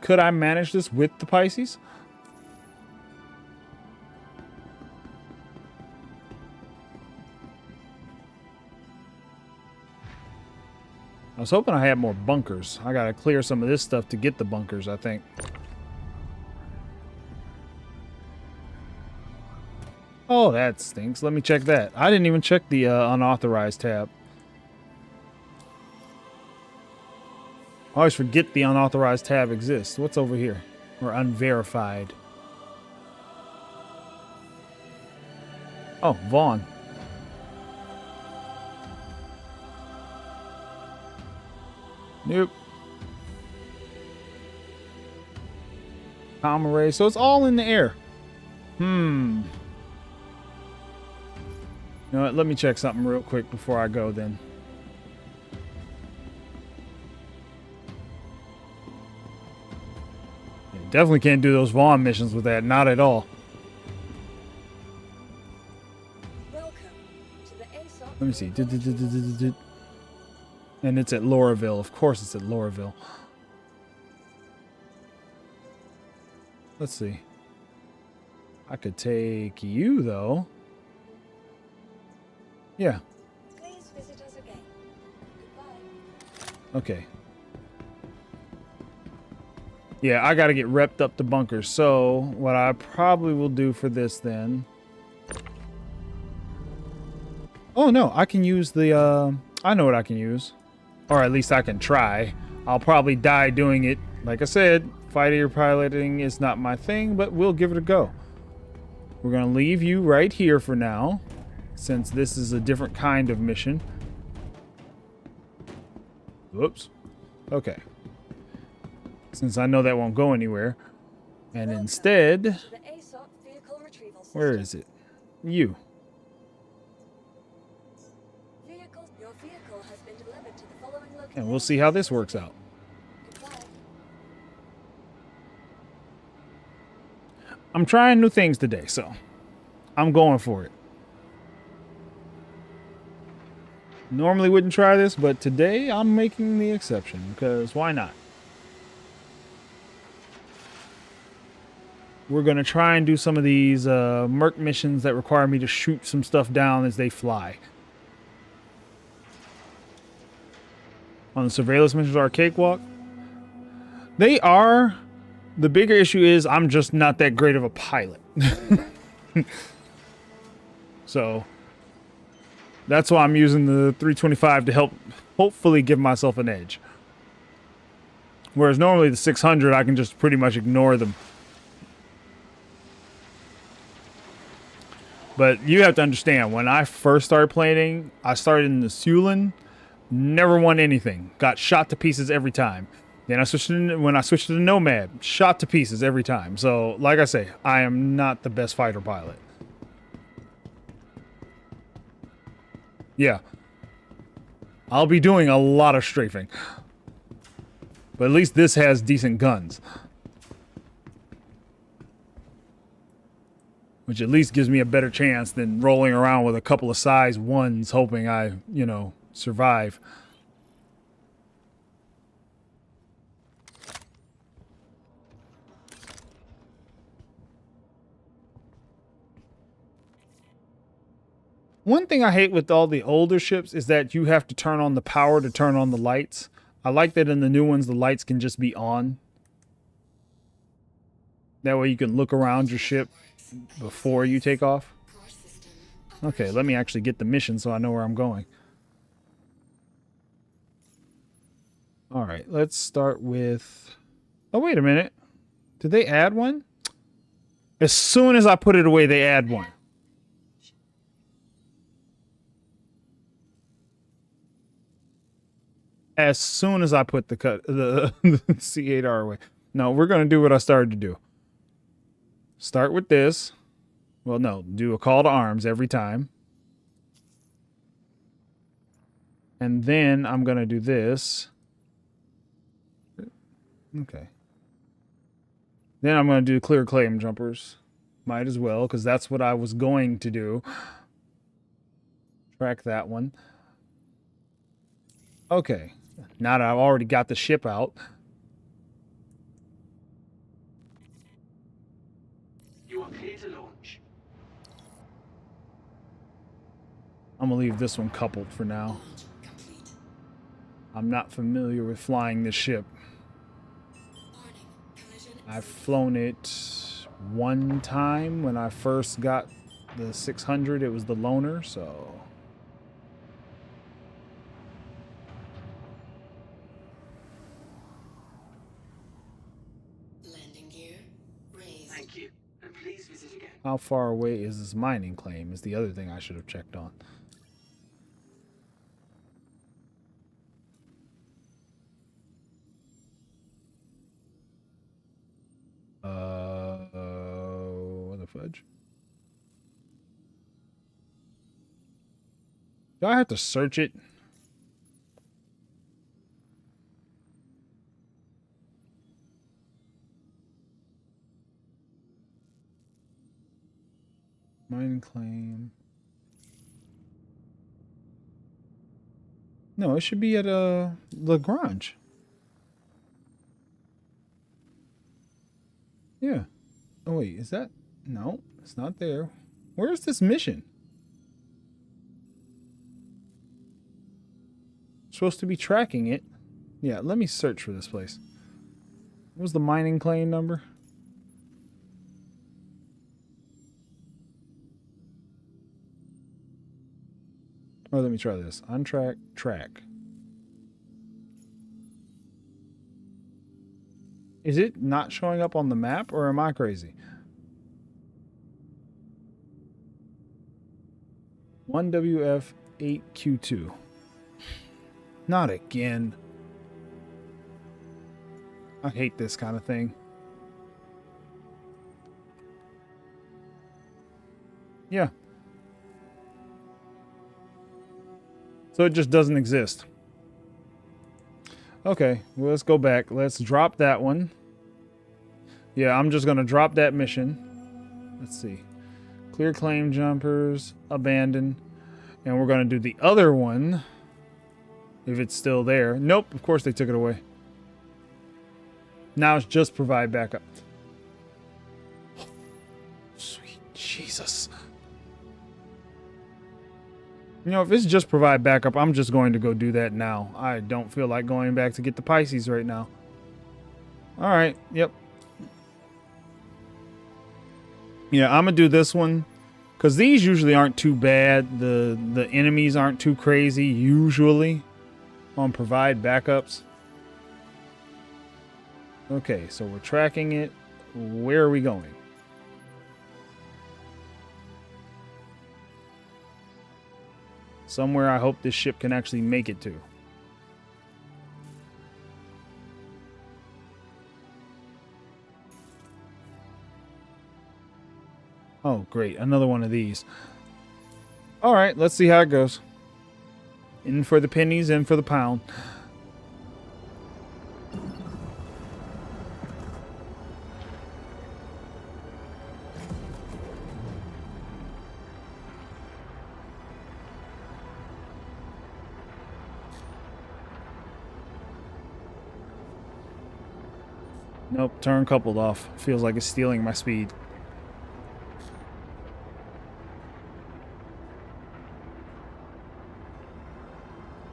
Could I manage this with the Pisces? I was hoping I had more bunkers. I gotta clear some of this stuff to get the bunkers, I think. Oh, that stinks. Let me check that. I didn't even check the unauthorized tab. I always forget the unauthorized tab exists. What's over here? Or unverified. Oh, Vaughn. Nope. Comm array. So it's all in the air. You know what? Let me check something real quick before I go then. Definitely can't do those Vaughn missions with that. Not at all. Welcome to the ASOP. Let me see. And it's at Lauraville. Of course it's at Lauraville. Let's see. I could take you, though. Yeah. Please visit us again. Goodbye. Okay. Yeah, I got to get repped up to bunkers. So, what I probably will do for this then... Oh, no. I can use the... I know what I can use. Or at least I can try. I'll probably die doing it. Like I said, fighter piloting is not my thing, but we'll give it a go. We're going to leave you right here for now, since this is a different kind of mission. Whoops. Okay. Since I know that won't go anywhere. And Welcome instead... to the ASOP vehicle retrieval system. Where is it? You. Your vehicle has been delivered to the following location. And we'll see how this works out. Goodbye. I'm trying new things today, so I'm going for it. Normally wouldn't try this, but today I'm making the exception, because why not? We're going to try and do some of these merc missions that require me to shoot some stuff down as they fly. On the surveillance missions are a cakewalk. They are. The bigger issue is I'm just not that great of a pilot. So that's why I'm using the 325 to help hopefully give myself an edge. Whereas normally the 600 I can just pretty much ignore them. But you have to understand, when I first started playing, I started in the Sulin, never won anything. Got shot to pieces every time. Then when I switched to the Nomad, shot to pieces every time. So, like I say, I am not the best fighter pilot. Yeah. I'll be doing a lot of strafing. But at least this has decent guns. Which at least gives me a better chance than rolling around with a couple of size 1s hoping I, you know, survive. One thing I hate with all the older ships is that you have to turn on the power to turn on the lights. I like that in the new ones the lights can just be on. That way you can look around your ship before you take off. Okay, let me actually get the mission so I know where I'm going. Alright, let's start with... Oh, wait a minute. Did they add one? As soon as I put it away, they add one. As soon as I put the C8R away. No, we're going to do what I started to do. Start with this. Well, no, do a call to arms every time. And then I'm going to do this. Okay. Then I'm going to do clear claim jumpers. Might as well, because that's what I was going to do. Track that one. Okay. Now that I've already got the ship out. You are clear to launch. I'm going to leave this one coupled for now. I'm not familiar with flying this ship. I've flown it one time when I first got the 600. It was the loaner, so... Landing gear raised. Thank you. And please visit again. How far away is this mining claim is the other thing I should have checked on. What the fudge? Do I have to search it? Mining claim. No, it should be at Lagrange. Yeah. Oh wait, is that? No, it's not there. Where's this mission? Supposed to be tracking it. Yeah, let me search for this place. What was the mining claim number? Oh, let me try this. Untrack, track. Is it not showing up on the map, or am I crazy? 1WF8Q2. Not again. I hate this kind of thing. Yeah. So it just doesn't exist. Okay, well, let's go back. Let's drop that one. Yeah, I'm just going to drop that mission. Let's see. Clear claim jumpers, abandon. And we're going to do the other one. If it's still there. Nope, of course they took it away. Now it's just provide backup. Sweet Jesus. You know, if it's just provide backup, I'm just going to go do that now. I don't feel like going back to get the Pisces right now. Alright, yep. Yeah, I'm going to do this one. Because these usually aren't too bad. The enemies aren't too crazy, usually. On provide backups. Okay, so we're tracking it. Where are we going? Somewhere I hope this ship can actually make it to. Oh, great. Another one of these. All right, let's see how it goes. In for the pennies, in for the pound. Nope, turn coupled off. Feels like it's stealing my speed.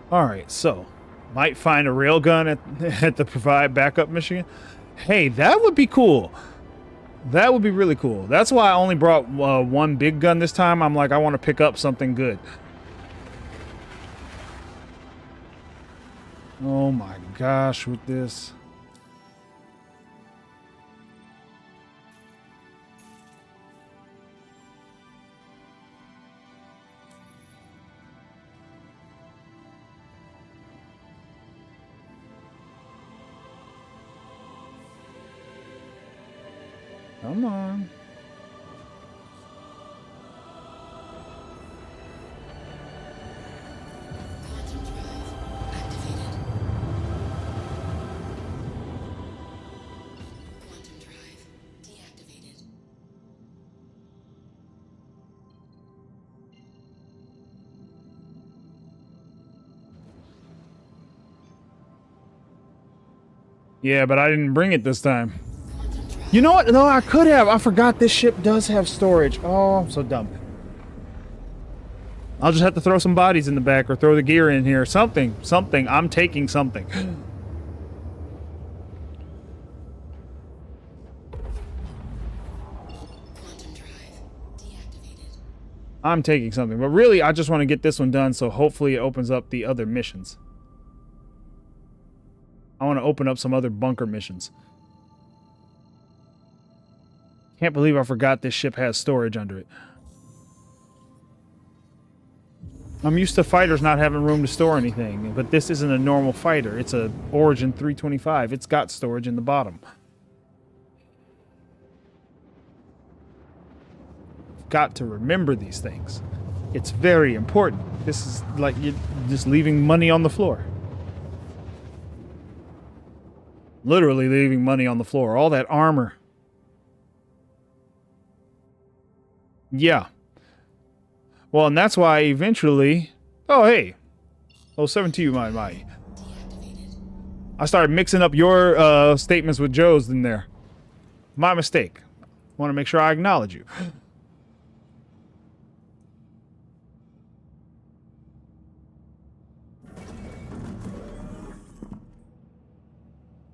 Alright, so might find a railgun at the provide backup mission. Hey, that would be cool. That would be really cool. That's why I only brought one big gun this time. I'm like, I want to pick up something good. Oh my gosh, with this. Come on. Quantum drive Yeah, but I didn't bring it this time. You know what? No, I could have. I forgot this ship does have storage. Oh, I'm so dumb. I'll just have to throw some bodies in the back or throw the gear in here. Something. Something. I'm taking something. Quantum drive deactivated. I'm taking something. But really, I just want to get this one done, so hopefully it opens up the other missions. I want to open up some other bunker missions. Can't believe I forgot this ship has storage under it. I'm used to fighters not having room to store anything, but this isn't a normal fighter. It's a Origin 325. It's got storage in the bottom. Got to remember these things. It's very important. This is like you're just leaving money on the floor. Literally leaving money on the floor. All that armor. Yeah. Well, and that's why eventually... Oh, hey. 07 to you, my. I started mixing up your statements with Joe's in there. My mistake. Want to make sure I acknowledge you.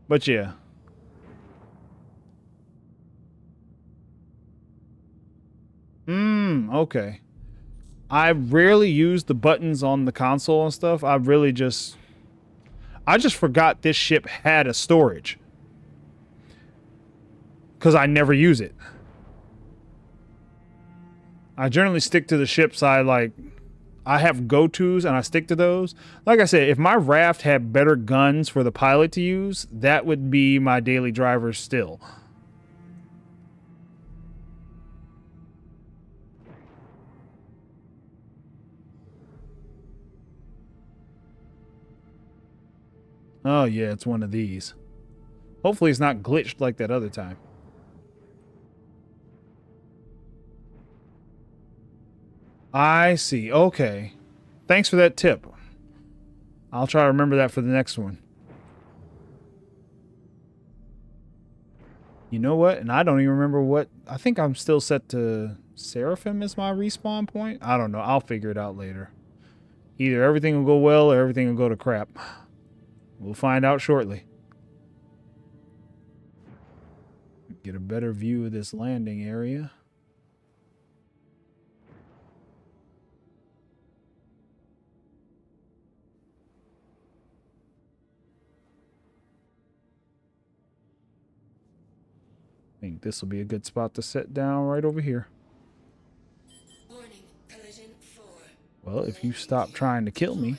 But yeah. Okay. I rarely use the buttons on the console and stuff. I just forgot this ship had a storage. Because I never use it. I generally stick to the ship side, like, I have go-tos and I stick to those. Like I said, if my raft had better guns for the pilot to use, that would be my daily driver still. Oh yeah, it's one of these. Hopefully it's not glitched like that other time. I see. Okay. Thanks for that tip. I'll try to remember that for the next one. You know what? And I don't even remember what... I think I'm still set to Seraphim as my respawn point. I don't know. I'll figure it out later. Either everything will go well or everything will go to crap. We'll find out shortly. Get a better view of this landing area. I think this will be a good spot to sit down right over here. Warning, collision 4. Well, if you stop trying to kill me.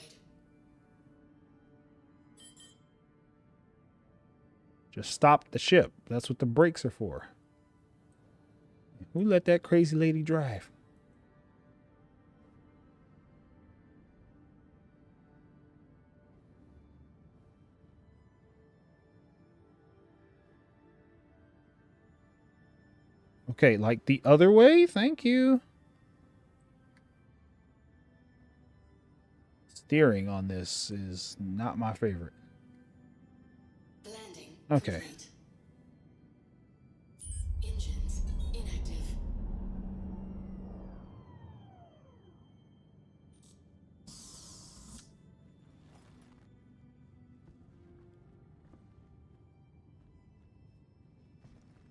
Just stop the ship. That's what the brakes are for. Who let that crazy lady drive? Okay, like the other way? Thank you. Steering on this is not my favorite. Landing. Okay. Complete. Engines inactive.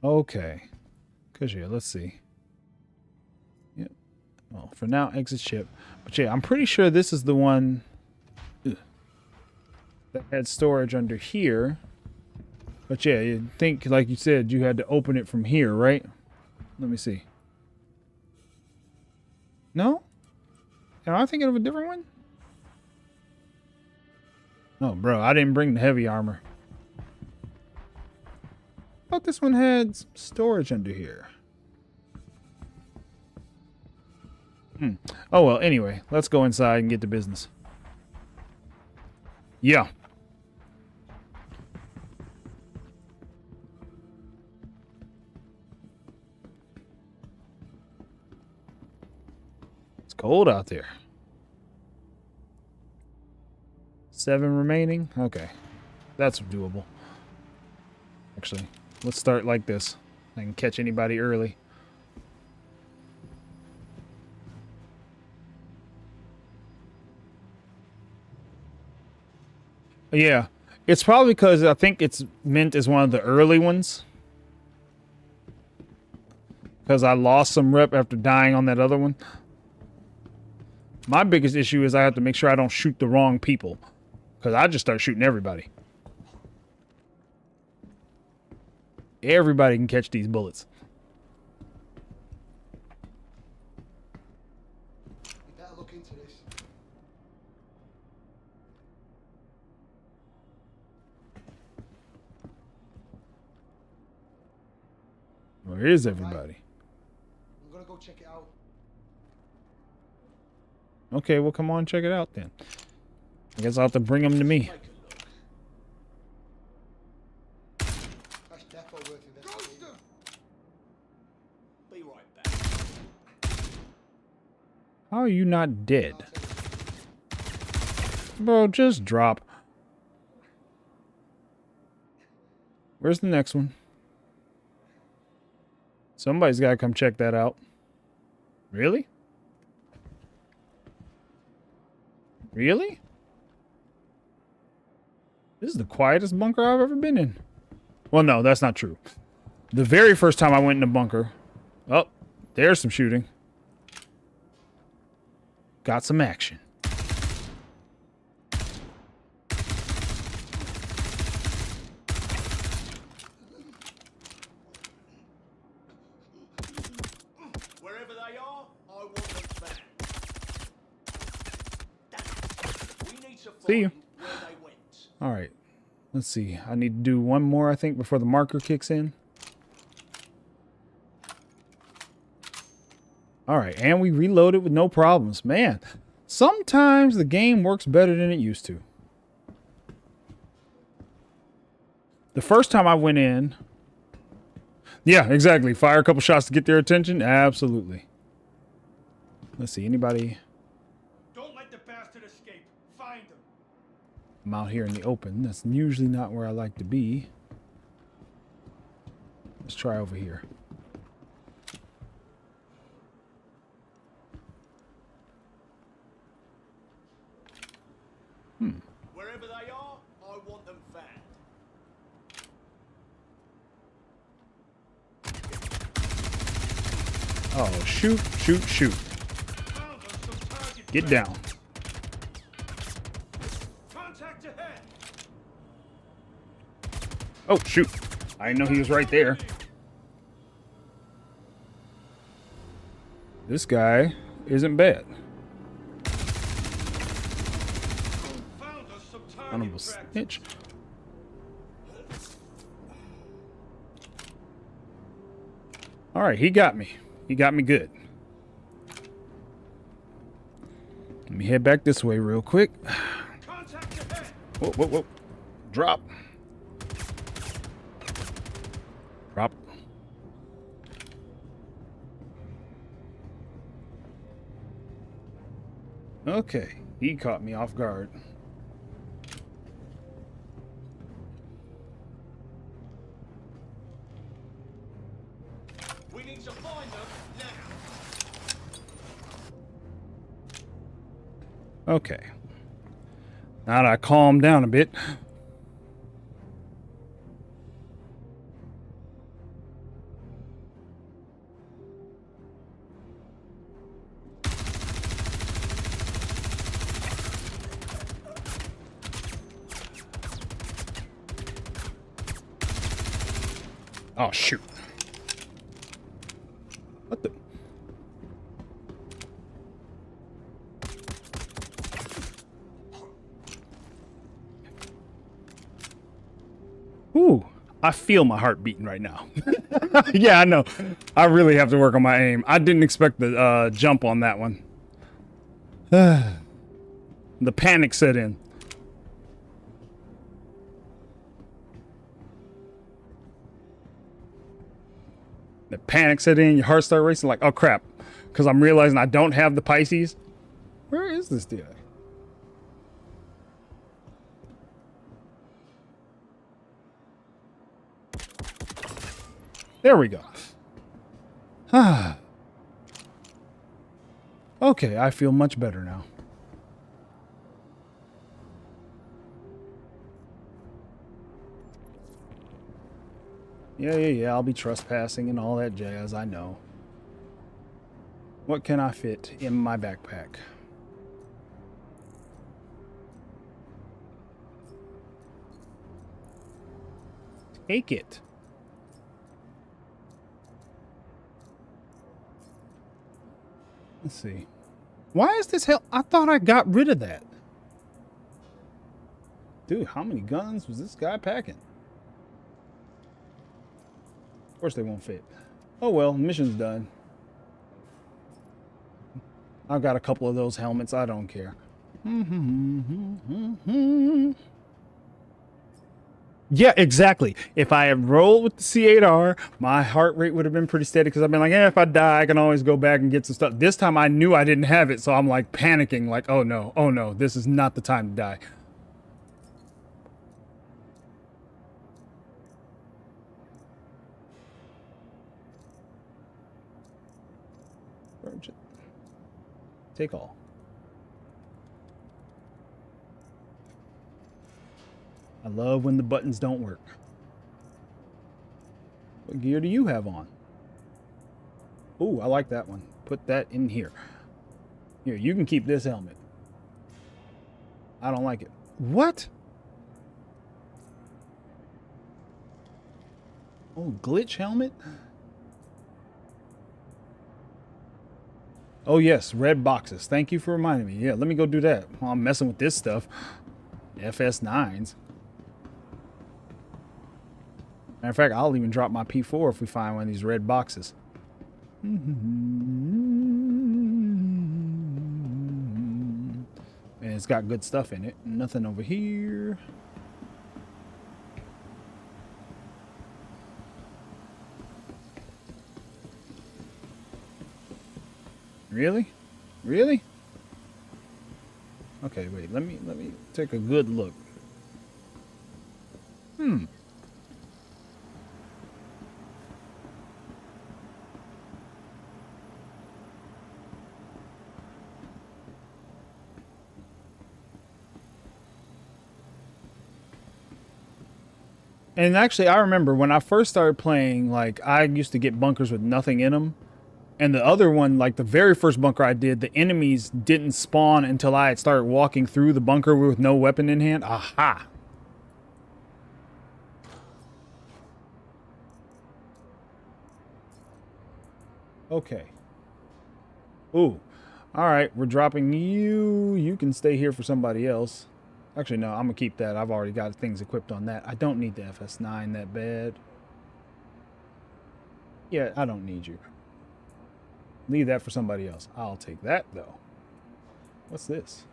Okay. Cause yeah, let's see. Yep. Well, for now, exit ship. But yeah, I'm pretty sure this is the one that had storage under here. But yeah, you think, like you said, you had to open it from here, right? Let me see. No? Am I thinking of a different one? Oh, bro, I didn't bring the heavy armor. I thought this one had some storage under here. Oh, well, anyway, let's go inside and get to business. Yeah. It's cold out there. 7 remaining? Okay. That's doable. Actually, let's start like this. I can catch anybody early. Yeah, it's probably because I think it's meant as one of the early ones. Because I lost some rep after dying on that other one. My biggest issue is I have to make sure I don't shoot the wrong people. Because I just start shooting everybody. Everybody can catch these bullets. You better look into this. Where is everybody? I'm gonna go check it out. Okay, well, come on, check it out then. I guess I'll have to bring them to me. Take a look. That's defo worth investigating. Be right back. How are you not dead? Bro, just drop. Where's the next one? Somebody's got to come check that out. Really? Really? This is the quietest bunker I've ever been in. Well, no, that's not true. The very first time I went in a bunker... Oh, there's some shooting. Got some action. Wherever they are, I want them back. We need to See you. find where they went. All right. Let's see. I need to do one more, I think, before the marker kicks in. All right. And we reloaded with no problems. Man, sometimes the game works better than it used to. The first time I went in... Yeah, exactly. Fire a couple shots to get their attention. Absolutely. Let's see. Anybody... Don't let the bastard escape. Find them. I'm out here in the open. That's usually not where I like to be. Let's try over here. Wherever they are, I want them found. Oh, shoot, shoot, shoot. Get down. Contact ahead. Oh, shoot. I didn't know he was right there. This guy isn't bad. Son of a snitch. All right, he got me. He got me good. Let me head back this way real quick. Whoa, whoa, whoa. Drop. Drop. Okay, he caught me off guard. We need to find them now. Okay. Now that I calmed down a bit. Oh, shoot. What the? Ooh, I feel my heart beating right now. Yeah, I know. I really have to work on my aim. I didn't expect the jump on that one. The panic set in. The panic set in, your heart started racing like, oh crap. Because I'm realizing I don't have the Pisces. Where is this guy? There we go. Okay, I feel much better now. Yeah, I'll be trespassing and all that jazz, I know. What can I fit in my backpack? Take it. Let's see. Why is this hell? I thought I got rid of that. Dude, how many guns was this guy packing? Of course they won't fit. Oh well, mission's done. I've got a couple of those helmets. I don't care. Yeah, exactly. If I had rolled with the C8R, my heart rate would have been pretty steady because I've been like, if I die, I can always go back and get some stuff. This time I knew I didn't have it, so I'm like panicking, like, oh no, this is not the time to die. Take all. I love when the buttons don't work. What gear do you have on? Ooh, I like that one. Put that in here. Here, you can keep this helmet. I don't like it. What? Oh, glitch helmet? Oh yes, red boxes. Thank you for reminding me. Yeah, let me go do that while I'm messing with this stuff. FS9s. Matter of fact, I'll even drop my P4 if we find one of these red boxes. And it's got good stuff in it. Nothing over here. Really? Really? Okay, wait. Let me take a good look. And actually, I remember when I first started playing, like, I used to get bunkers with nothing in them. And the other one, like the very first bunker I did, the enemies didn't spawn until I had started walking through the bunker with no weapon in hand. Aha! Okay. Ooh. Alright, we're dropping you. You can stay here for somebody else. Actually, no, I'm going to keep that. I've already got things equipped on that. I don't need the FS9 that bad. Yeah, I don't need you. Leave that for somebody else. I'll take that, though. What's this?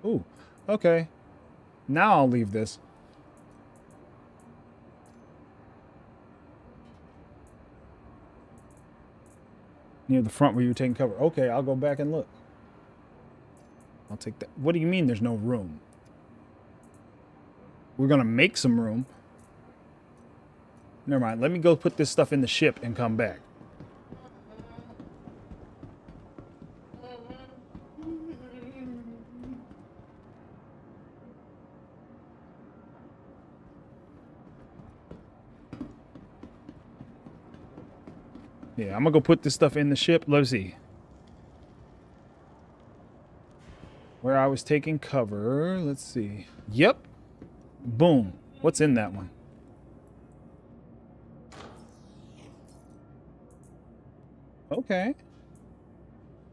Ooh, okay. Now I'll leave this. Near the front where you were taking cover. Okay, I'll go back and look. I'll take that. What do you mean there's no room? We're going to make some room. Never mind. Let me go put this stuff in the ship and come back. Yeah, I'm going to go put this stuff in the ship. Let's see. Where I was taking cover. Let's see. Yep. Boom. What's in that one? Okay.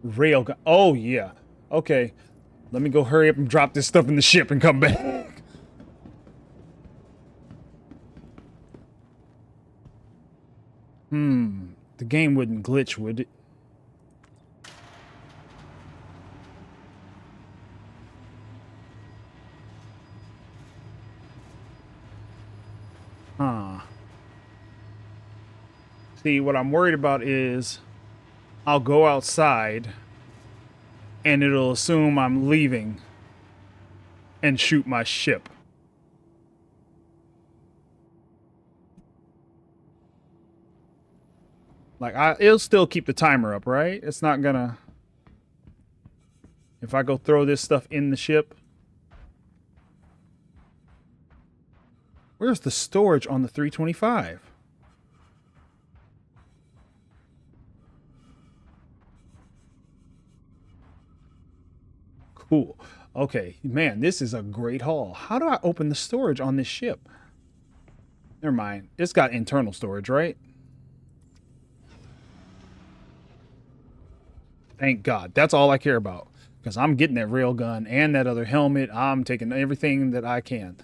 Railgun. Oh, yeah. Okay. Let me go hurry up and drop this stuff in the ship and come back. The game wouldn't glitch, would it? Huh. See, what I'm worried about is I'll go outside and it'll assume I'm leaving and shoot my ship. Like, it'll still keep the timer up, right? It's not gonna... If I go throw this stuff in the ship... Where's the storage on the 325? Cool. Okay, man, this is a great haul. How do I open the storage on this ship? Never mind. It's got internal storage, right? Thank God. That's all I care about. Because I'm getting that railgun and that other helmet. I'm taking everything that I can.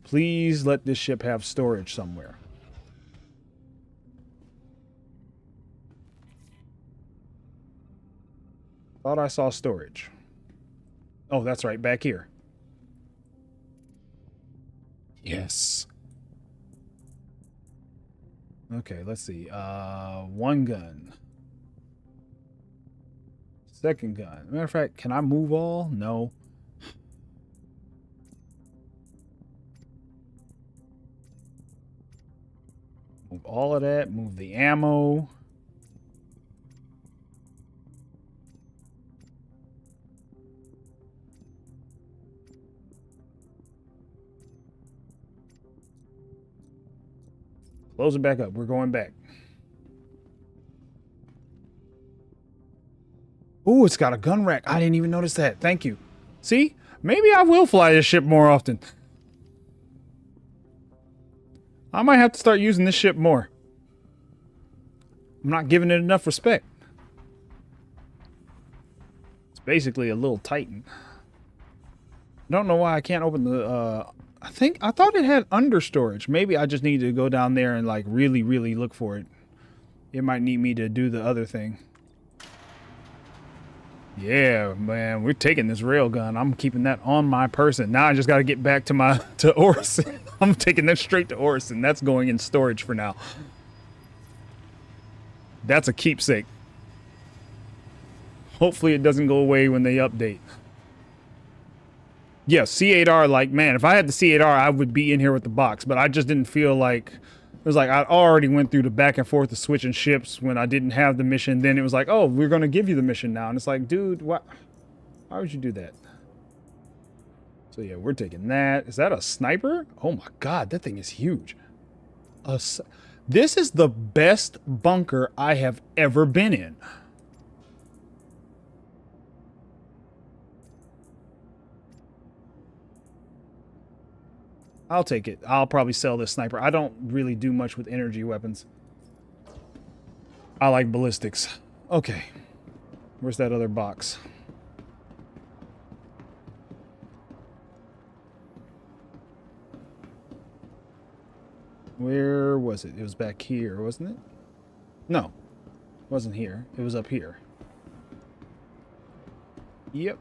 Please let this ship have storage somewhere. Thought I saw storage. Oh, that's right. Back here. Yes. Okay, let's see. One gun. Second gun. Matter of fact, can I move all? No. Move all of that. Move the ammo. Close it back up. We're going back. Ooh, it's got a gun rack. I didn't even notice that. Thank you. See? Maybe I will fly this ship more often. I might have to start using this ship more. I'm not giving it enough respect. It's basically a little Titan. I don't know why I can't open the... I thought it had under storage. Maybe I just need to go down there and like really, really look for it. It might need me to do the other thing. Yeah, man, we're taking this railgun. I'm keeping that on my person. Now I just got to get back to Orison. I'm taking that straight to Orison. That's going in storage for now. That's a keepsake. Hopefully it doesn't go away when they update. Yeah, C8R, like, man, if I had the C8R, I would be in here with the box, but I just didn't feel like... It was like I already went through the back and forth of switching ships when I didn't have the mission. Then it was like, oh, we're going to give you the mission now. And it's like, dude, what? Why would you do that? So, yeah, we're taking that. Is that a sniper? Oh, my God, that thing is huge. This is the best bunker I have ever been in. I'll take it. I'll probably sell this sniper. I don't really do much with energy weapons. I like ballistics. Okay. Where's that other box? Where was it? It was back here, wasn't it? No. It wasn't here. It was up here. Yep.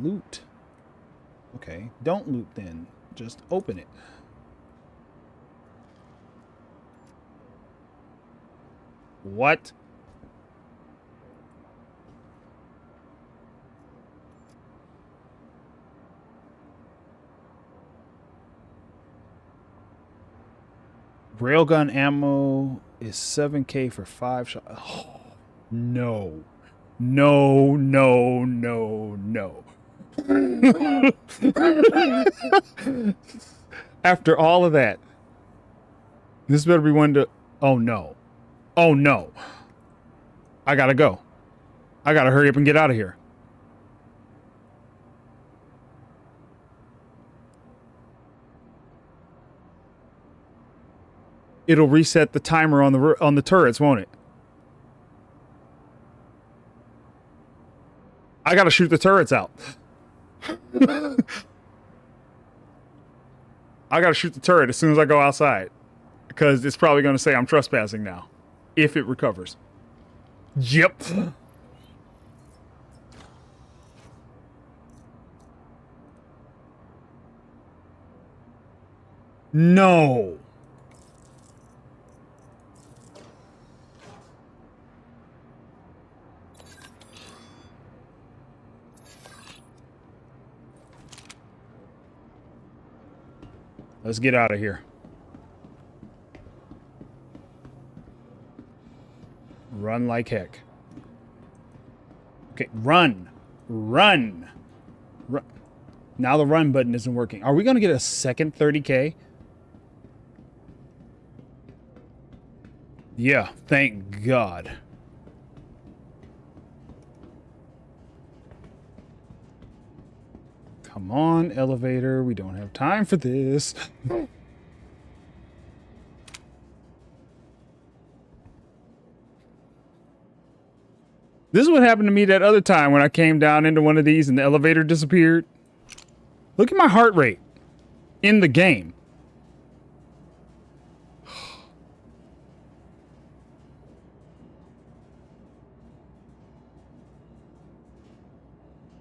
Loot. Okay, don't loot then. Just open it. What? Railgun ammo is 7K for 5 shots. Oh, no. No, no, no, no. After all of that, this better be one to... Oh, no. Oh, no. I gotta go. I gotta hurry up and get out of here. It'll reset the timer on the turrets, won't it? I gotta shoot the turrets out. I gotta shoot the turret as soon as I go outside, because it's probably gonna say I'm trespassing now, if it recovers. Yep. No. Let's get out of here. Run like heck. Okay, run. Run. Run. Now the run button isn't working. Are we going to get a second 30K? Yeah, thank God. Come on, elevator. We don't have time for this. This is what happened to me that other time when I came down into one of these and the elevator disappeared. Look at my heart rate in the game.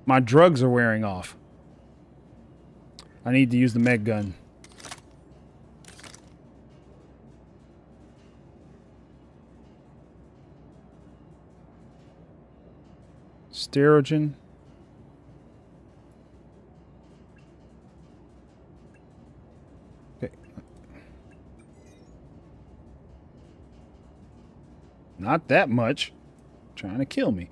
My drugs are wearing off. I need to use the med gun. Sterogen. Okay. Not that much. Trying to kill me.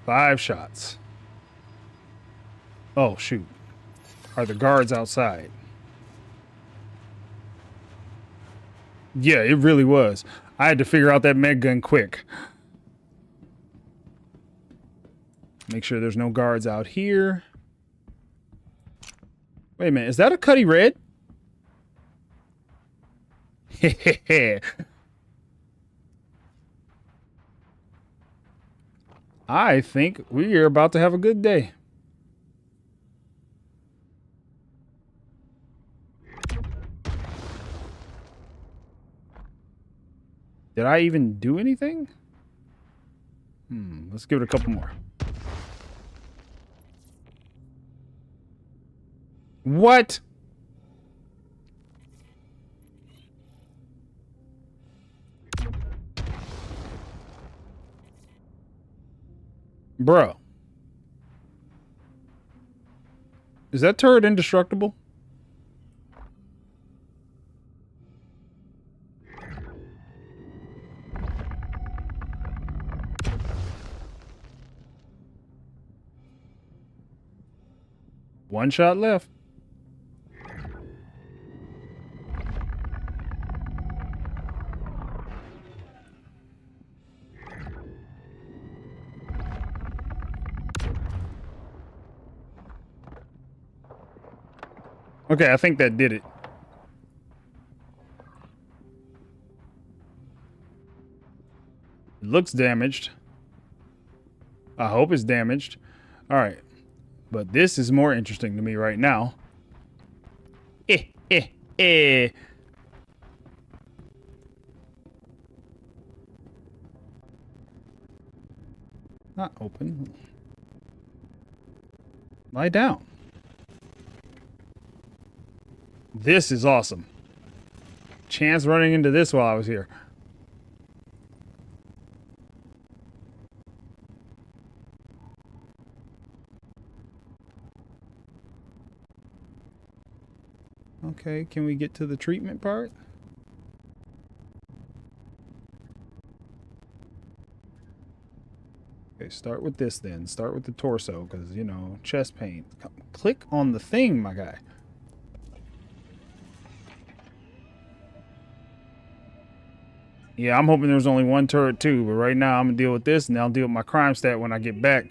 Five shots. Oh, shoot. Are the guards outside? Yeah, it really was. I had to figure out that med gun quick. Make sure there's no guards out here. Wait a minute. Is that a Cuddy Red? Hehehe. I think we are about to have a good day. Did I even do anything? Let's give it a couple more. What? Bro. Is that turret indestructible? One shot left. Okay, I think that did it. It looks damaged. I hope it's damaged. All right. But this is more interesting to me right now. Not open. Lie down. This is awesome. Chance running into this while I was here. Okay, can we get to the treatment part? Okay, start with this then. Start with the torso, because, you know, chest pain. Click on the thing, my guy. Yeah, I'm hoping there's only one turret too, but right now I'm gonna deal with this and I'll deal with my crime stat when I get back.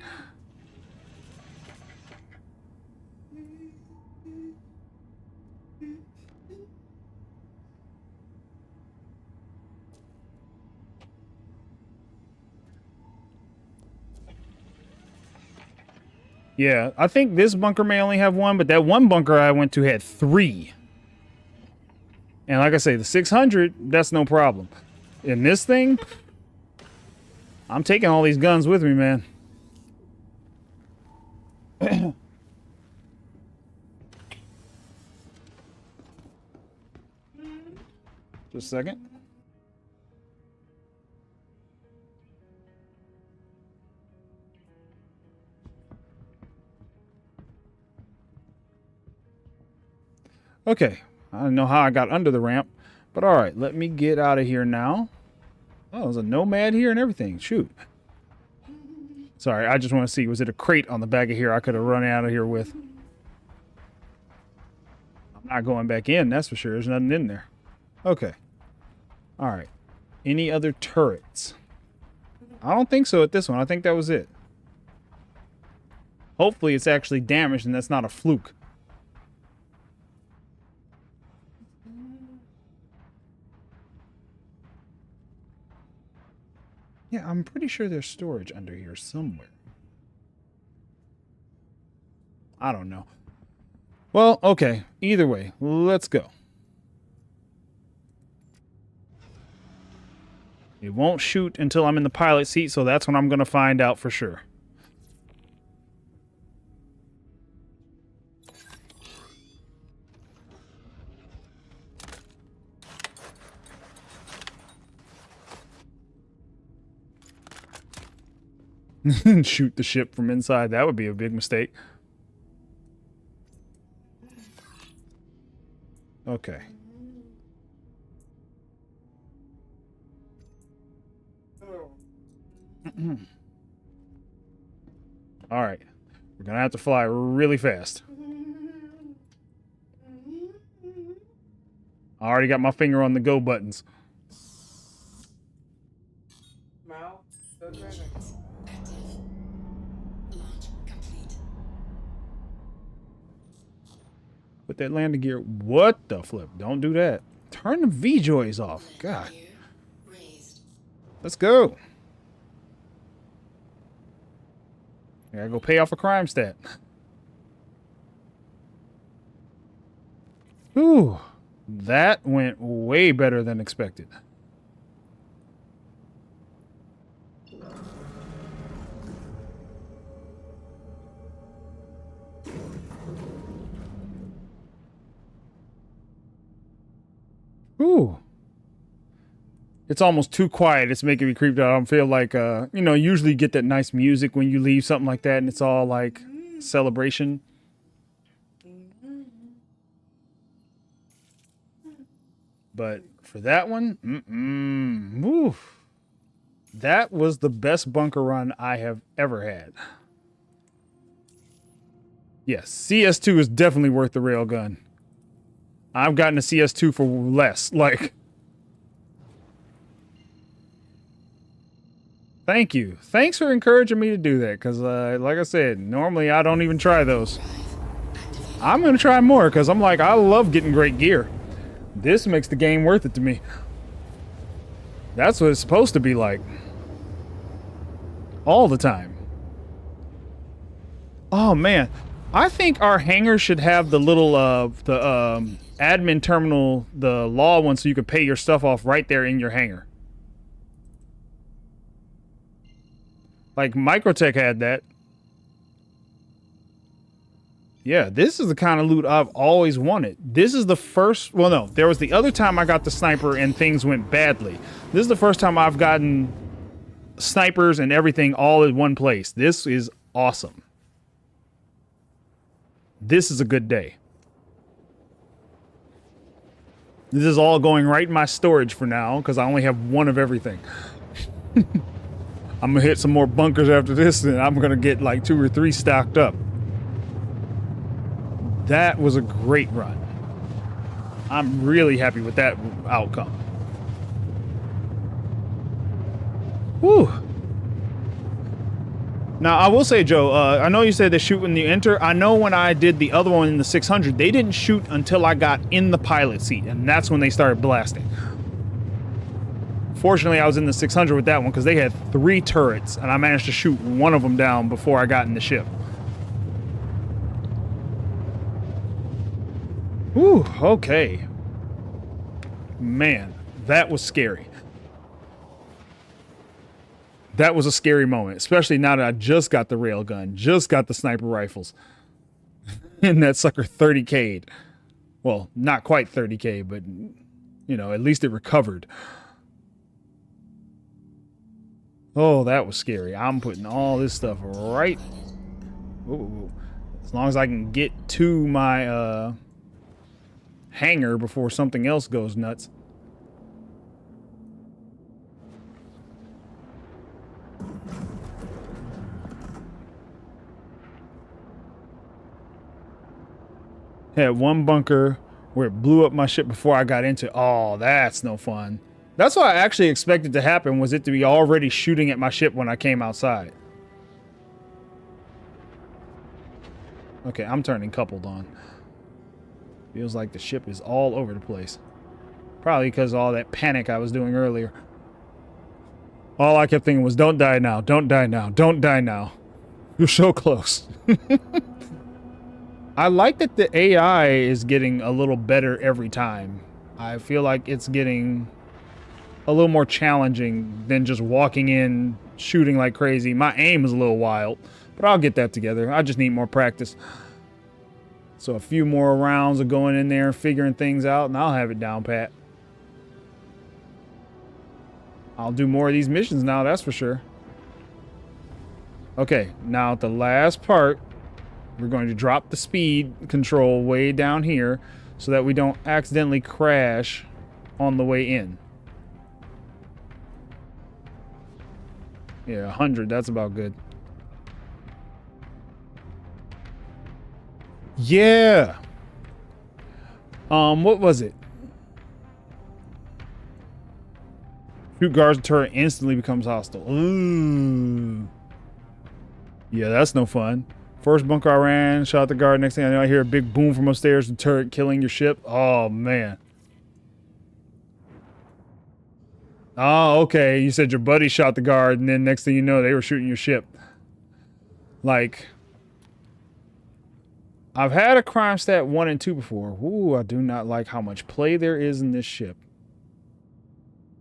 Yeah, I think this bunker may only have one, but that one bunker I went to had 3. And like I say, the 600, that's no problem. In this thing, I'm taking all these guns with me, man. Just a second. Okay, I don't know how I got under the ramp, but all right, let me get out of here now. Oh, there's a nomad here and everything. Shoot. Sorry, I just want to see, was it a crate on the back of here I could have run out of here with? I'm not going back in, that's for sure. There's nothing in there. Okay. All right. Any other turrets? I don't think so at this one. I think that was it. Hopefully it's actually damaged and that's not a fluke. Yeah, I'm pretty sure there's storage under here somewhere. I don't know. Well, okay. Either way, let's go. It won't shoot until I'm in the pilot seat, so that's when I'm going to find out for sure. Shoot the ship from inside. That would be a big mistake. Okay. All right. We're going to have to fly really fast. I already got my finger on the go buttons. Active. Launch complete. Put that landing gear. What the flip? Don't do that. Turn the V-joys off. God. Gear raised. Let's go. I gotta go pay off a crime stat. Ooh. That went way better than expected. Ooh. It's almost too quiet. It's making me creeped out. I feel like, you know, usually you get that nice music when you leave something like that and it's all like celebration. But for that one, oof. That was the best bunker run I have ever had. Yes, CS2 is definitely worth the railgun. I've gotten a CS2 for less. Like, thank you. Thanks for encouraging me to do that. Because, like I said, normally I don't even try those. I'm going to try more because I'm like, I love getting great gear. This makes the game worth it to me. That's what it's supposed to be like. All the time. Oh, man. I think our hangar should have the little, admin terminal, the law one, so you can pay your stuff off right there in your hangar. Like Microtech had that. Yeah, this is the kind of loot I've always wanted. This is the first, well, no, there was the other time I got the sniper and things went badly. This is the first time I've gotten snipers and everything all in one place. This is awesome. This is a good day. This is all going right in my storage for now because I only have one of everything. I'm gonna hit some more bunkers after this and I'm gonna get like 2 or 3 stocked up. That was a great run. I'm really happy with that outcome. Whew. Now, I will say, Joe, I know you said they shoot when you enter. I know when I did the other one in the 600, they didn't shoot until I got in the pilot seat, and that's when they started blasting. Fortunately, I was in the 600 with that one because they had 3 turrets, and I managed to shoot one of them down before I got in the ship. Whew, okay. Man, that was scary. That was a scary moment, especially now that I just got the railgun, just got the sniper rifles. And that sucker 30K'd. Well, not quite 30K, but, you know, at least it recovered. Oh, that was scary. I'm putting all this stuff right. Ooh, as long as I can get to my hangar before something else goes nuts. Had one bunker where it blew up my ship before I got into it. Oh, that's no fun. That's what I actually expected to happen, was it to be already shooting at my ship when I came outside. Okay, I'm turning coupled on. Feels like the ship is all over the place. Probably because of all that panic I was doing earlier. All I kept thinking was, don't die now, don't die now, don't die now. You're so close. I like that the AI is getting a little better every time. I feel like it's getting a little more challenging than just walking in, shooting like crazy. My aim is a little wild, but I'll get that together. I just need more practice. So a few more rounds of going in there, figuring things out, and I'll have it down pat. I'll do more of these missions now, that's for sure. Okay, now at the last part, we're going to drop the speed control way down here so that we don't accidentally crash on the way in. Yeah, 100, that's about good. Yeah. What was it? Shoot guards and turret instantly becomes hostile. Ooh. Yeah, that's no fun. First bunker I ran, shot the guard. Next thing I know, I hear a big boom from upstairs, the turret killing your ship. Oh, man. Oh, okay. You said your buddy shot the guard, and then next thing you know, they were shooting your ship. Like, I've had a crime stat 1 and 2 before. Ooh, I do not like how much play there is in this ship.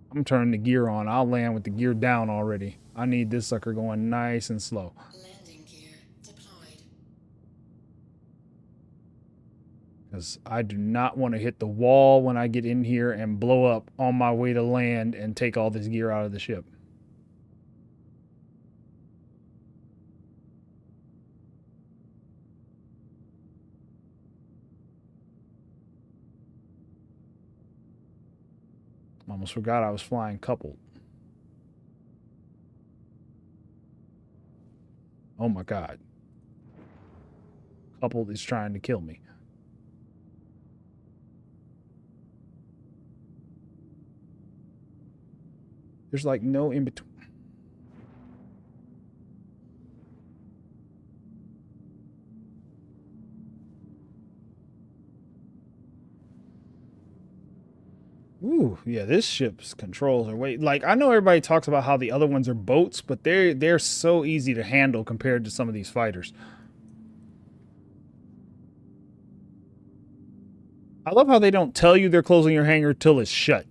I'm turning the gear on. I'll land with the gear down already. I need this sucker going nice and slow. Landing gear deployed. Because I do not want to hit the wall when I get in here and blow up on my way to land and take all this gear out of the ship. Almost forgot I was flying coupled. Oh my God. Coupled is trying to kill me. There's like no in between. Ooh, yeah, this ship's controls are way, like, I know everybody talks about how the other ones are boats, but they're so easy to handle compared to some of these fighters. I love how they don't tell you they're closing your hangar till it's shut.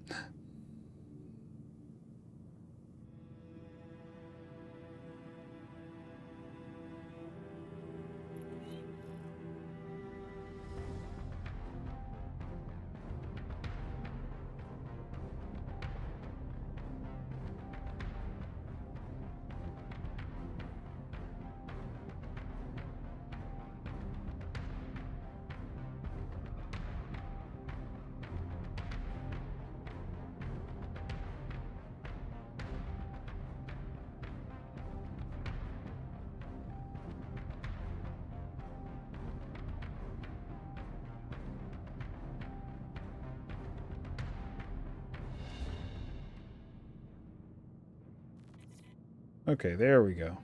Okay, there we go.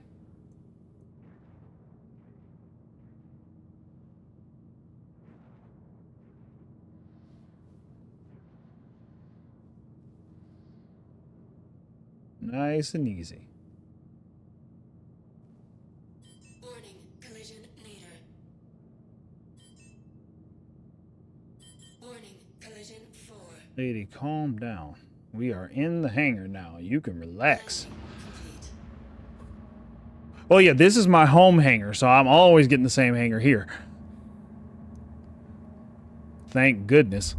Nice and easy. Warning, collision needed. Lady, calm down. We are in the hangar now. You can relax. Complete. Oh yeah, this is my home hangar, so I'm always getting the same hangar here. Thank goodness.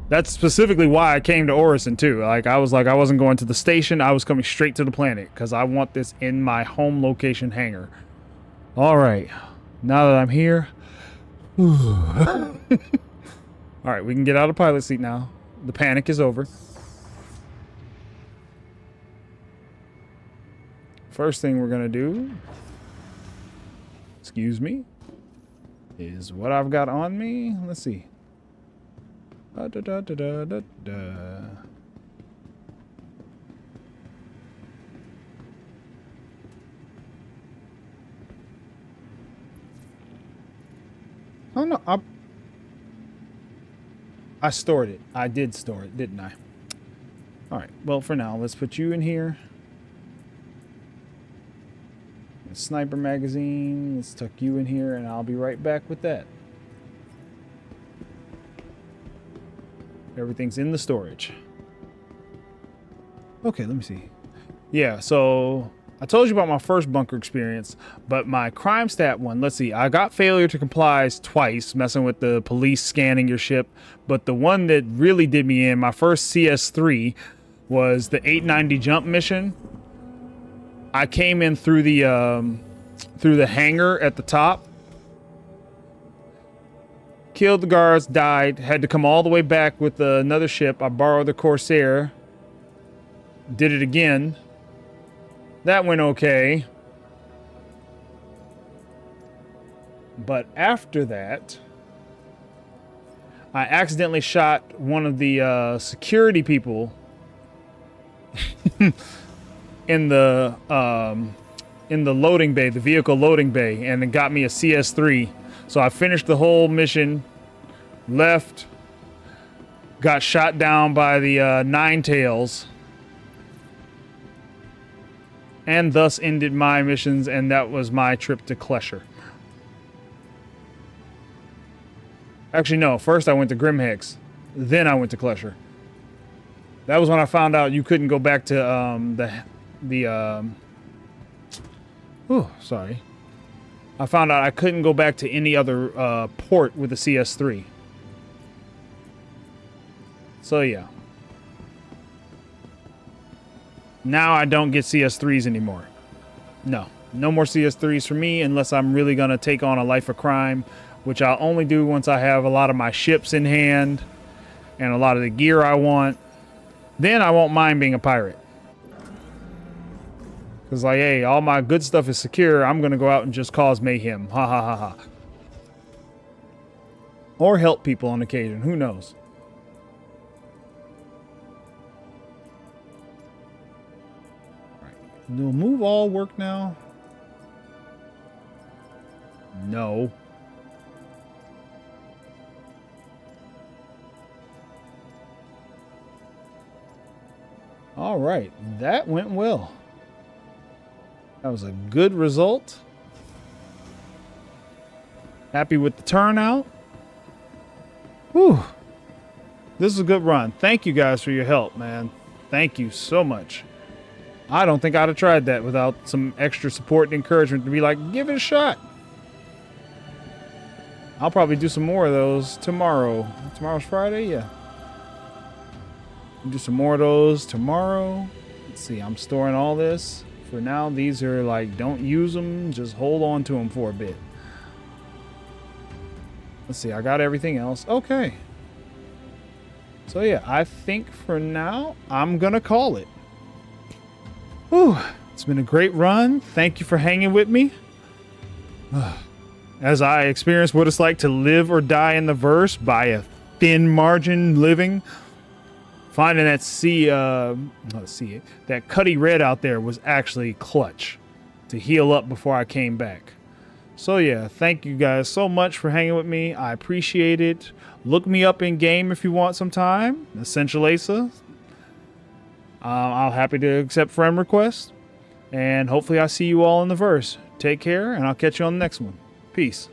That's specifically why I came to Orison too. I wasn't going to the station. I was coming straight to the planet because I want this in my home location hangar. All right, now that I'm here. All right, we can get out of the pilot seat now. The panic is over. First thing we're gonna do, excuse me, is what I've got on me. Let's see. Da, da, da, da, da, da. Oh no, I stored it. I did store it, didn't I? All right. Well, for now, let's put you in here. Sniper magazine. Let's tuck you in here, and I'll be right back with that. Everything's in the storage. Okay, let me see. Yeah, so I told you about my first bunker experience, but my crime stat one, let's see. I got failure to comply twice, messing with the police scanning your ship, but the one that really did me in, my first CS3, was the 890 jump mission. I came in through the hangar at the top, killed the guards, died, had to come all the way back with another ship. I borrowed the Corsair, did it again. That went okay. But after that, I accidentally shot one of the security people in the loading bay, the vehicle loading bay, and it got me a CS3. So I finished the whole mission, left, got shot down by the Nine Tails, and thus ended my missions, and that was my trip to Klesher. Actually, no. First I went to Grimhex, then I went to Klesher. That was when I found out you couldn't go back to sorry. I found out I couldn't go back to any other port with the CS3. So yeah. Now I don't get CS3s anymore. No more CS3s for me unless I'm really gonna take on a life of crime, which I'll only do once I have a lot of my ships in hand and a lot of the gear I want. Then I won't mind being a pirate. Because, like, hey, all my good stuff is secure. I'm going to go out and just cause mayhem. Ha ha ha ha. Or help people on occasion. Who knows? All right. Will move all work now? No. All right. That went well. That was a good result. Happy with the turnout. Whew. This is a good run. Thank you guys for your help, man. Thank you so much. I don't think I'd have tried that without some extra support and encouragement to be like, give it a shot. I'll probably do some more of those tomorrow. Tomorrow's Friday? Yeah. Do some more of those tomorrow. Let's see. I'm storing all this. For now, these are like, don't use them. Just hold on to them for a bit. Let's see. I got everything else. Okay. So yeah, I think for now, I'm going to call it. Whew. It's been a great run. Thank you for hanging with me. As I experience what it's like to live or die in the verse by a thin margin living. Finding that that Cuddy Red out there was actually clutch to heal up before I came back. So yeah, thank you guys so much for hanging with me. I appreciate it. Look me up in game if you want some time. Essential Asa. I'm happy to accept friend requests. And hopefully I see you all in the verse. Take care, and I'll catch you on the next one. Peace.